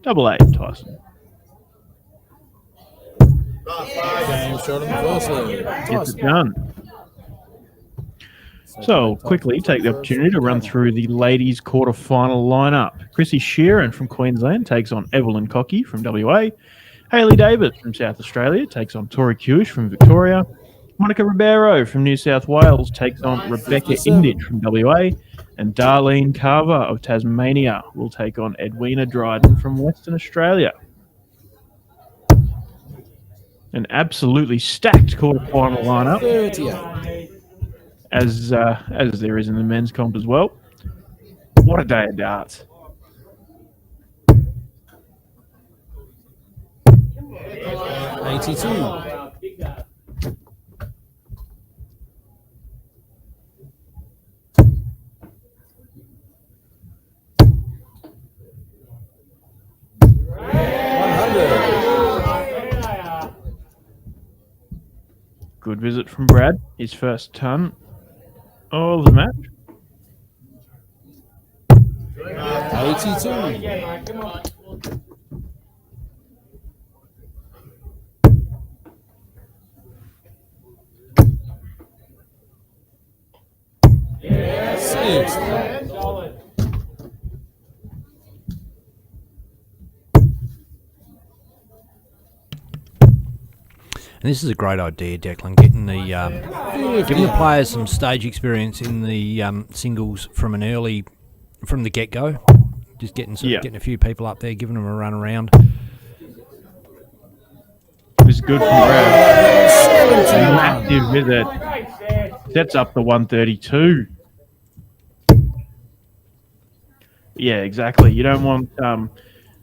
Double 8, Tyson. Game shot in the first leg. Gets it done. So, quickly take the opportunity to run through the ladies' quarterfinal lineup. Chrissy Sheeran from Queensland takes on Evelyn Cocky from WA. Hayley Davis from South Australia takes on Tori Kewish from Victoria. Monica Ribeiro from New South Wales takes on Rebecca Indich from WA. And Darlene Carver of Tasmania will take on Edwina Dryden from Western Australia. An absolutely stacked quarterfinal lineup. 38. As there is in the men's comp as well. What a day of darts. Good visit from Brad. His first ton of the match. 82. And this is a great idea, Declan, getting the players some stage experience in the singles from the get-go. Just getting a few people up there, giving them a run around. This is good from Brad. Massive visit. Sets up the 132. Yeah, exactly. You don't want,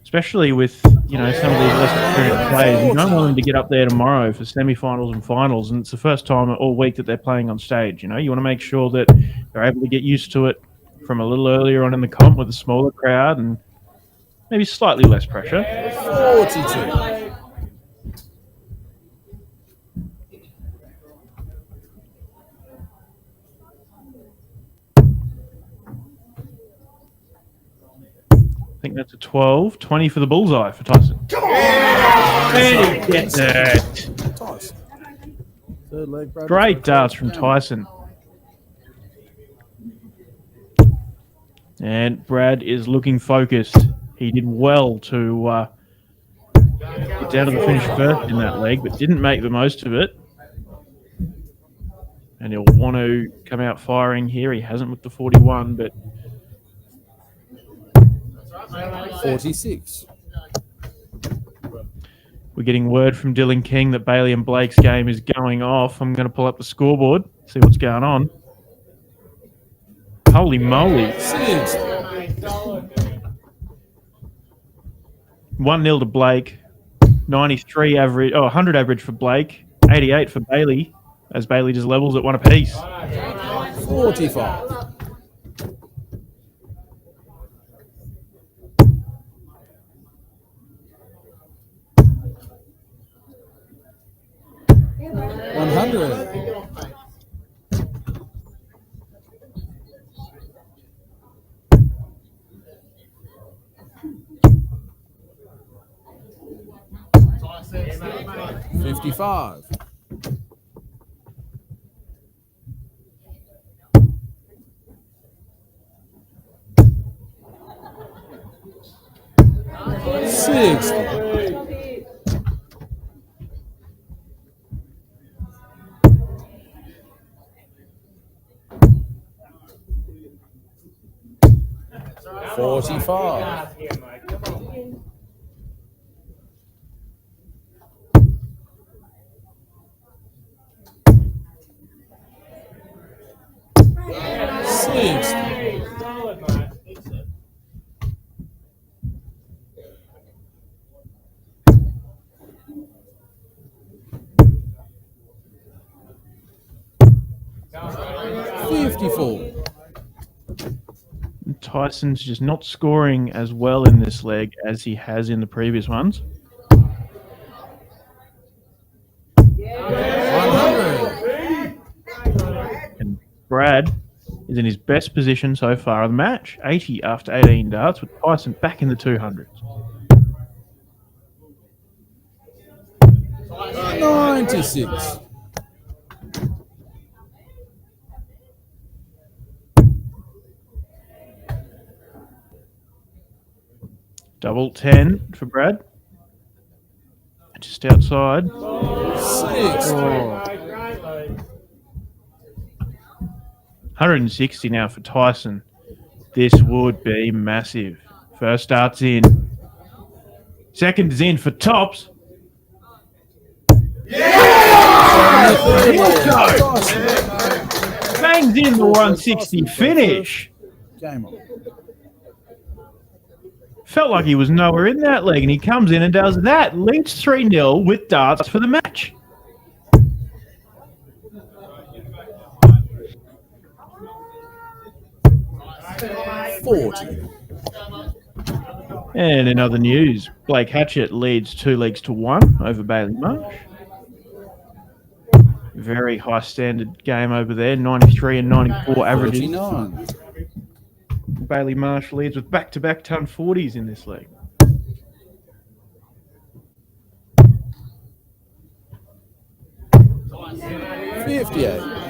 especially with some of these less experienced players, you don't want them to get up there tomorrow for semi-finals and finals, and it's the first time all week that they're playing on stage. You want to make sure that they're able to get used to it from a little earlier on in the comp with a smaller crowd and maybe slightly less pressure. 42. I think that's a 12. 20 for the bullseye for Tyson. And he gets it. Tyson. Third leg, Brad. Great darts from Tyson. And Brad is looking focused. He did well to get down to the finish first in that leg, but didn't make the most of it. And he'll want to come out firing here. He hasn't with the 41, but 46. we're getting word from Dylan King that Bailey and Blake's game is going off. I'm going to pull up the scoreboard, see what's going on. Holy moly. 1-0 to Blake. 93 average, 100 average for Blake. 88 for Bailey, as Bailey just levels at one apiece. 45. $55. 60. 45. 54. Tyson's just not scoring as well in this leg as he has in the previous ones. 100. And Brad is in his best position so far of the match. 80 after 18 darts, with Tyson back in the 200s. 96. Double 10 for Brad. Just outside. 6. Oh. 160 now for Tyson. This would be massive. First start's in. Second is in for Tops. Bangs in the 160 finish. Game on. Felt like he was nowhere in that leg, and he comes in and does that. Leads 3-0 with darts for the match. $40. And in other news, Blake Hatchett leads 2 legs to 1 over Bailey Marsh. Very high standard game over there, 93 and 94 averages. 49. Bailey Marsh leads with back-to-back ton 40s in this league. $58.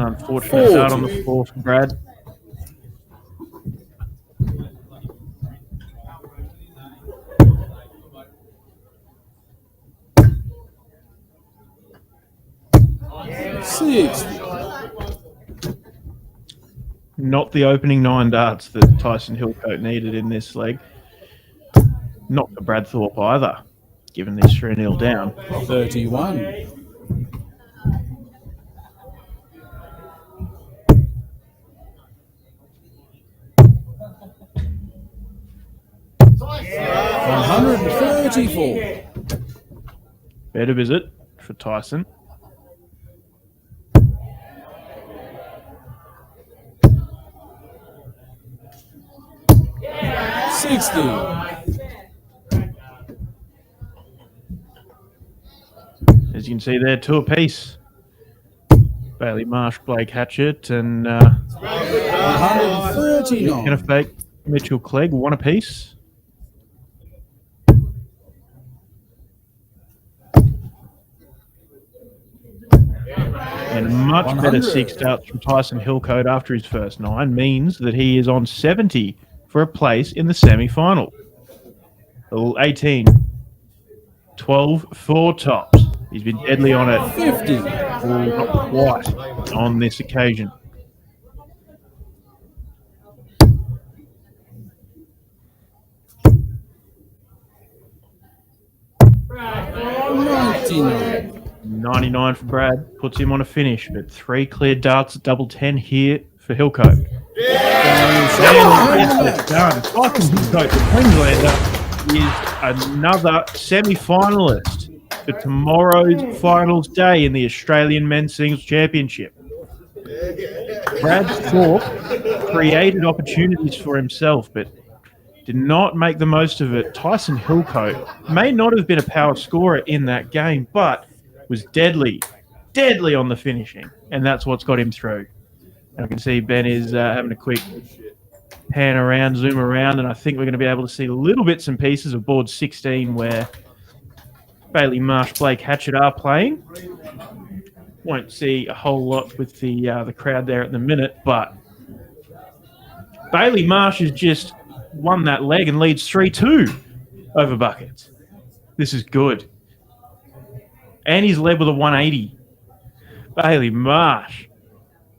unfortunate start on the floor for Brad. Not the opening 9 darts that Tyson Hillcoat needed in this leg. Not for Brad Thorpe either, given this 3-0 down. 31. $134. Better visit for Tyson. As you can see there, 2 apiece. Bailey Marsh, Blake Hatchett, and 139. Kenneth Bake, Mitchell Clegg, 1 apiece. And much 100. better 6 starts from Tyson Hillcoat after his first 9 means that he is on 70 for a place in the semi-final. 18. 12 4 tops. He's been deadly on it. 50. Not quite on this occasion. $99. 99 for Brad puts him on a finish, but 3 clear darts at double 10 here for Hillcoat. Done. Tyson Hillcoat, the Queenslander, is another semi-finalist for tomorrow's finals day in the Australian Men's Singles Championship. Brad Thorpe created opportunities for himself, but did not make the most of it. Tyson Hillcoat may not have been a power scorer in that game, but was deadly on the finishing, and that's what's got him through. And I can see Ben is having a quick pan around, zoom around, and I think we're going to be able to see little bits and pieces of board 16 where Bailey Marsh, Blake Hatchett are playing. Won't see a whole lot with the crowd there at the minute, but Bailey Marsh has just won that leg and leads 3-2 over Buckets. This is good. And he's led with a 180. Bailey Marsh.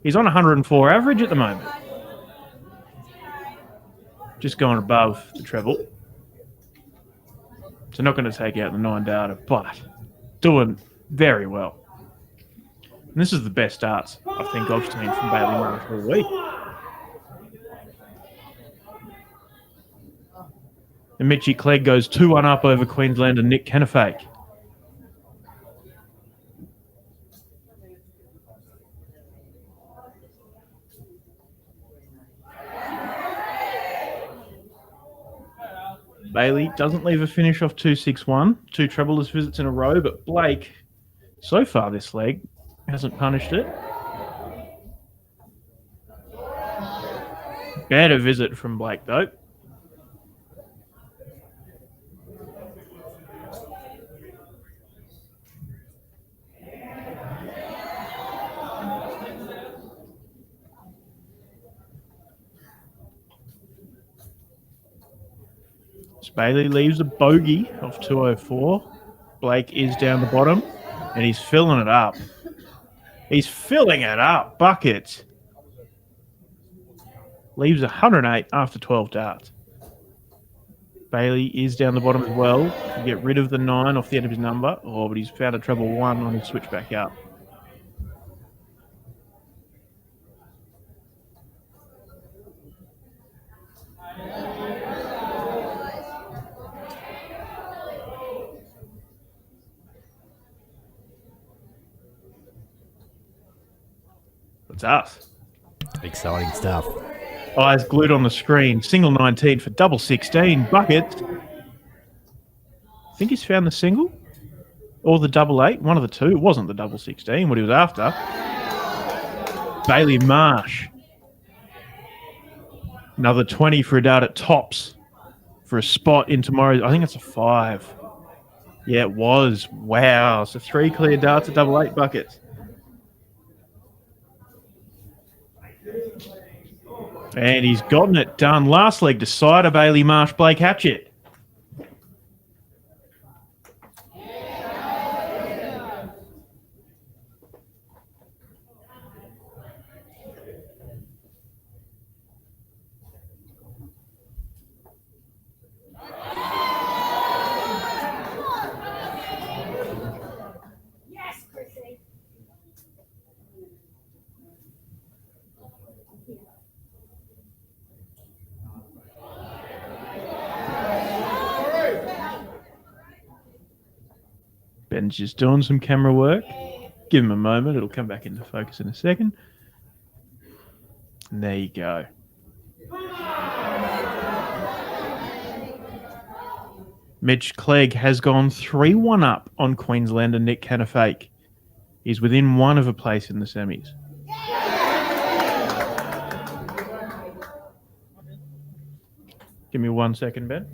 He's on 104 average at the moment. Just going above the treble. So not going to take out the 9 data, but doing very well. And this is the best darts I think I've seen from Bailey Marsh all week. And Mitchie Clegg goes 2-1 up over Queenslander Nick Kennefake. Bailey doesn't leave a finish off 2-6-1. 2 trebleless visits in a row, but Blake, so far this leg, hasn't punished it. Better visit from Blake, though. Bailey leaves a bogey of 204. Blake is down the bottom, and he's filling it up. He's filling it up. Bucket. Leaves 108 after 12 darts. Bailey is down the bottom as well. To get rid of the 9 off the end of his number. Oh, but he's found a treble 1 on his switch back up. It's us. Exciting stuff. Eyes glued on the screen. Single 19 for double 16. Bucket. I think he's found the single. Or the double 8. One of the two. It wasn't the double 16, what he was after. Bailey Marsh. Another 20 for a dart at tops. For a spot in tomorrow's. I think it's a 5. Yeah, it was. Wow. So 3 clear darts at double 8 buckets. And he's gotten it done. Last leg decider, Bailey Marsh, Blake Hatchett. Ben's just doing some camera work. Give him a moment. It'll come back into focus in a second. And there you go. Mitch Clegg has gone 3-1 up on Queenslander Nick Canafake. He's within one of a place in the semis. Give me 1 second, Ben.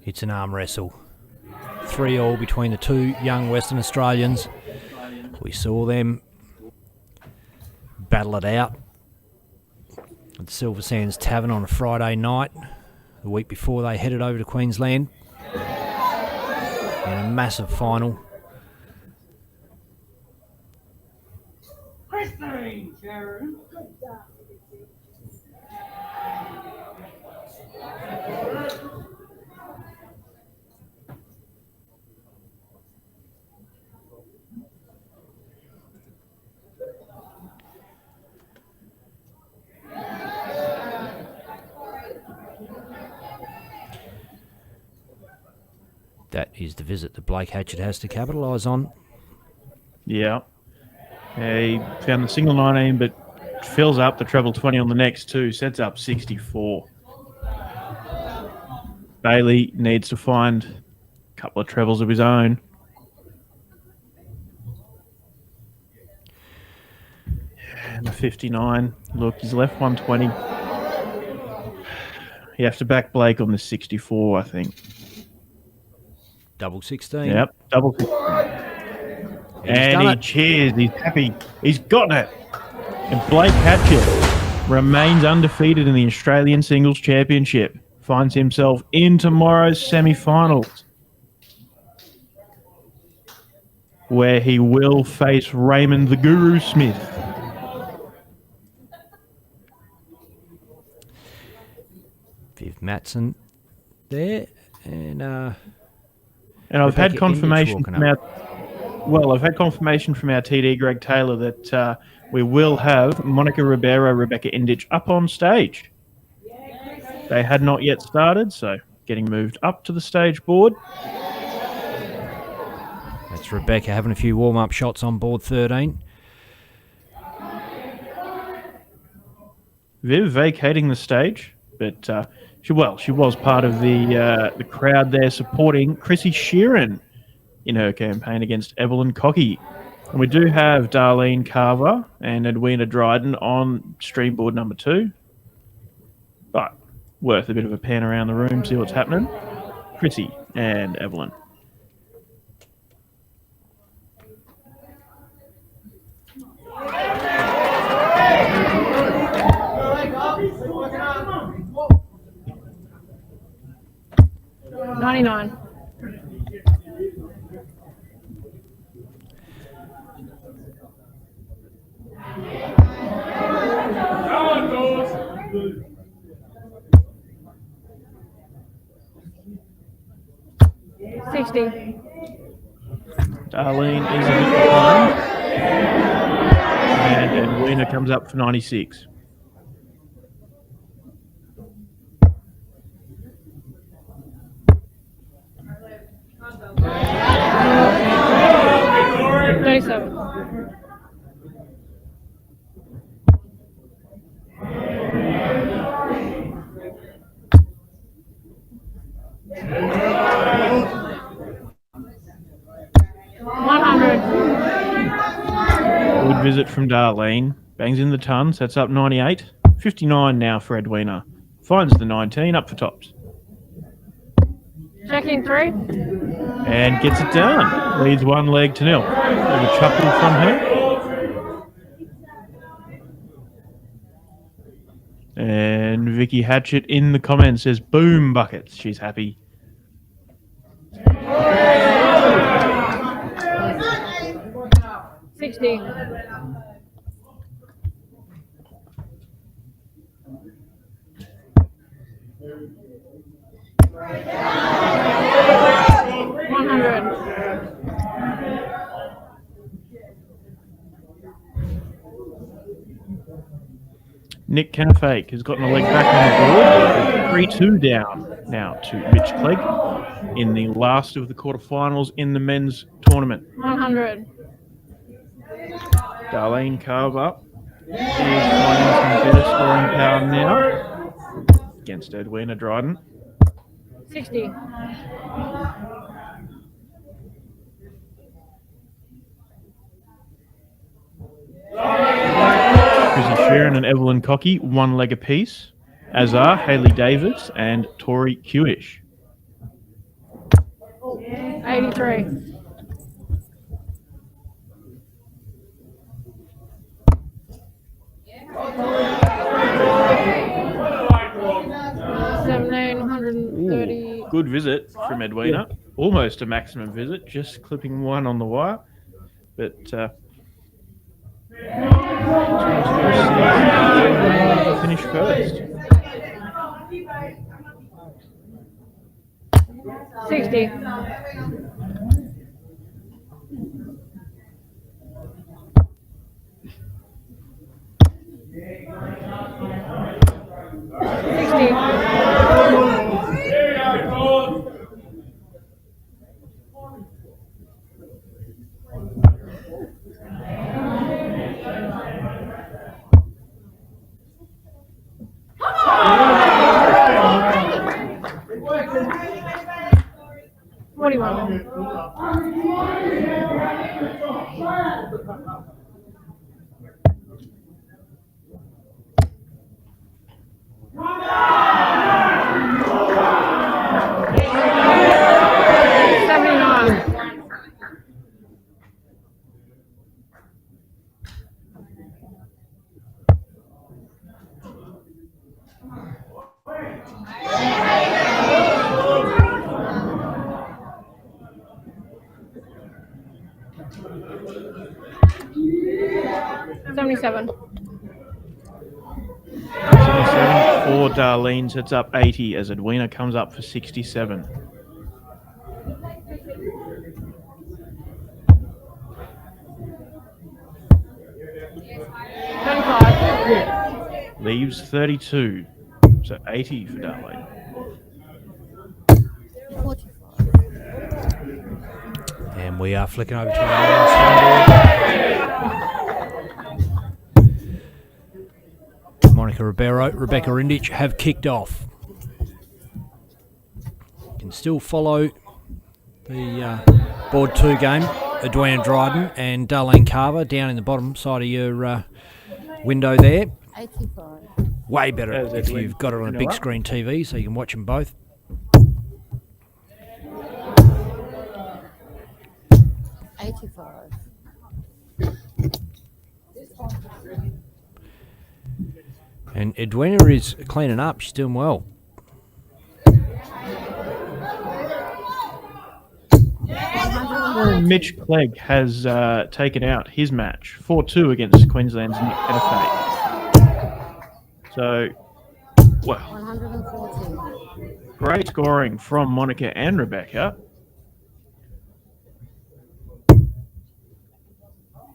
It's an arm wrestle. 3-3 between the two young Western Australians. We saw them battle it out at Silver Sands Tavern on a Friday night, the week before they headed over to Queensland in a massive final. That is the visit that Blake Hatchett has to capitalise on. Yeah. He found the single 19, but fills up the treble 20 on the next two, sets up 64. Bailey needs to find a couple of trebles of his own. And the 59. Look, he's left 120. You have to back Blake on the 64, I think. Double 16. Yep, double 16. And he cheers. He's happy. He's gotten it. And Blake Hatchett remains undefeated in the Australian Singles Championship. Finds himself in tomorrow's semi-finals, where he will face Raymond the Guru Smith. Viv Matson there. And I've had confirmation from I've had confirmation from our TD Greg Taylor that we will have Monica Ribeiro, Rebecca Indich up on stage. They had not yet started, so getting moved up to the stage board. That's Rebecca having a few warm-up shots on board 13. Viv vacating the stage, but she was part of the crowd there supporting Chrissy Sheeran in her campaign against Evelyn Cocky. And we do have Darlene Carver and Edwina Dryden on stream board number 2. But worth a bit of a pan around the room, see what's happening. Chrissy and Evelyn. $99. $60. Darlene is in the line. And Edwina comes up for 96. Good visit from Darlene. Bangs in the ton, sets up 98. 59 now for Edwina. Finds the 19, up for tops. Checking 3. And gets it down. Leads 1 leg to 0. A chuckle from her. And Vicky Hatchett in the comments says, boom buckets. She's happy. $60. Nick Canafake has gotten a leg back on the board. 3-2 down now to Mitch Clegg in the last of the quarterfinals in the men's tournament. 100. Darlene Carver is finding some better scoring power now against Edwina Dryden. 60. Chrissy Sharon and Evelyn Cocky, 1 leg apiece, as are Hayley Davis and Tori Kewish. 83. $1,730. Good visit from Edwina. Almost a maximum visit, just clipping 1 on the wire. But finish first. 60. $77. 77 for Darlene sets up 80 as Edwina comes up for 67. Leaves 32. So 80 for Darlene. 45. And we are flicking over to the men's scoreboard. Monica Ribeiro, Rebecca Rindich have kicked off. You can still follow the Board 2 game, Edwina Dryden and Darlene Carver down in the bottom side of your window there. 85. Way better if you've got it on a big screen TV so you can watch them both. 85. And Edwina is cleaning up. She's doing well. Mitch Clegg has taken out his match 4-2 against Queensland's Nick Canafate. So, well, 114. great scoring from Monica and Rebecca.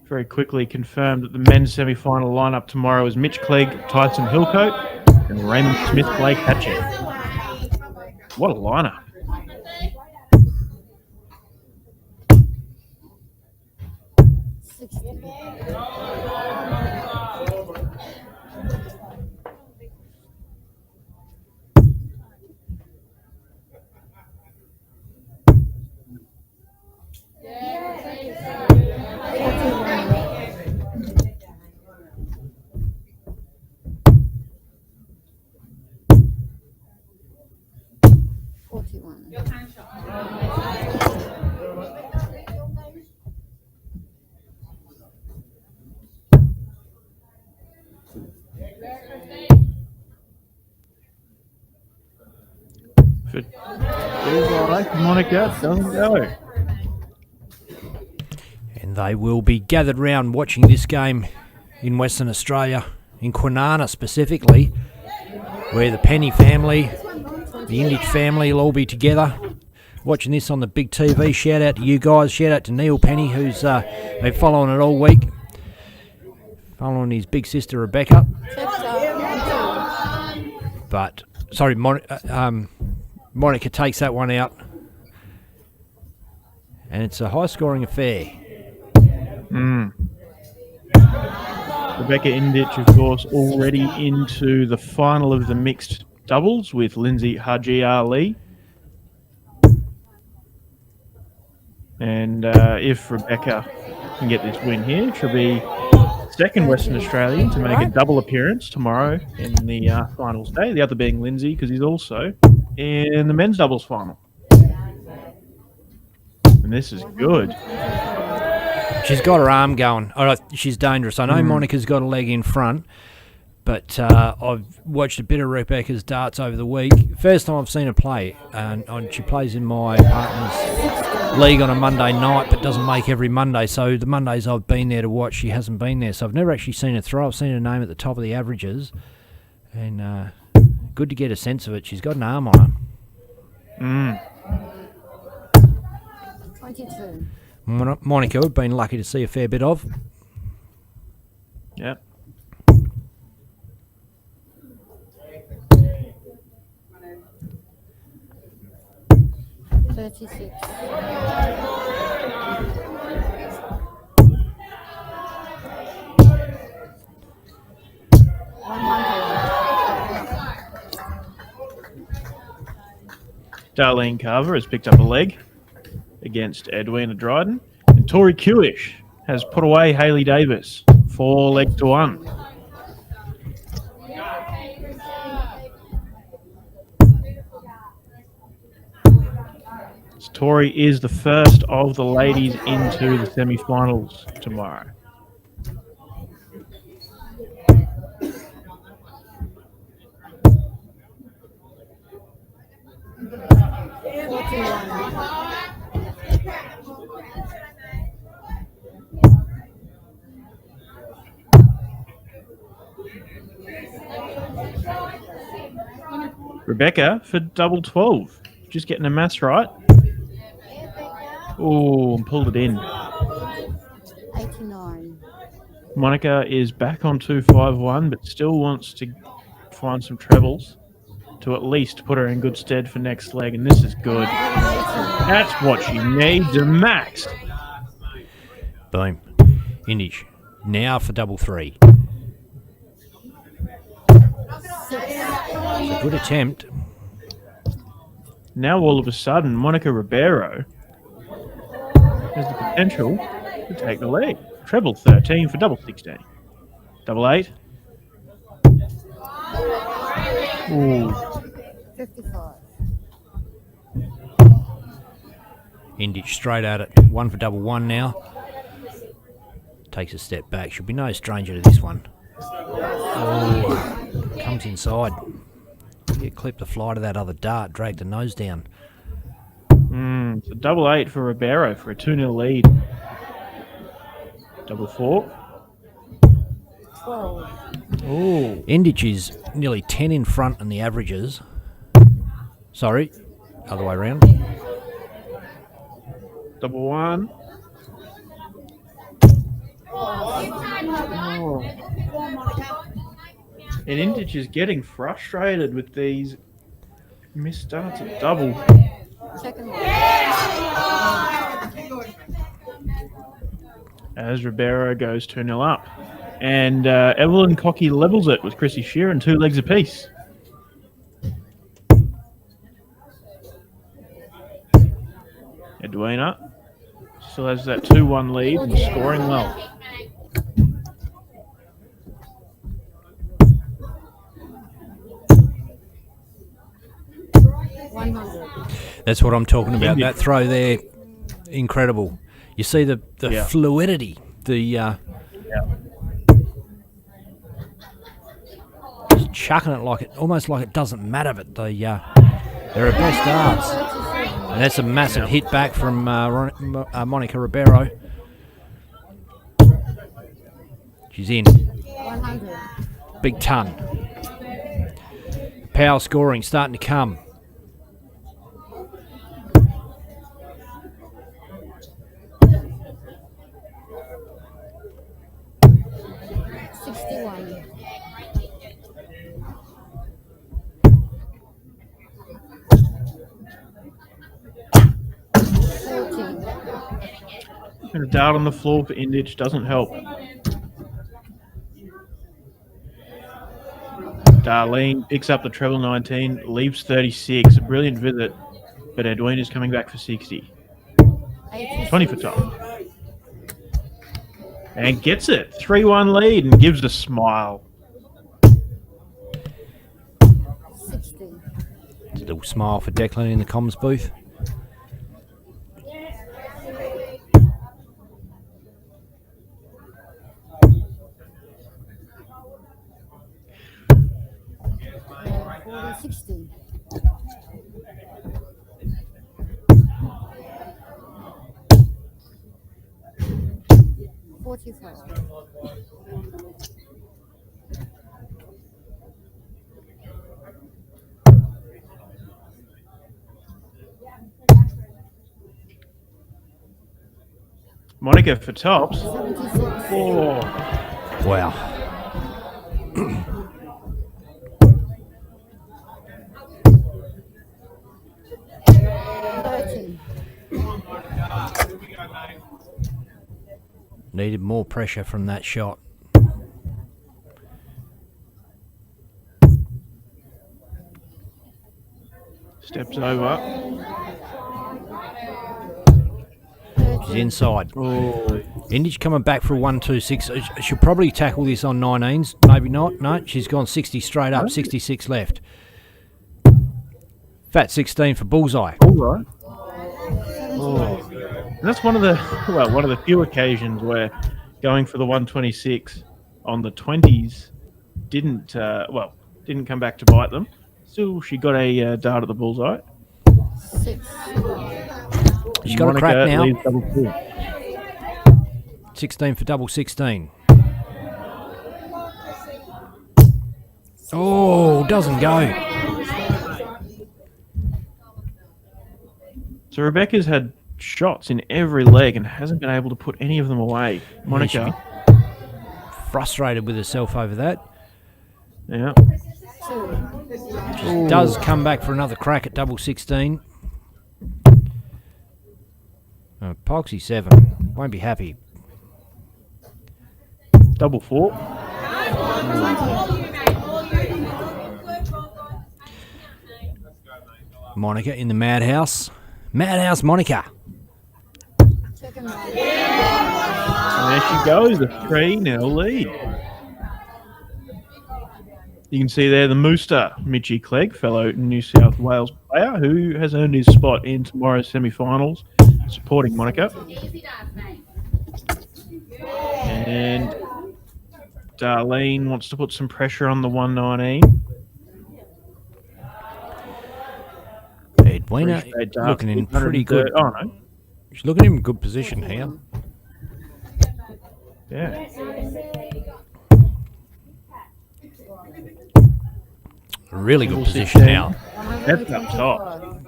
Very quickly confirmed that the men's semi-final lineup tomorrow is Mitch Clegg, Tyson Hillcoat, and Raymond Smith Blake Hatchett. What a lineup. For Monica doesn't go. And they will be gathered round watching this game in Western Australia, in Kwinana specifically, where the Penny family, the Indich family will all be together watching this on the big TV. Shout out to you guys. Shout out to Neil Penny, who's been following it all week, following his big sister Rebecca. But, sorry, Monica takes that one out. And it's a high-scoring affair. Rebecca Indich, of course, already into the final of the mixed doubles with Lindsay Haji Ali. And if Rebecca can get this win here, she'll be second Western Australian to make a double appearance tomorrow in the finals day. The other being Lindsay, because he's also in the men's doubles final. And this is good. She's got her arm going. Oh, she's dangerous. I know Monica's got a leg in front, but I've watched a bit of Rebecca's darts over the week. First time I've seen her play, and she plays in my partner's league on a Monday night, but doesn't make every Monday. So the Mondays I've been there to watch, she hasn't been there. So I've never actually seen her throw. I've seen her name at the top of the averages, and good to get a sense of it. She's got an arm on her. 22. Monica, we've been lucky to see a fair bit of. Yep. $36. Darlene Carver has picked up a leg against Edwina Dryden. And Tori Kewish has put away Hayley Davis 4-1. So Tori is the first of the ladies into the semi-finals tomorrow. Rebecca for double 12. Just getting the maths right. Oh, and pulled it in. 89. Monica is back on 251, but still wants to find some trebles to at least put her in good stead for next leg, and this is good. That's what she needs, a max. Boom. Indich. Now for double 3. It's a good attempt. Now all of a sudden, Monica Ribeiro has the potential to take the lead. Treble 13 for double 16. Double 8. Ooh. 55. Indich straight at it. 1 for double 1 now. Takes a step back. She'll be no stranger to this one. Oh, comes inside. Get clipped the fly to that other dart. Drag the nose down. So double 8 for Ribeiro for a 2-0 lead. Double 4. 12. Ooh. Indich is nearly 10 in front in the averages. Sorry, other way around. Double 1. Oh. And Indich is getting frustrated with these missed darts at double. Second one. As Ribeiro goes 2-0 up. And Evelyn Cocky levels it with Chrissy Sheeran, 2 legs apiece. Edwina still has that 2-1 lead and scoring well. That's what I'm talking about. That throw there, incredible. You see the fluidity, the just chucking it like it, almost like it doesn't matter. But they're her best darts, and that's a massive hit back from Monica Ribeiro. She's in. 100. Big ton. Power scoring starting to come. And a dart on the floor for Indich doesn't help. Darlene picks up the treble 19, leaves 36. A brilliant visit, but Edwina's coming back for 60. 20 for top. And gets it. 3-1 lead and gives a smile. 60. A little smile for Declan in the comms booth. Monica for tops. Oh. Wow. Needed more pressure from that shot. Steps over. She's inside. Oh. Indich coming back for a 1-2-6. She'll probably tackle this on 19s. Maybe not. No, she's gone 60 straight up. 66 left. Fat 16 for bullseye. Bullseye. Oh. And that's one of the few occasions where going for the 126 on the 20s didn't come back to bite them. Still, she got a dart at the bullseye. 6. She's got a crack now. Leaves double 2. 16 for double 16. Oh, doesn't go. So Rebecca's had shots in every leg and hasn't been able to put any of them away. Monica. Frustrated with herself over that. Yeah. She does come back for another crack at double 16. Poxy 7. Won't be happy. Double 4. Monica in the madhouse. Madhouse Monica. Second round. And there she goes, a 3-0 lead. You can see there the Mooster, Mitchie Clegg, fellow New South Wales player, who has earned his spot in tomorrow's semi-finals, supporting Monica. And Darlene wants to put some pressure on the 119. Edwina looking in pretty good. Oh, no. She's looking in good position here. Yeah. Really good position now. That's up top.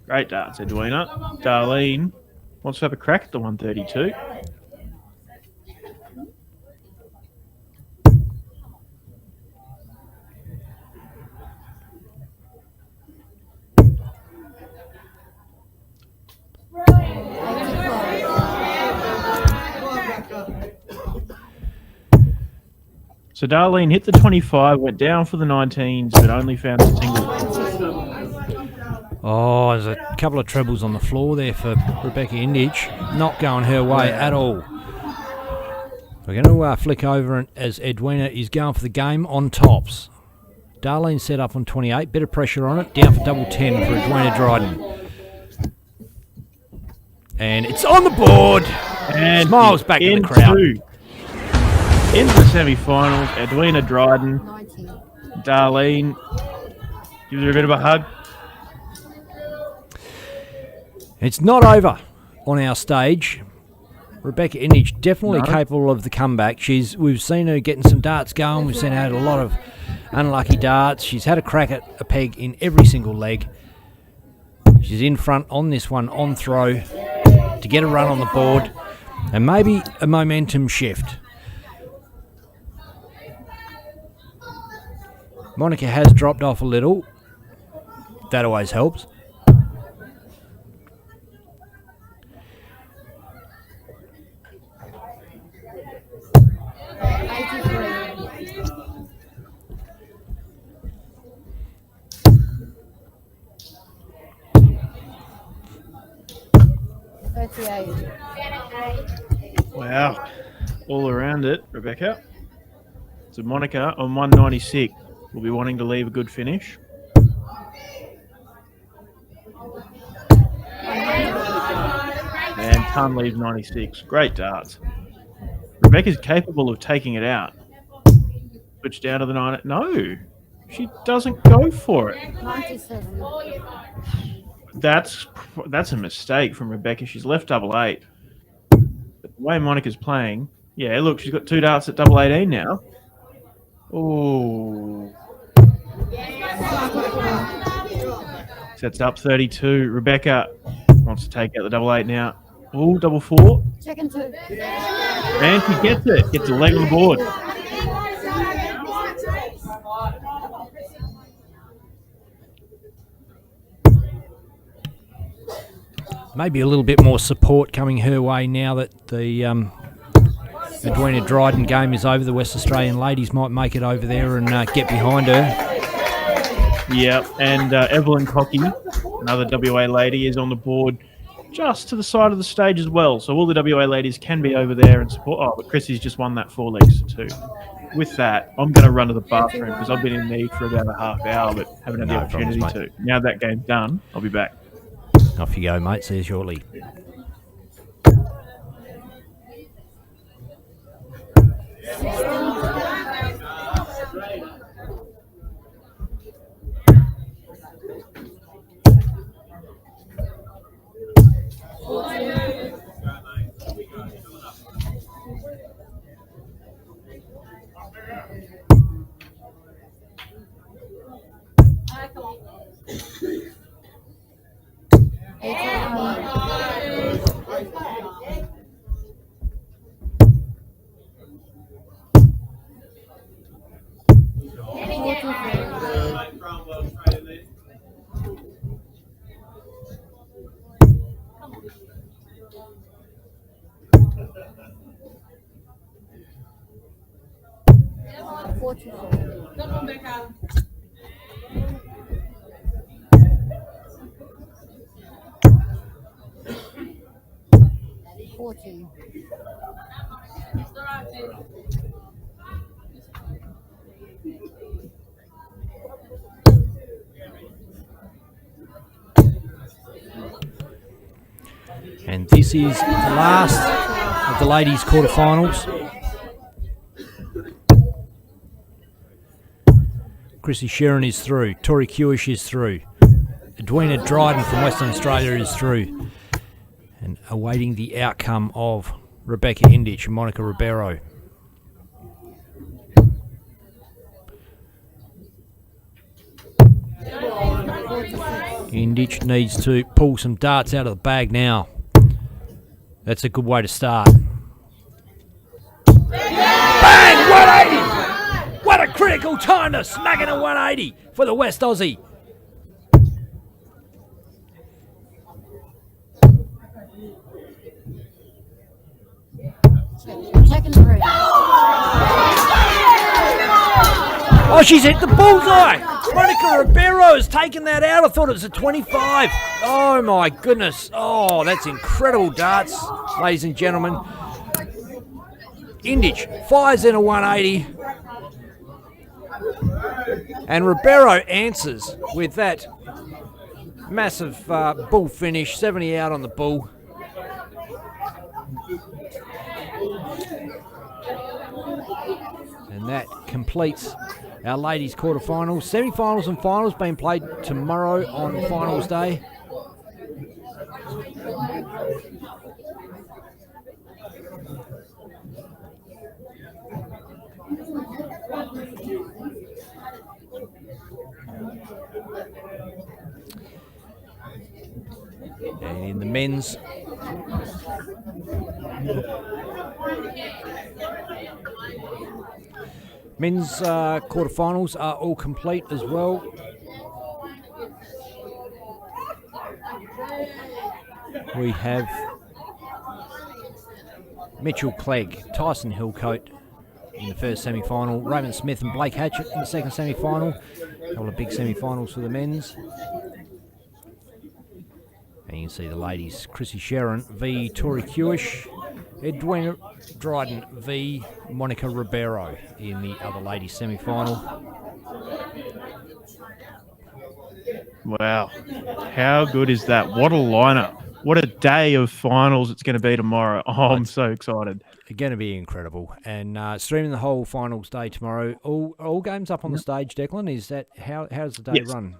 Great darts, Edwina. Darlene wants to have a crack at the 132. So Darlene hit the 25, went down for the 19s, but only found a single. Oh, there's a couple of trebles on the floor there for Rebecca Indich. Not going her way at all. We're going to flick over as Edwina is going for the game on tops. Darlene set up on 28. Bit of pressure on it. Down for double 10 for Edwina Dryden. And it's on the board. And Smiles back to the crowd. Into the semi-finals, Edwina Dryden. 90. Darlene gives her a bit of a hug. It's not over on our stage. Rebecca Indich definitely capable of the comeback. We've seen her getting some darts going. We've seen her had a lot of unlucky darts. She's had a crack at a peg in every single leg. She's in front on this one on throw to get a run on the board and maybe a momentum shift. Monica has dropped off a little. That always helps. Wow. All around it, Rebecca. So Monica on 196 will be wanting to leave a good finish. And Ton leaves 96. Great darts. Rebecca's capable of taking it out. Switch down to the 9. No, she doesn't go for it. 97. That's a mistake from Rebecca. She's left double 8. But the way Monica's playing, yeah, look, she's got 2 darts at double 18 now. Oh. Sets up 32. Rebecca wants to take out the double 8 now. Oh, double 4. Second 2. And she gets it. Gets a leg on the board. Maybe a little bit more support coming her way now that the Edwina Dryden game is over. The West Australian ladies might make it over there and get behind her. Yeah, and Evelyn Cocky, another WA lady, is on the board just to the side of the stage as well. So all the WA ladies can be over there and support. Oh, but Chrissy's just won that 4 legs too. With that, I'm going to run to the bathroom because I've been in need for about a half hour, but haven't had the opportunity to. Now that game's done, I'll be back. Off you go, mate. See you shortly. Come on, Becca. And this is the last of the ladies' quarterfinals. Chrissy Sheeran is through. Tori Kewish is through. Edwina Dryden from Western Australia is through. And awaiting the outcome of Rebecca Indich and Monica Ribeiro. Indich needs to pull some darts out of the bag now. That's a good way to start. Bang! 180! What a critical time to smack in a 180 for the West Aussie. Second 3. Oh, she's hit the bullseye! Monica Ribeiro has taken that out. I thought it was a 25. Oh, my goodness. Oh, that's incredible darts, ladies and gentlemen. Indich fires in a 180. And Ribeiro answers with that massive bull finish, 70 out on the bull. And that completes our ladies' quarterfinals. Semi-finals and finals being played tomorrow on finals day. And in the men's, quarterfinals are all complete as well. We have Mitchell Clegg, Tyson Hillcoat in the first semi-final, Raymond Smith and Blake Hatchett in the second semi-final. A couple of big semi-finals for the men's. And you can see the ladies, Chrissy Sharon v Tori Kewish, Edwina Dryden v Monica Ribeiro in the other ladies semi-final. Wow. How good is that? What a lineup. What a day of finals it's going to be tomorrow. Oh, I'm so excited. Going to be incredible. And streaming the whole finals day tomorrow. All games up on the stage, Declan. Is that how does the day run?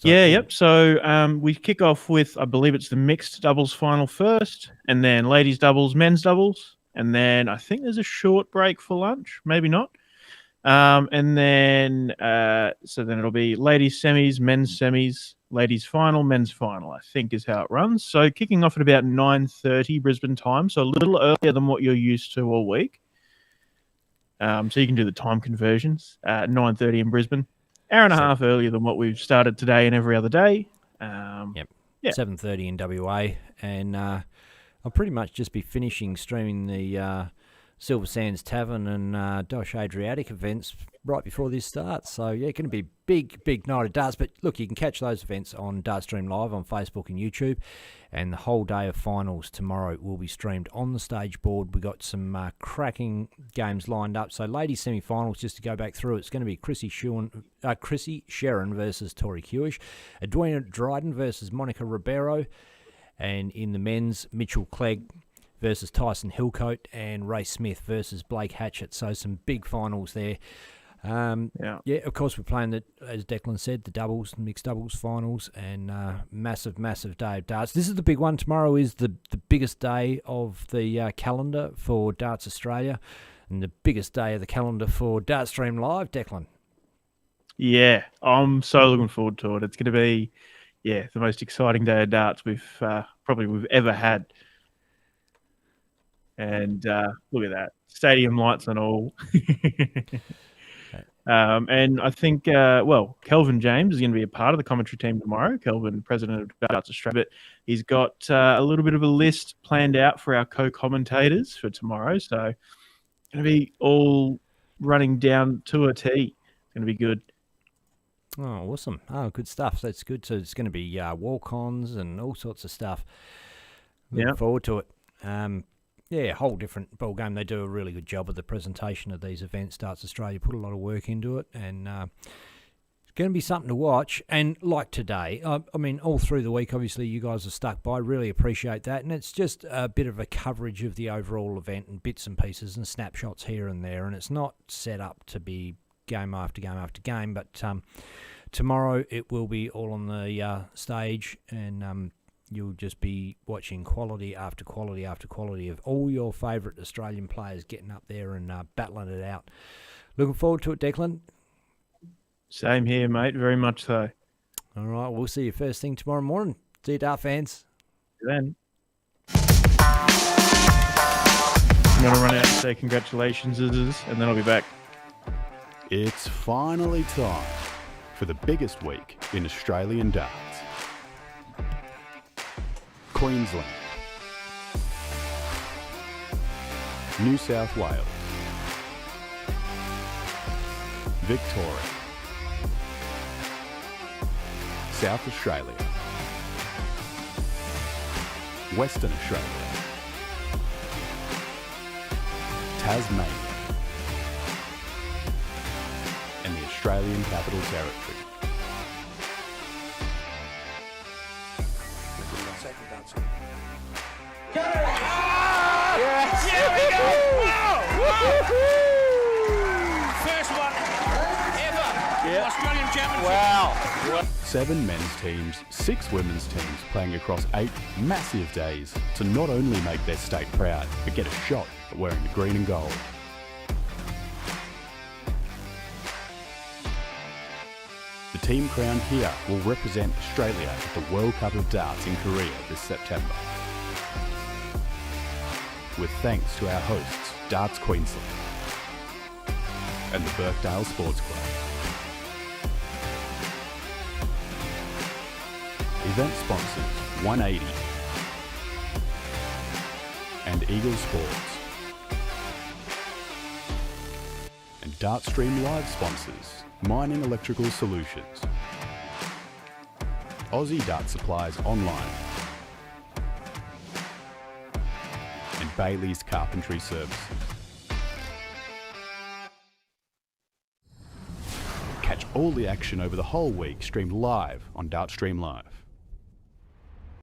Yep. So we kick off with, I believe it's the mixed doubles final first, and then ladies doubles, men's doubles, and then I think there's a short break for lunch, maybe not. And then so then it'll be ladies semis, men's semis, ladies final, men's final, I think is how it runs. So kicking off at about 9:30 Brisbane time, so a little earlier than what you're used to all week. So you can do the time conversions at 9:30 in Brisbane. Hour and a half earlier than what we've started today and every other day. 7:30 in WA, and I'll pretty much just be finishing streaming the Silver Sands Tavern and Dosh Adriatic events right before this starts. So, yeah, going to be big night of darts. But, look, you can catch those events on Dartstream Live on Facebook and YouTube. And the whole day of finals tomorrow will be streamed on the stage board. We've got some cracking games lined up. So, ladies semi-finals, just to go back through, it's going to be Chrissy Sharon versus Tori Kewish, Edwina Dryden versus Monica Ribeiro, and in the men's, Mitchell Clegg versus Tyson Hillcoat, and Ray Smith versus Blake Hatchett. So some big finals there. Of course, we're playing, as Declan said, the doubles, mixed doubles finals, and massive day of darts. This is the big one. Tomorrow is the biggest day of the calendar for Darts Australia, and the biggest day of the calendar for Dartstream Live, Declan. Yeah, I'm so looking forward to it. It's going to be, the most exciting day of darts we've ever had. And look at that. Stadium lights and all. And I think, Kelvin James is going to be a part of the commentary team tomorrow. Kelvin, president of Darts Australia. But he's got a little bit of a list planned out for our co-commentators for tomorrow. So going to be all running down to a T. It's going to be good. Oh, awesome. Oh, good stuff. That's good. So it's going to be walk-ons and all sorts of stuff. Looking forward to it. A whole different ball game. They do a really good job of the presentation of these events. Darts Australia put a lot of work into it, and it's going to be something to watch. And like today, I mean, all through the week, obviously, you guys are stuck by. Really appreciate that. And it's just a bit of a coverage of the overall event and bits and pieces and snapshots here and there. And it's not set up to be game after game after game, but tomorrow it will be all on the stage, and you'll just be watching quality after quality after quality of all your favourite Australian players getting up there and battling it out. Looking forward to it, Declan. Same here, mate. Very much so. All right, we'll see you first thing tomorrow morning. See you, Dart fans. See you then. I'm going to run out and say congratulations, and then I'll be back. It's finally time for the biggest week in Australian darts. Queensland, New South Wales, Victoria, South Australia, Western Australia, Tasmania, and the Australian Capital Territory. First one ever. Australian Championship. Wow. 7 men's teams, 6 women's teams playing across 8 massive days to not only make their state proud, but get a shot at wearing the green and gold. The team crowned here will represent Australia at the World Cup of Darts in Korea this September. With thanks to our hosts, Darts Queensland and the Birkdale Sports Club. Event sponsors 180 and Eagle Sports. And Dartstream Live sponsors Mining Electrical Solutions, Aussie Dart Supplies Online, and Bailey's Carpentry Services. Catch all the action over the whole week streamed live on Dartstream Live.